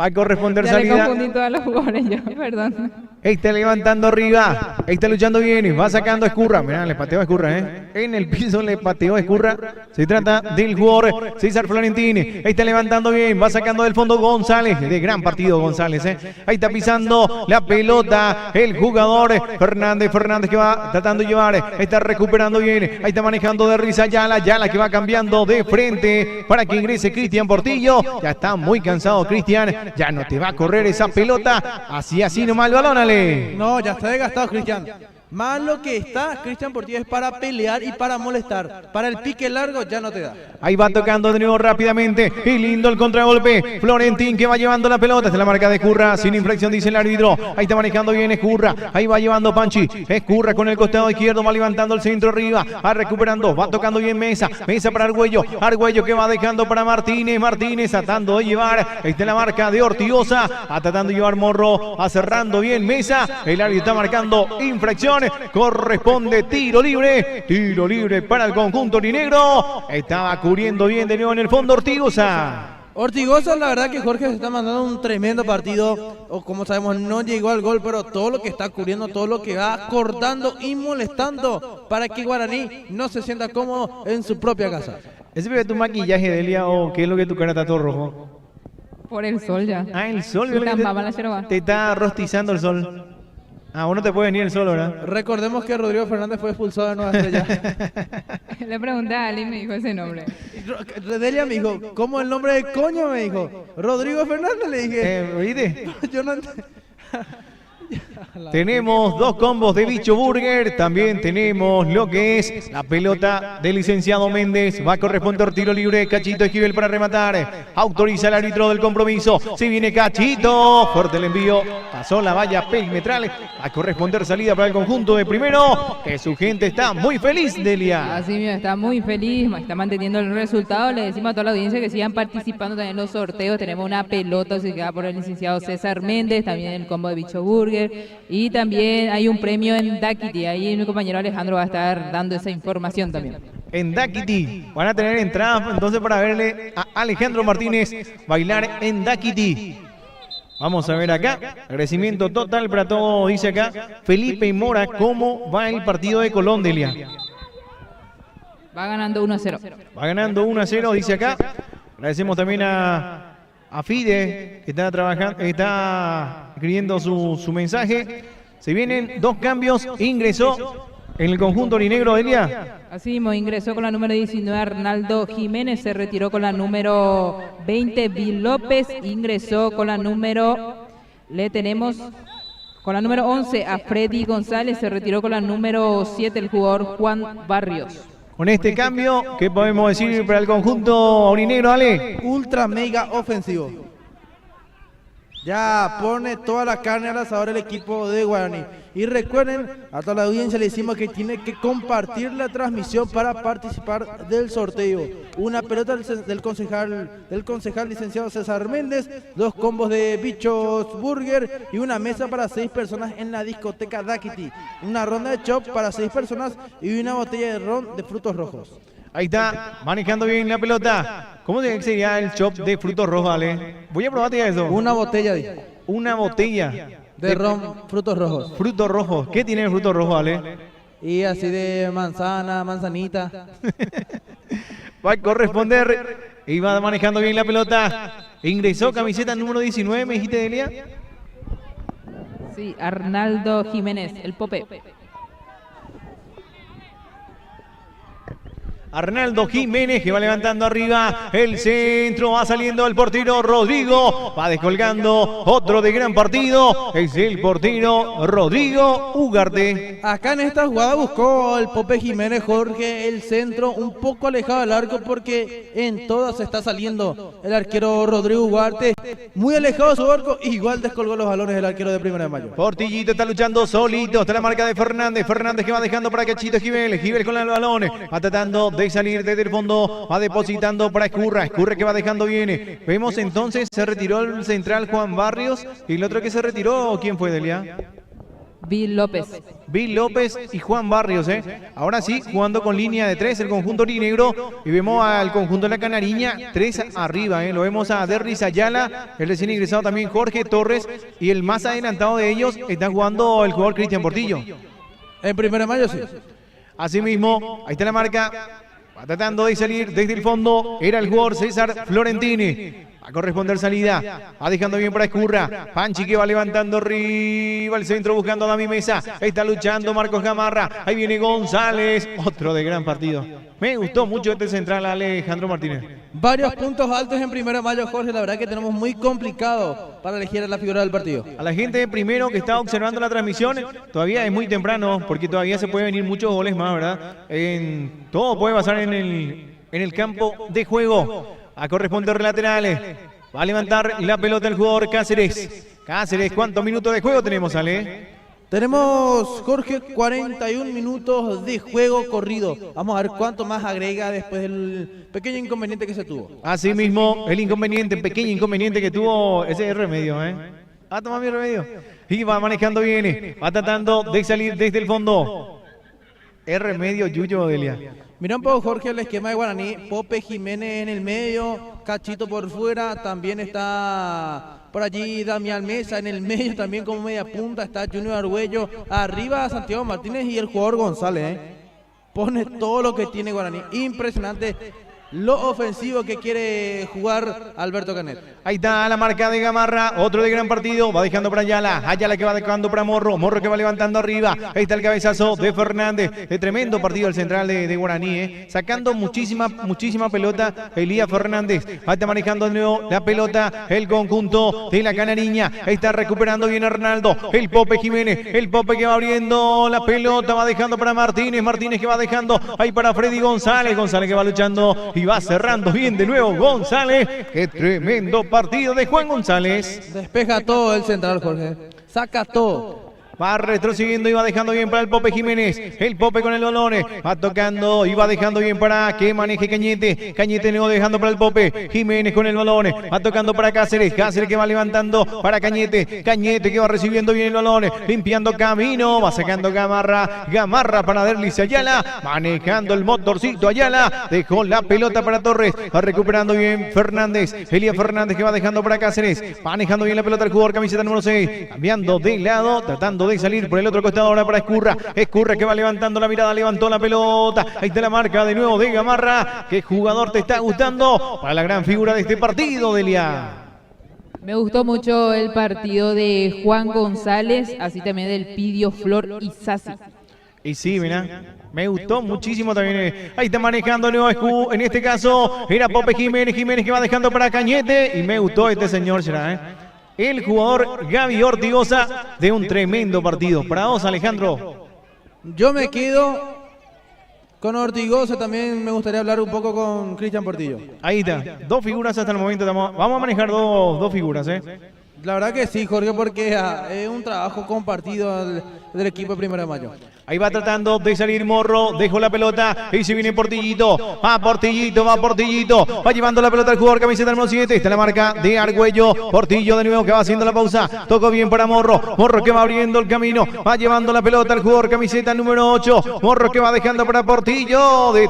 Va a corresponder ya salida. Le confundí todos los jugadores yo, perdón. Está levantando arriba, está luchando bien, va sacando a Escurra. Mirá, le pateó a Escurra, En el piso le pateó a Escurra. Se trata del jugador César Florentini. Está levantando bien, va sacando del fondo González. De gran partido González, Ahí está pisando la pelota el jugador Fernández que va tratando de llevar. Está recuperando bien, ahí está manejando de risa Yala que va cambiando de frente para que ingrese Cristian Portillo. Ya está muy cansado Cristian, ya no te va a correr esa pelota. Así nomás el balón, Ale. No, ya está desgastado Cristian. Más lo que está Cristian Portillo es para pelear y para molestar. Para el pique largo ya no te da. Ahí va tocando de nuevo rápidamente. Y lindo el contragolpe. Florentín que va llevando la pelota. Esta es la marca de Escurra. Sin infracción dice el árbitro. Ahí está manejando bien Escurra. Ahí va llevando Panchi. Escurra con el costado izquierdo. Va levantando el centro arriba. Va recuperando. Va tocando bien Mesa. Mesa para Argüello. Argüello que va dejando para Martínez. Martínez tratando de llevar. Ahí está la marca de Ortigosa. Tratando de llevar Morro. Cerrando bien Mesa. El árbitro está marcando infracción. Corresponde tiro libre para el conjunto aurinegro. Estaba cubriendo bien de nuevo en el fondo Ortigosa. Ortigosa, la verdad que Jorge se está mandando un tremendo partido. O como sabemos, no llegó al gol, pero todo lo que está cubriendo, todo lo que va cortando y molestando para que Guaraní no se sienta cómodo en su propia casa. ¿Ese es tu maquillaje, Delia, o qué es lo que tu cara está todo rojo? Por el sol ya. Ah, el sol. Te está rostizando el sol. Ah, vos no te puede venir el sol, ¿verdad? Recordemos que Rodrigo Fernández fue expulsado de Nueva Estrella. Le pregunté a Ali y me dijo ese nombre. Delia me dijo, ¿cómo el nombre de coño? Me dijo, Rodrigo Fernández, le dije. ¿Oíste? Yo no Tenemos dos combos de Bicho Burger. También tenemos lo que es la pelota del licenciado Méndez. Va a corresponder tiro libre. Cachito Esquivel para rematar. Autoriza el árbitro del compromiso. Si viene Cachito. Fuerte el envío. Pasó la valla perimetral. Va a corresponder salida para el conjunto de primero. Que su gente está muy feliz, Delia. Así mismo, está muy feliz. Está manteniendo el resultado. Le decimos a toda la audiencia que sigan participando también en los sorteos. Tenemos una pelota asociada por el licenciado César Méndez. También el combo de Bicho Burger. Y también hay un premio en Daquiti. Ahí mi compañero Alejandro va a estar dando esa información también. En Daquiti van a tener entradas entonces para verle a Alejandro Martínez bailar en Daquiti. Vamos a ver acá, agradecimiento total para todo, dice acá Felipe Mora. ¿Cómo va el partido de Colón, Delia? Va ganando 1-0. Va ganando 1-0, dice acá. Agradecemos también a Fide, que está trabajando, está escribiendo su mensaje. Se vienen dos cambios. Ingresó en el conjunto aurinegro, Delia. Así mismo, ingresó con la número 19 Arnaldo Jiménez, se retiró con la número 20 Bill López, ingresó con la número, con la número 11 a Freddy González, se retiró con la número 7 el jugador Juan Barrios. Con este cambio, ¿qué podemos decir para el conjunto aurinegro, Ale? Ultra mega ofensivo. Ya pone toda la carne al asador el equipo de Guaraní. Y recuerden, a toda la audiencia le decimos que tiene que compartir la transmisión para participar del sorteo. Una pelota del concejal licenciado César Méndez, 2 combos de Bichos Burger y una mesa para 6 personas en la discoteca Dakiti. Una ronda de chop para 6 personas y una botella de ron de frutos rojos. Ahí está, manejando bien la pelota. ¿Cómo sería el chop de frutos rojos, Ale? Voy a probarte ya eso. Una botella, dije. Una botella De ron, frutos rojos. frutos rojos. ¿Qué tiene el fruto rojo, Ale? Y así de manzana, manzanita. Va a corresponder. Iba manejando bien la pelota. Ingresó camiseta número 19, me dijiste, Delia. Sí, Arnaldo Jiménez, el Pope. Arnaldo Jiménez que va levantando arriba el centro, va saliendo el portero Rodrigo, va descolgando otro de gran partido, es el portero Rodrigo Ugarte. Acá en esta jugada buscó el Pope Jiménez Jorge el centro un poco alejado del arco porque en todas está saliendo el arquero Rodrigo Ugarte, muy alejado de su arco, igual descolgó los balones el arquero de Primera de Mayo. Portillito está luchando solito, está la marca de Fernández, Fernández que va dejando para Cachito Givel, Givel con el balón, va tratando de salir desde el fondo, va depositando para Escurra, Escurra que va dejando bien. Vemos entonces, se retiró el central Juan Barrios y el otro que se retiró, ¿quién fue, Delia? Bill López. Bill López y Juan Barrios, Ahora sí, jugando con línea de 3 el conjunto negro y vemos al conjunto de la Canariña 3 arriba, Lo vemos a Derris Ayala, el recién ingresado también Jorge Torres y el más adelantado de ellos está jugando el jugador Cristian Portillo. En Primera de Mayo sí. Asimismo, ahí está la marca. Va tratando de salir desde el fondo. Era el jugador César Florentini. Va a corresponder salida. Va dejando bien para Escurra. Panchi que va levantando arriba el centro buscando a Dami Mesa. Está luchando Marcos Gamarra. Ahí viene González. Otro de gran partido. Me gustó mucho este central Alejandro Martínez. Varios puntos altos en Primera de Mayo, Jorge. La verdad que tenemos muy complicado para elegir a la figura del partido. A la gente de primero que está observando la transmisión, todavía es muy temprano porque todavía se puede venir muchos goles más, ¿verdad? Todo puede pasar en el campo de juego. A corresponder laterales. Va a levantar la pelota el jugador Cáceres. Cáceres, ¿cuántos minutos de juego tenemos, Ale? Tenemos, Jorge, 41 minutos de juego corrido. Vamos a ver cuánto más agrega después del pequeño inconveniente que se tuvo. Asimismo, el pequeño inconveniente que tuvo ese remedio, Ah, toma mi remedio. Y va manejando bien. Va tratando de salir desde el fondo. Remedio, Yuyo, Delia. Mira un poco, Jorge, el esquema de Guaraní. Pope Jiménez en el medio, Cachito por fuera, también está por allí Damián Mesa en el medio, también como media punta está Junior Argüello, arriba Santiago Martínez y el jugador González. Pone todo lo que tiene Guaraní, impresionante lo ofensivo que quiere jugar Alberto Canet. Ahí está la marca de Gamarra, otro de gran partido, va dejando para Ayala, Ayala que va dejando para Morro, Morro que va levantando arriba, ahí está el cabezazo de Fernández, de tremendo partido el central de Guaraní, sacando muchísima pelota, Elías Fernández, ahí está manejando de nuevo la pelota, el conjunto de la Canariña, ahí está recuperando bien Arnaldo, el Pope Jiménez, el Pope que va abriendo la pelota, va dejando para Martínez, Martínez que va dejando ahí para Freddy González, González que va luchando y va cerrando bien de nuevo González. Qué tremendo partido de Juan González. Despeja todo el central, Jorge. Saca todo. Va retrocediendo y va dejando bien para el Pope Jiménez. El Pope con el balón. Va tocando y va dejando bien para que maneje Cañete. Cañete luego dejando para el Pope. Jiménez con el balón. Va tocando para Cáceres. Cáceres que va levantando para Cañete. Cañete que va recibiendo bien el balón. Limpiando camino. Va sacando Gamarra. Gamarra para Derlis Ayala. Manejando el motorcito Ayala. Dejó la pelota para Torres. Va recuperando bien Fernández. Elías Fernández que va dejando para Cáceres. Manejando bien la pelota el jugador camiseta número 6. Cambiando de lado. Tratando de salir por el otro costado ahora para Escurra. Escurra que va levantando la mirada, levantó la pelota. Ahí está la marca de nuevo de Gamarra. ¿Qué jugador te está gustando para la gran figura de este partido, Delia? Me gustó mucho el partido de Juan González, así también del Pidio Flor y Sassi. Y sí, mira, me gustó muchísimo también. Ahí está manejando nuevo Escu. En este caso era Pope Jiménez. Jiménez que va dejando para Cañete. Y me gustó este señor, será, el jugador Gaby Ortigosa de un tremendo partido. Para vos, Alejandro. Yo me quedo con Ortigosa, también me gustaría hablar un poco con Cristian Portillo. Ahí está, dos figuras hasta el momento. Vamos a manejar dos figuras, La verdad que sí, Jorge, porque es un trabajo compartido del equipo de 1 de Mayo. Ahí va tratando de salir Morro, dejó la pelota y se viene Portillito, va Portillito, va llevando la pelota al jugador camiseta número 7, está la marca de Argüello, Portillo de nuevo que va haciendo la pausa, tocó bien para Morro que va abriendo el camino, va llevando la pelota al jugador camiseta número 8, Morro que va dejando para Portillo, de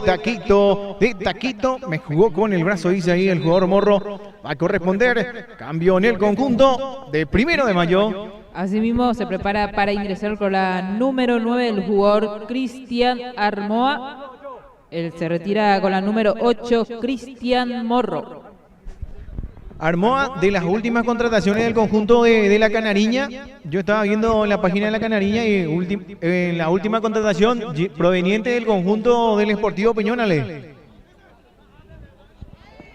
taquito, me jugó con el brazo, dice ahí el jugador Morro, va a corresponder, cambio en el conjunto de 1 de Mayo. Asimismo, se prepara para ingresar con la número 9 el jugador Cristian Armoa. Él se retira con la número 8, Cristian Morro. Armoa, de las últimas contrataciones del conjunto de la Canariña, yo estaba viendo en la página de la Canariña y la última contratación proveniente del conjunto del Sportivo Peñonale.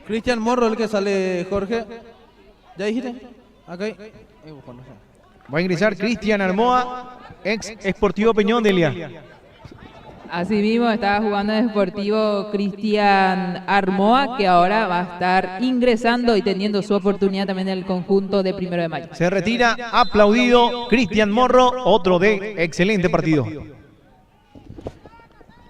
Cristian Morro, el que sale, Jorge. ¿Ya dijiste? Ok. Va a ingresar Cristian Armoa, ex Sportivo Peñón, Delia. Asimismo, estaba jugando en Sportivo Cristian Armoa, que ahora va a estar ingresando y teniendo su oportunidad también en el conjunto de 1 de Mayo. Se retira, aplaudido, Cristian Morro, otro de excelente partido.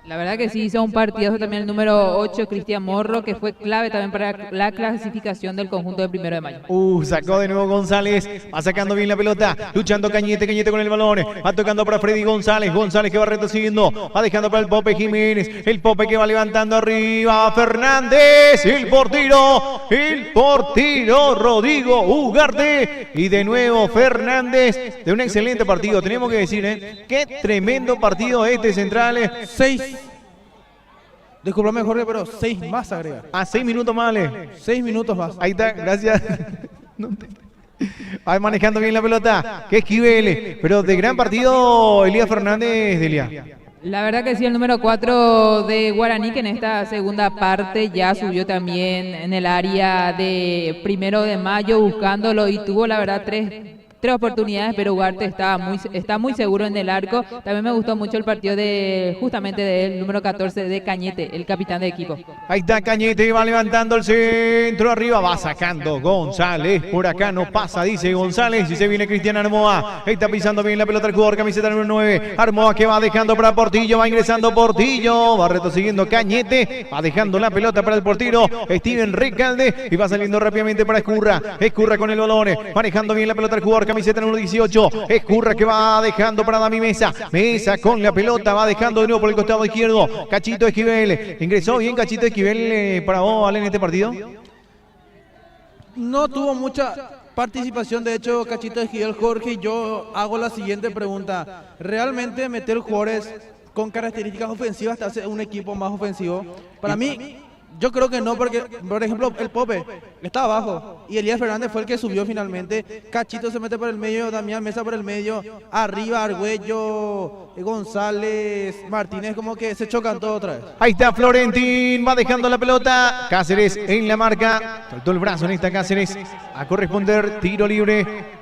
La verdad que sí hizo un partidazo también el número 8, Cristian Morro, que fue clave también para la clasificación del conjunto de 1 de Mayo. Sacó de nuevo González, va sacando bien la pelota, luchando Cañete con el balón, va tocando para Freddy González que va retrocediendo, va dejando para el Pope Jiménez, el Pope que va levantando arriba, Fernández, el portero Rodrigo Ugarte, y de nuevo Fernández, de un excelente partido, tenemos que decir, qué tremendo partido este central. 6. Disculpame, Jorge, pero 6 más agrega. 6 minutos más, Ale. 6 minutos más. Ahí está, gracias. Va manejando bien la pelota. Que Esquivel. Pero de gran partido, Elías Fernández, Delia. La verdad que sí, el número 4 de Guaraní, que en esta segunda parte ya subió también en el área de 1 de Mayo buscándolo y tuvo, la verdad, tres oportunidades, pero Ugarte está muy seguro en el arco. También me gustó mucho el partido justamente del número 14 de Cañete, el capitán de equipo. Ahí está Cañete, va levantando el centro arriba, va sacando González, por acá no pasa, dice González, y se viene Cristian Armoa, ahí está pisando bien la pelota el jugador, camiseta número 9, Armoa que va dejando para Portillo, va ingresando Portillo, va retrocediendo Cañete, va dejando la pelota para el portero, Steven Recalde, y va saliendo rápidamente para Escurra con el balón, manejando bien la pelota el jugador, camiseta número 18, Escurra que va dejando para Dami Mesa con la pelota, va dejando de nuevo por el costado izquierdo, Cachito Esquivel, ingresó bien Cachito Esquivel para vos, ¿vale? En este partido. No tuvo mucha participación, de hecho, Cachito Esquivel, Jorge, yo hago la siguiente pregunta, ¿realmente meter jugadores con características ofensivas te hace un equipo más ofensivo? Para mí, yo creo que no, porque, por ejemplo, el Pope está abajo y Elías Fernández fue el que subió finalmente. Cachito se mete por el medio, Damián Mesa por el medio, arriba Argüello, González, Martínez, como que se chocan todo otra vez. Ahí está Florentín, va dejando la pelota, Cáceres en la marca, soltó el brazo en esta Cáceres, a corresponder tiro libre.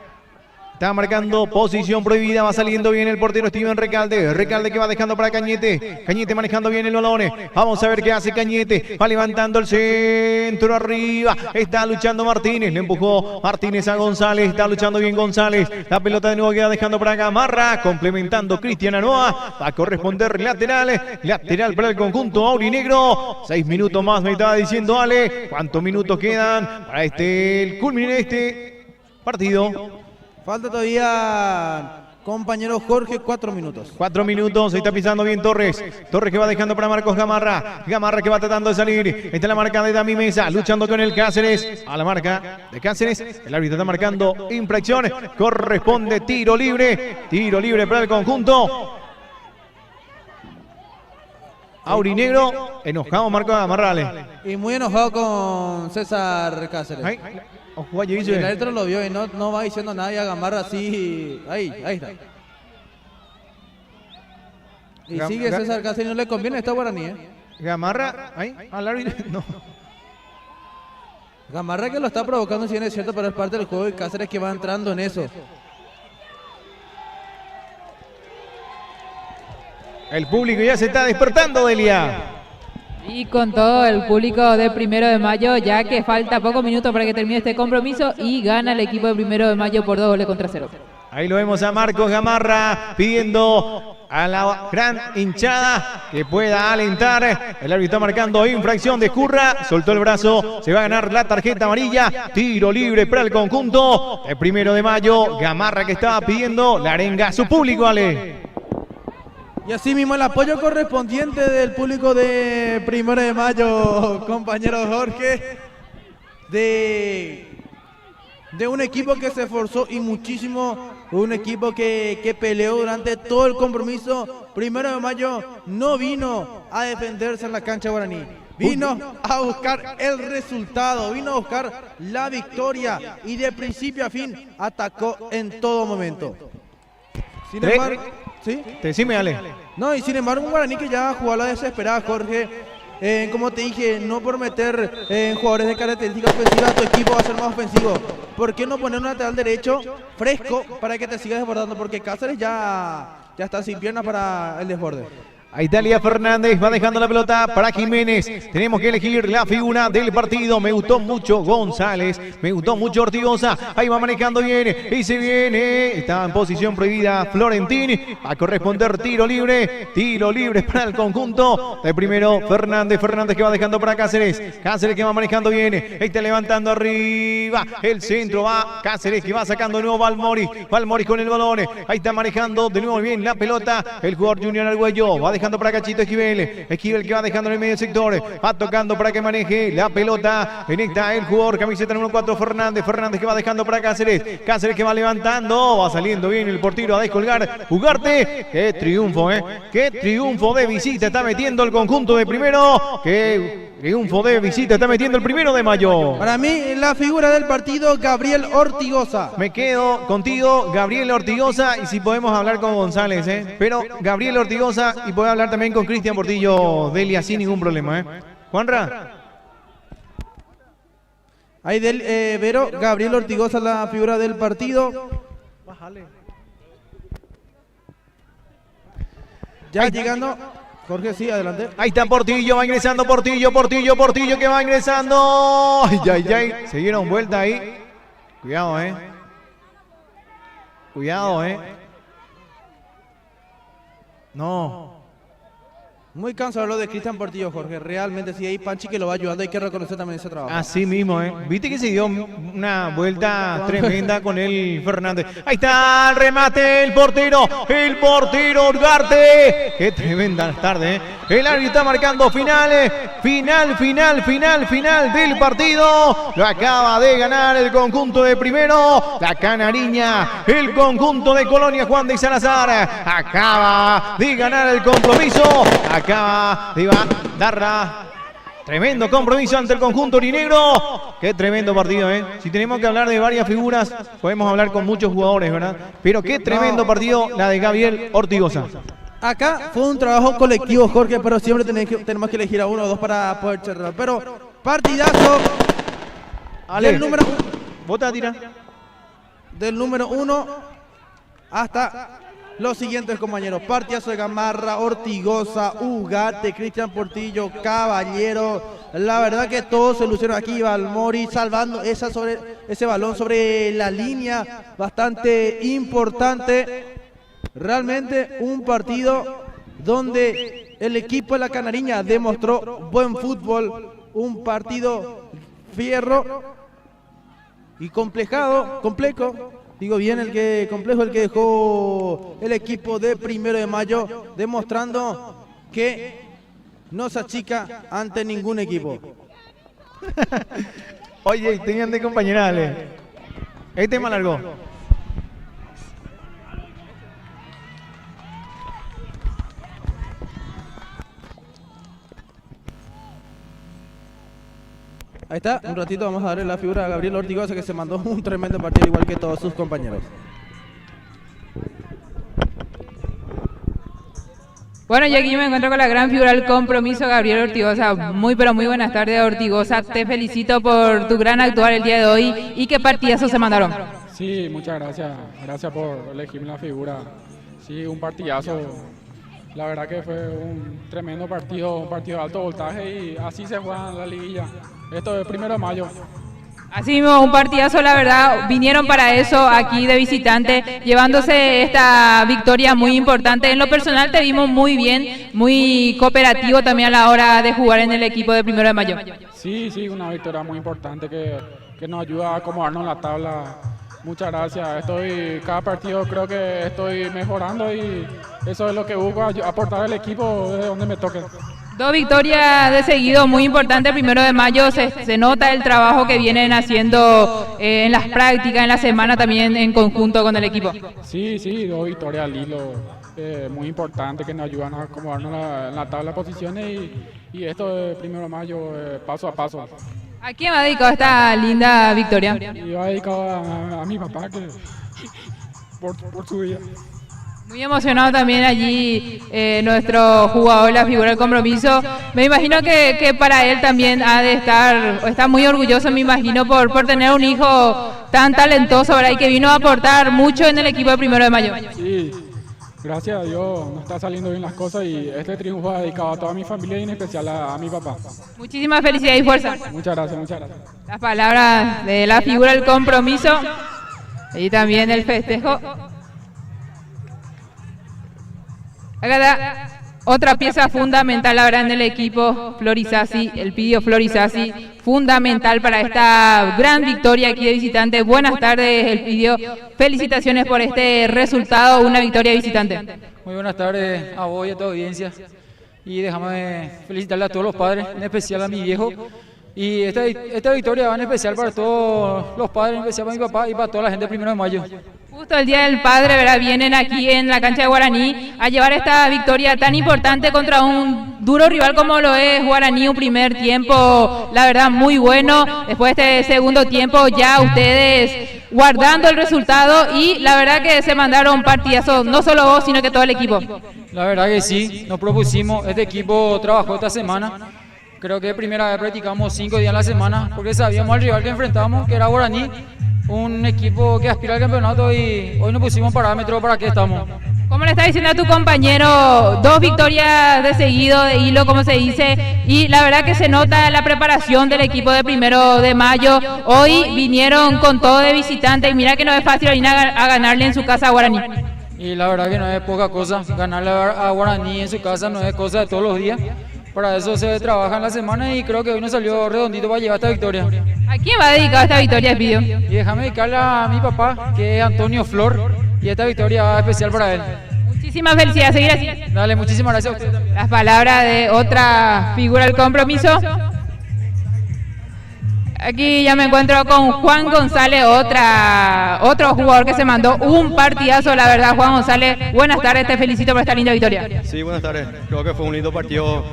Está marcando posición prohibida, va saliendo bien el portero Steven Recalde que va dejando para Cañete manejando bien el balón, vamos a ver qué hace Cañete, va levantando el centro arriba, está luchando Martínez, le empujó Martínez a González, está luchando bien González, la pelota de nuevo que va dejando para Gamarra, complementando Cristian Armoa, va a corresponder lateral para el conjunto aurinegro, 6 minutos más me estaba diciendo Ale, ¿cuántos minutos quedan para el culmine de este partido? Falta todavía, compañero Jorge, 4 minutos. 4 minutos, está pisando bien Torres que va dejando para Marcos Gamarra que va tratando de salir, está la marca de Dami Mesa, luchando con el Cáceres, a la marca de Cáceres, el árbitro está marcando infracción, corresponde tiro libre para el conjunto aurinegro, enojado Marcos Gamarra. Y muy enojado con César Cáceres. Ay. El árbitro lo vio y no va diciendo nada y a Gamarra así, ahí está. Y sigue César Cáceres, no le conviene esta Guaraní, Gamarra, al árbitro, no. Gamarra que lo está provocando, si bien es cierto, pero es parte del juego y Cáceres que va entrando en eso. El público ya se está despertando, Delia. Y con todo el público de 1 de Mayo, ya que falta pocos minutos para que termine este compromiso y gana el equipo de 1 de Mayo por 2-0. Ahí lo vemos a Marcos Gamarra pidiendo a la gran hinchada que pueda alentar. El árbitro está marcando infracción de Escurra. Soltó el brazo. Se va a ganar la tarjeta amarilla. Tiro libre para el conjunto de 1 de Mayo. Gamarra que estaba pidiendo la arenga a su público, Ale. Y así mismo el apoyo correspondiente del público de 1 de Mayo, compañero Jorge, de un equipo que se esforzó y muchísimo, un equipo que peleó durante todo el compromiso. 1 de Mayo no vino a defenderse en la cancha guaraní, vino a buscar el resultado, vino a buscar la victoria y de principio a fin atacó en todo momento. Sin embargo, ¿sí? Decime, Ale. No, y sin embargo un guaraní que ya jugó a la desesperada, Jorge. Como te dije, no por meter jugadores de características ofensivas, tu equipo va a ser más ofensivo. ¿Por qué no poner un lateral derecho fresco para que te sigas desbordando? Porque Cáceres ya está sin piernas para el desborde. Ahí está Elías Fernández, va dejando la pelota para Jiménez. Tenemos que elegir la figura del partido. Me gustó mucho González, me gustó mucho Ortigosa. Ahí va manejando bien y se viene. Está en posición prohibida Florentín. Va a corresponder tiro libre para el conjunto de 1 Fernández. Fernández que va dejando para Cáceres. Cáceres que va manejando bien. Ahí está levantando arriba. El centro va Cáceres que va sacando de nuevo Valmori. Valmori con el balón. Ahí está manejando de nuevo bien la pelota. El jugador Junior Argüello va dejando para Cachito Esquivel. Esquivel que va dejando en el medio sector. Va tocando para que maneje la pelota. En esta el jugador camiseta número 4 Fernández. Fernández que va dejando para Cáceres. Cáceres que va levantando. Va saliendo bien el portero a descolgar. Ugarte. Qué triunfo, Qué triunfo de visita está metiendo el conjunto de 1. Qué triunfo de visita está metiendo el 1 de Mayo. Para mí la figura del partido, Gabriel Ortigosa. Me quedo contigo, Gabriel Ortigosa, y si podemos hablar con González, pero Gabriel Ortigosa, y podemos hablar también con Cristian Portillo Delia sin ningún problema, Juanra. Ahí del Vero, Gabriel Ortigosa la figura del partido. Ya ahí llegando. Jorge, sí, adelante. Ahí está Portillo, va ingresando Portillo que va ingresando. Ay. Se dieron vuelta ahí. Cuidado, Cuidado, No. Muy cansado lo de Cristian Portillo, Jorge. Realmente sí, hay Panchi que lo va ayudando. Hay que reconocer también ese trabajo. Así mismo, Viste que se dio una vuelta tremenda con el Fernández. Ahí está el remate, el portero Ugarte. Qué tremenda tarde, El árbitro está marcando final del partido. Lo acaba de ganar el conjunto de 1, la Canariña. El conjunto de Colonia Juan de Salazar acaba de ganar el compromiso. Acaba de darla. Tremendo compromiso ante el conjunto orinegro. Qué tremendo partido, Si tenemos que hablar de varias figuras, podemos hablar con muchos jugadores, ¿verdad? Pero qué tremendo partido la de Gabriel Ortigosa. Acá fue un trabajo colectivo, Jorge, pero siempre tenemos que elegir a uno o dos para poder cerrar. Pero partidazo. Ale, del número, vota a tirar. Del número 1 hasta los siguientes compañeros. Partidazo de Gamarra, Ortigosa, Ugarte, Cristian Portillo, Caballero. La verdad que todos se lucieron aquí. Valmori salvando ese balón sobre la línea. Bastante importante. Realmente un partido donde el equipo de la Canariña demostró buen fútbol. Un partido fierro y complejo. Digo bien, el que dejó el equipo de 1 de Mayo, demostrando que no se achica ante ningún equipo. Oye, tenían de compañera, Ale. Este tema largo. Ahí está, un ratito vamos a darle la figura a Gabriel Ortigosa, que se mandó un tremendo partido igual que todos sus compañeros. Bueno, y aquí me encuentro con la gran figura del compromiso, Gabriel Ortigosa. Muy, pero muy buenas tardes, Ortigosa. Te felicito por tu gran actuar el día de hoy y qué partidazos se mandaron. Sí, muchas gracias. Gracias por elegirme la figura. Sí, un partidazo La verdad que fue un tremendo partido, un partido de alto voltaje y así se juega en la liguilla. Esto es 1 de mayo. Así mismo, un partidazo, la verdad, vinieron para eso aquí de visitante, llevándose esta victoria muy importante. En lo personal te vimos muy bien, muy cooperativo también a la hora de jugar en el equipo de 1 de mayo. Sí, una victoria muy importante que nos ayuda a acomodarnos en la tabla. Muchas gracias. Cada partido creo que estoy mejorando y eso es lo que busco, aportar al equipo desde donde me toque. 2 victorias de seguido muy importantes. 1 de mayo se nota el trabajo que vienen haciendo en las prácticas, en la semana también en conjunto con el equipo. Sí, 2 victorias al hilo, muy importantes que nos ayudan a acomodarnos en la tabla de posiciones y esto de 1 de mayo paso a paso. ¿A quién va dedicado esta linda victoria? Y va dedicado a mi papá por su vida. Muy emocionado también allí nuestro jugador, la figura del compromiso. Me imagino que para él también ha de está muy orgulloso, me imagino, por tener un hijo tan talentoso, ¿verdad? Y que vino a aportar mucho en el equipo de 1 de mayo. Sí, gracias a Dios nos está saliendo bien las cosas y este triunfo va dedicado a toda mi familia y en especial a mi papá. Muchísimas felicidades y fuerza. Muchas gracias. Las palabras de la figura del compromiso y también el festejo. Acá está otra pieza fundamental ahora en el equipo, Florizasi, el pidio Florizasi, fundamental para esta gran victoria aquí de visitante. Buenas tardes, el pidio. Felicitaciones por este resultado, una victoria de visitante. Muy buenas tardes a vos y a tu audiencia. Y déjame felicitarle a todos los padres, en especial a mi viejo. Y esta victoria va en especial para todos los padres, en especial para mi papá y para toda la gente del 1 de mayo. Justo el Día del Padre, ¿verdad? Vienen aquí en la cancha de Guaraní a llevar esta victoria tan importante contra un duro rival como lo es Guaraní. Un primer tiempo, la verdad, muy bueno. Después de este segundo tiempo, ya ustedes guardando el resultado y la verdad que se mandaron partidazos, no solo vos, sino que todo el equipo. La verdad que sí, nos propusimos, este equipo trabajó esta semana. Creo que primera vez practicamos 5 días a la semana porque sabíamos al rival que enfrentábamos, que era Guaraní, un equipo que aspira al campeonato y hoy nos pusimos parámetros para que estamos. Como le está diciendo a tu compañero, 2 victorias de seguido, de hilo, como se dice, y la verdad que se nota la preparación del equipo de 1 de mayo. Hoy vinieron con todo de visitante y mira que no es fácil venir a ganarle en su casa a Guaraní. Y la verdad que no es poca cosa, ganarle a Guaraní en su casa no es cosa de todos los días. Para eso se trabaja en la semana y creo que hoy nos salió redondito para llevar esta victoria. ¿A quién va dedicado esta victoria, Pidio? Y déjame dedicarla a mi papá, que es Antonio Flor, y esta victoria va especial para él. Muchísimas felicidades, seguir así. Dale, muchísimas gracias a usted también. Las palabras de otra figura del compromiso. Aquí ya me encuentro con Juan González, otro jugador que se mandó un partidazo, la verdad. Juan González, buenas tardes, te felicito por esta linda victoria. Sí, buenas tardes, creo que fue un lindo partido,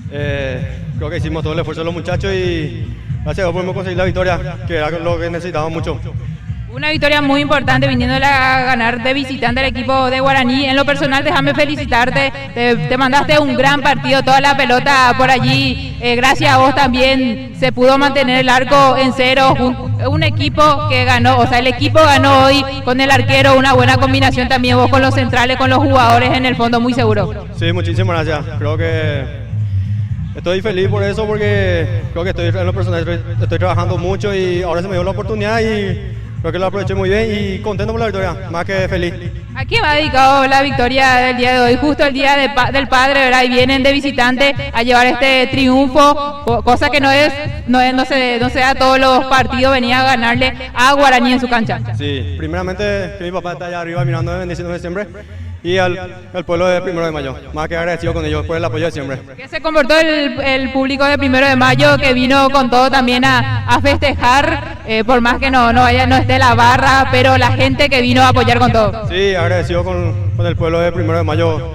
creo que hicimos todo el esfuerzo de los muchachos y gracias a Dios pudimos conseguir la victoria, que era lo que necesitábamos mucho. Una victoria muy importante viniéndole a ganar de visitante al equipo de Guaraní. En lo personal, déjame felicitarte, te mandaste un gran partido, toda la pelota por allí. Gracias a vos también se pudo mantener el arco en cero. Un equipo que ganó, o sea, el equipo ganó hoy con el arquero, una buena combinación también vos con los centrales, con los jugadores en el fondo, muy seguro. Sí, muchísimas gracias, creo que estoy feliz por eso porque creo que en lo personal estoy trabajando mucho y ahora se me dio la oportunidad y creo que lo aproveché muy bien y contento por la victoria, más que feliz. ¿A quién va dedicado la victoria del día de hoy? Justo el día del padre, ¿verdad? Y vienen de visitante a llevar este triunfo, cosa que no se da todos los partidos, venía a ganarle a Guaraní en su cancha. Sí, primeramente que mi papá está allá arriba mirándome, bendiciéndome siempre. Y al pueblo de 1 de mayo, más que agradecido con ellos por el apoyo de siempre. ¿Qué se comportó el público de 1 de mayo que vino con todo también a festejar, por más que no esté la barra, pero la gente que vino a apoyar con todo? Sí, agradecido con el pueblo de 1 de mayo,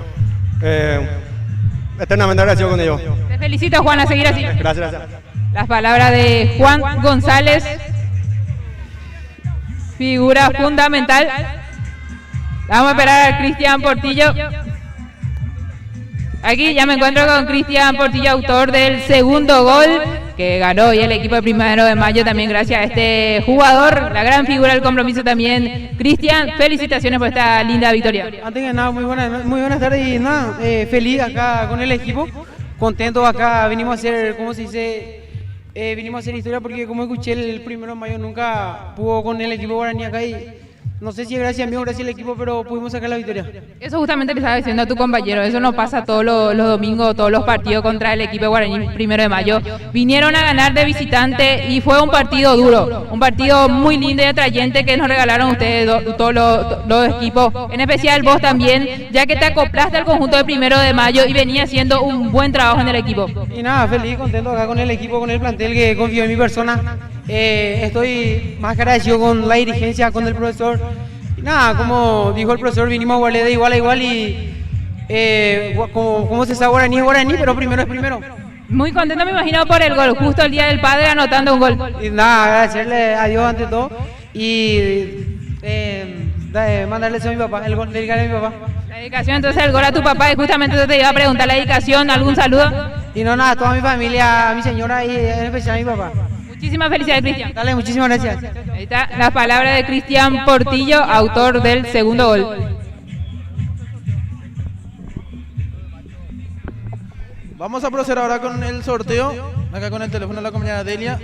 eternamente agradecido con ellos. Te felicito, Juan, a seguir así. Gracias. Las palabras de Juan González, figura fundamental. Vamos a esperar a Cristian Portillo. Aquí ya me encuentro con Cristian Portillo, autor del segundo gol. que ganó hoy el equipo de 1 de Mayo, también gracias a este jugador, la gran figura del compromiso también. Cristian, felicitaciones por esta linda victoria. Antes que nada, muy buenas tardes y nada, feliz acá con el equipo, contento acá, vinimos a hacer, ¿cómo se dice? Vinimos a hacer historia porque como escuché el 1 de Mayo nunca pudo con el equipo guaraní acá y no sé si es gracias a mí o gracias al equipo, pero pudimos sacar la victoria. Eso justamente le estaba diciendo a tu compañero, eso no pasa todos los domingos, todos los partidos contra el equipo de Guaraní 1 de Mayo. Vinieron a ganar de visitante y fue un partido duro, un partido muy lindo y atrayente que nos regalaron ustedes todos los equipos, en especial vos también, ya que te acoplaste al conjunto de 1 de Mayo y venía haciendo un buen trabajo en el equipo. Y nada, feliz, contento acá con el equipo, con el plantel que confió en mi persona. Estoy más agradecido con la dirigencia, con el profesor. Y nada, como dijo el profesor, vinimos a jugarle de igual a igual y como se sabe, guaraní es guaraní, pero primero es primero. Muy contento me imagino por el gol, justo el día del padre anotando un gol. Y nada, agradecerle a Dios ante todo y mandarle eso a mi papá, el gol, dedicarle a mi papá. La dedicación entonces el gol a tu papá y justamente eso te iba a preguntar la dedicación, ¿algún saludo? Y no, nada, a toda mi familia, a mi señora y en especial a mi papá. Muchísimas felicidades, Cristian. Dale, muchísimas gracias. Ahí está la palabra de Cristian Portillo, autor del segundo gol. Vamos a proceder ahora con el sorteo, acá con el teléfono de la compañera Delia,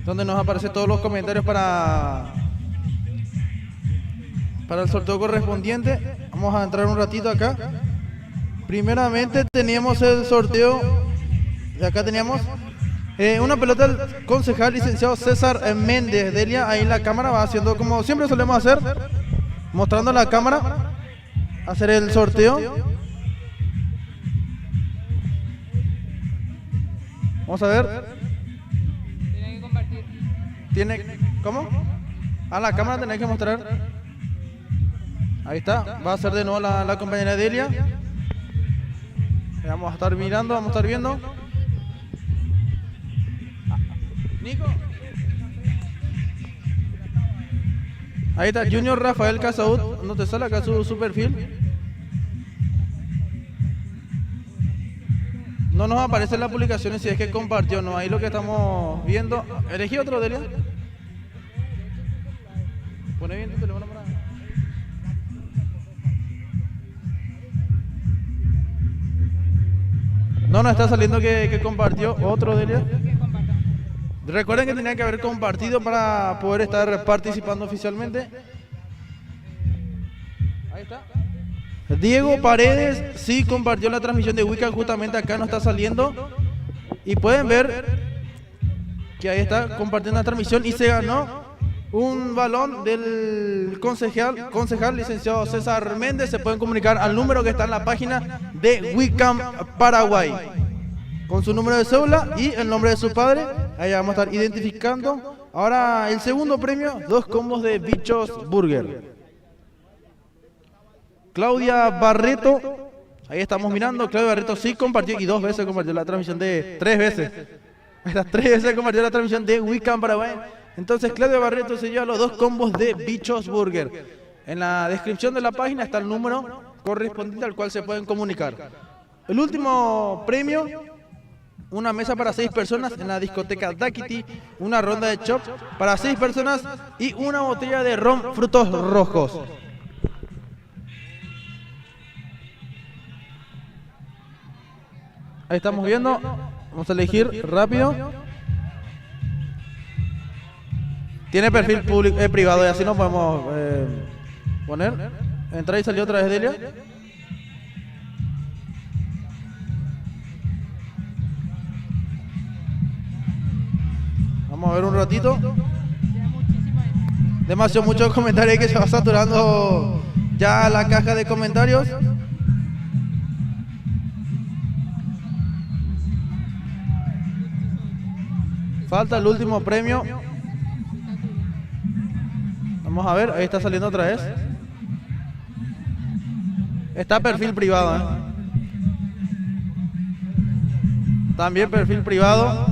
donde nos aparecen todos los comentarios para el sorteo correspondiente. Vamos a entrar un ratito acá. Primeramente teníamos el sorteo, de acá teníamos una pelota del concejal licenciado César Méndez. Delia, ahí en la cámara va haciendo como siempre solemos hacer, mostrando la cámara, hacer el sorteo. Vamos a ver. Tiene que compartir. ¿Cómo? A la cámara tenés que mostrar. Ahí está, va a ser de nuevo la compañera Delia. Vamos a estar mirando, vamos a estar viendo. Nico. Ahí está Junior Rafael Casaud. ¿No te sale acá su perfil? No nos aparecen las publicaciones si es que compartió, no. Ahí lo que estamos viendo. Elegí otro, Delia. Pone bien tu teléfono para... No nos está saliendo que compartió otro, Delia. Recuerden que tenía que haber compartido para poder estar participando oficialmente. Ahí está. Diego Paredes sí compartió la transmisión de Wiccan, justamente acá no está saliendo. Y pueden ver que ahí está compartiendo la transmisión y se ganó un balón del concejal licenciado César Méndez. Se pueden comunicar al número que está en la página de Wiccan Paraguay, con su número de cédula y el nombre de su padre. Ahí vamos a estar identificando. Ahora el segundo premio, 2 combos de Bichos Burger. Claudia Barreto, ahí estamos mirando. Claudia Barreto sí compartió y 2 veces compartió la transmisión de... 3 veces. Estas 3 veces compartió la transmisión de Wiccan Paraguay. Entonces Claudia Barreto se lleva los 2 combos de Bichos Burger. En la descripción de la página está el número correspondiente al cual se pueden comunicar. El último premio, una mesa para 6 personas en la discoteca Dakiti, una ronda de chop para 6 personas y una botella de ron frutos rojos. Ahí estamos viendo, vamos a elegir rápido. Tiene perfil público, privado y así no podemos poner. Entra y salió otra vez Delia. Vamos a ver un ratito. Demasiado muchos comentarios que se va saturando ya la caja de comentarios. Falta el último premio. Vamos a ver, ahí está saliendo otra vez. Está perfil privado, También perfil privado.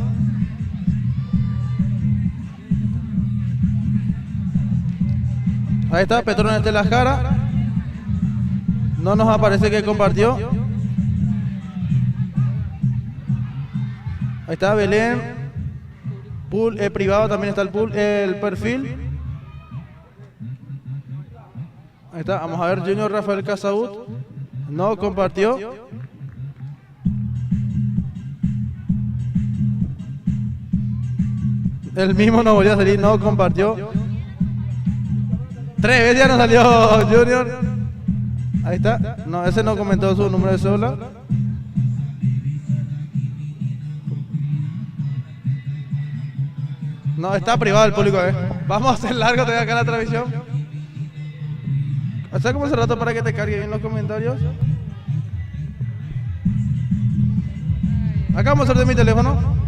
Ahí está, Petronas de la Jara. No nos aparece que compartió. Ahí está Belén. Pool privado también está el perfil. Ahí está, vamos a ver, Junior Rafael Casaud. No compartió. El mismo no volvió a salir, no compartió. 3 veces ya no salió Junior. Ahí está. No, ese no comentó su número de cédula. No, está privado el público, Vamos a hacer largo todavía acá la transmisión. ¿Hasta como hace rato para que te cargue bien los comentarios? Acá vamos a hacer de mi teléfono.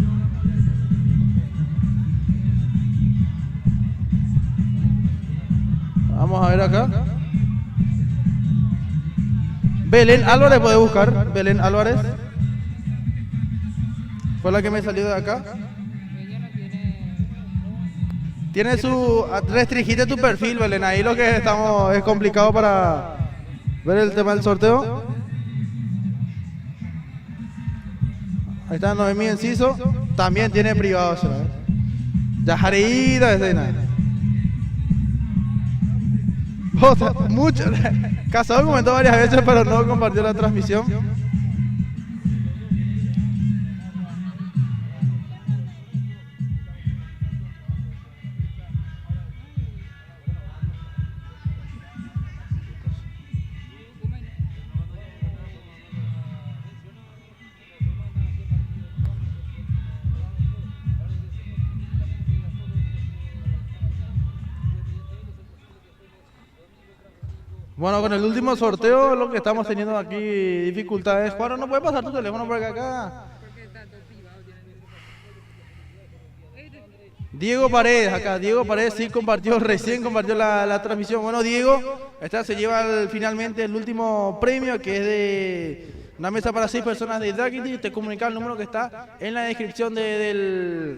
Vamos a ver acá. Belén Álvarez puede buscar. Belén Álvarez. Fue la que me salió de acá. Tiene su... Restringiste tu perfil, Belén. Ahí lo que estamos... Es complicado para ver el tema del sorteo. Ahí está Noemí Enciso. También tiene privado. Yajareída de escena. O sea, mucho. Casado comentó varias veces, pero no compartió la transmisión. Bueno, con el último sorteo lo que estamos teniendo aquí dificultades. Juan, ¿no puede pasar tu teléfono por acá? Diego Paredes, acá. Diego Paredes sí compartió, recién compartió la transmisión. Bueno, Diego, esta se lleva finalmente el último premio, que es de una mesa para 6 personas de Daquiti. Te comunica el número que está en la descripción de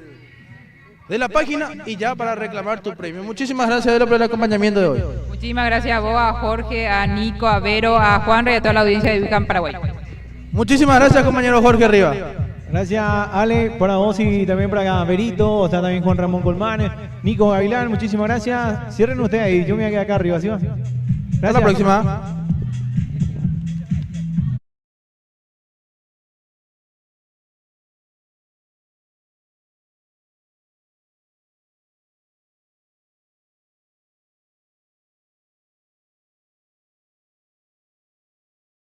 la página y ya para reclamar tu premio. Muchísimas gracias, Adela, por el acompañamiento de hoy. Muchísimas gracias a vos, a Jorge, a Nico, a Vero, a Juanra y a toda la audiencia de Ubican Paraguay. Muchísimas gracias, compañero Jorge Arriba. Gracias, Ale, para vos y también para Berito, o sea, también Juan Ramón Colmán, Nico Gavilán, muchísimas gracias. Cierren ustedes ahí, yo me voy a quedar acá arriba, ¿sí va? Gracias. Hasta la próxima.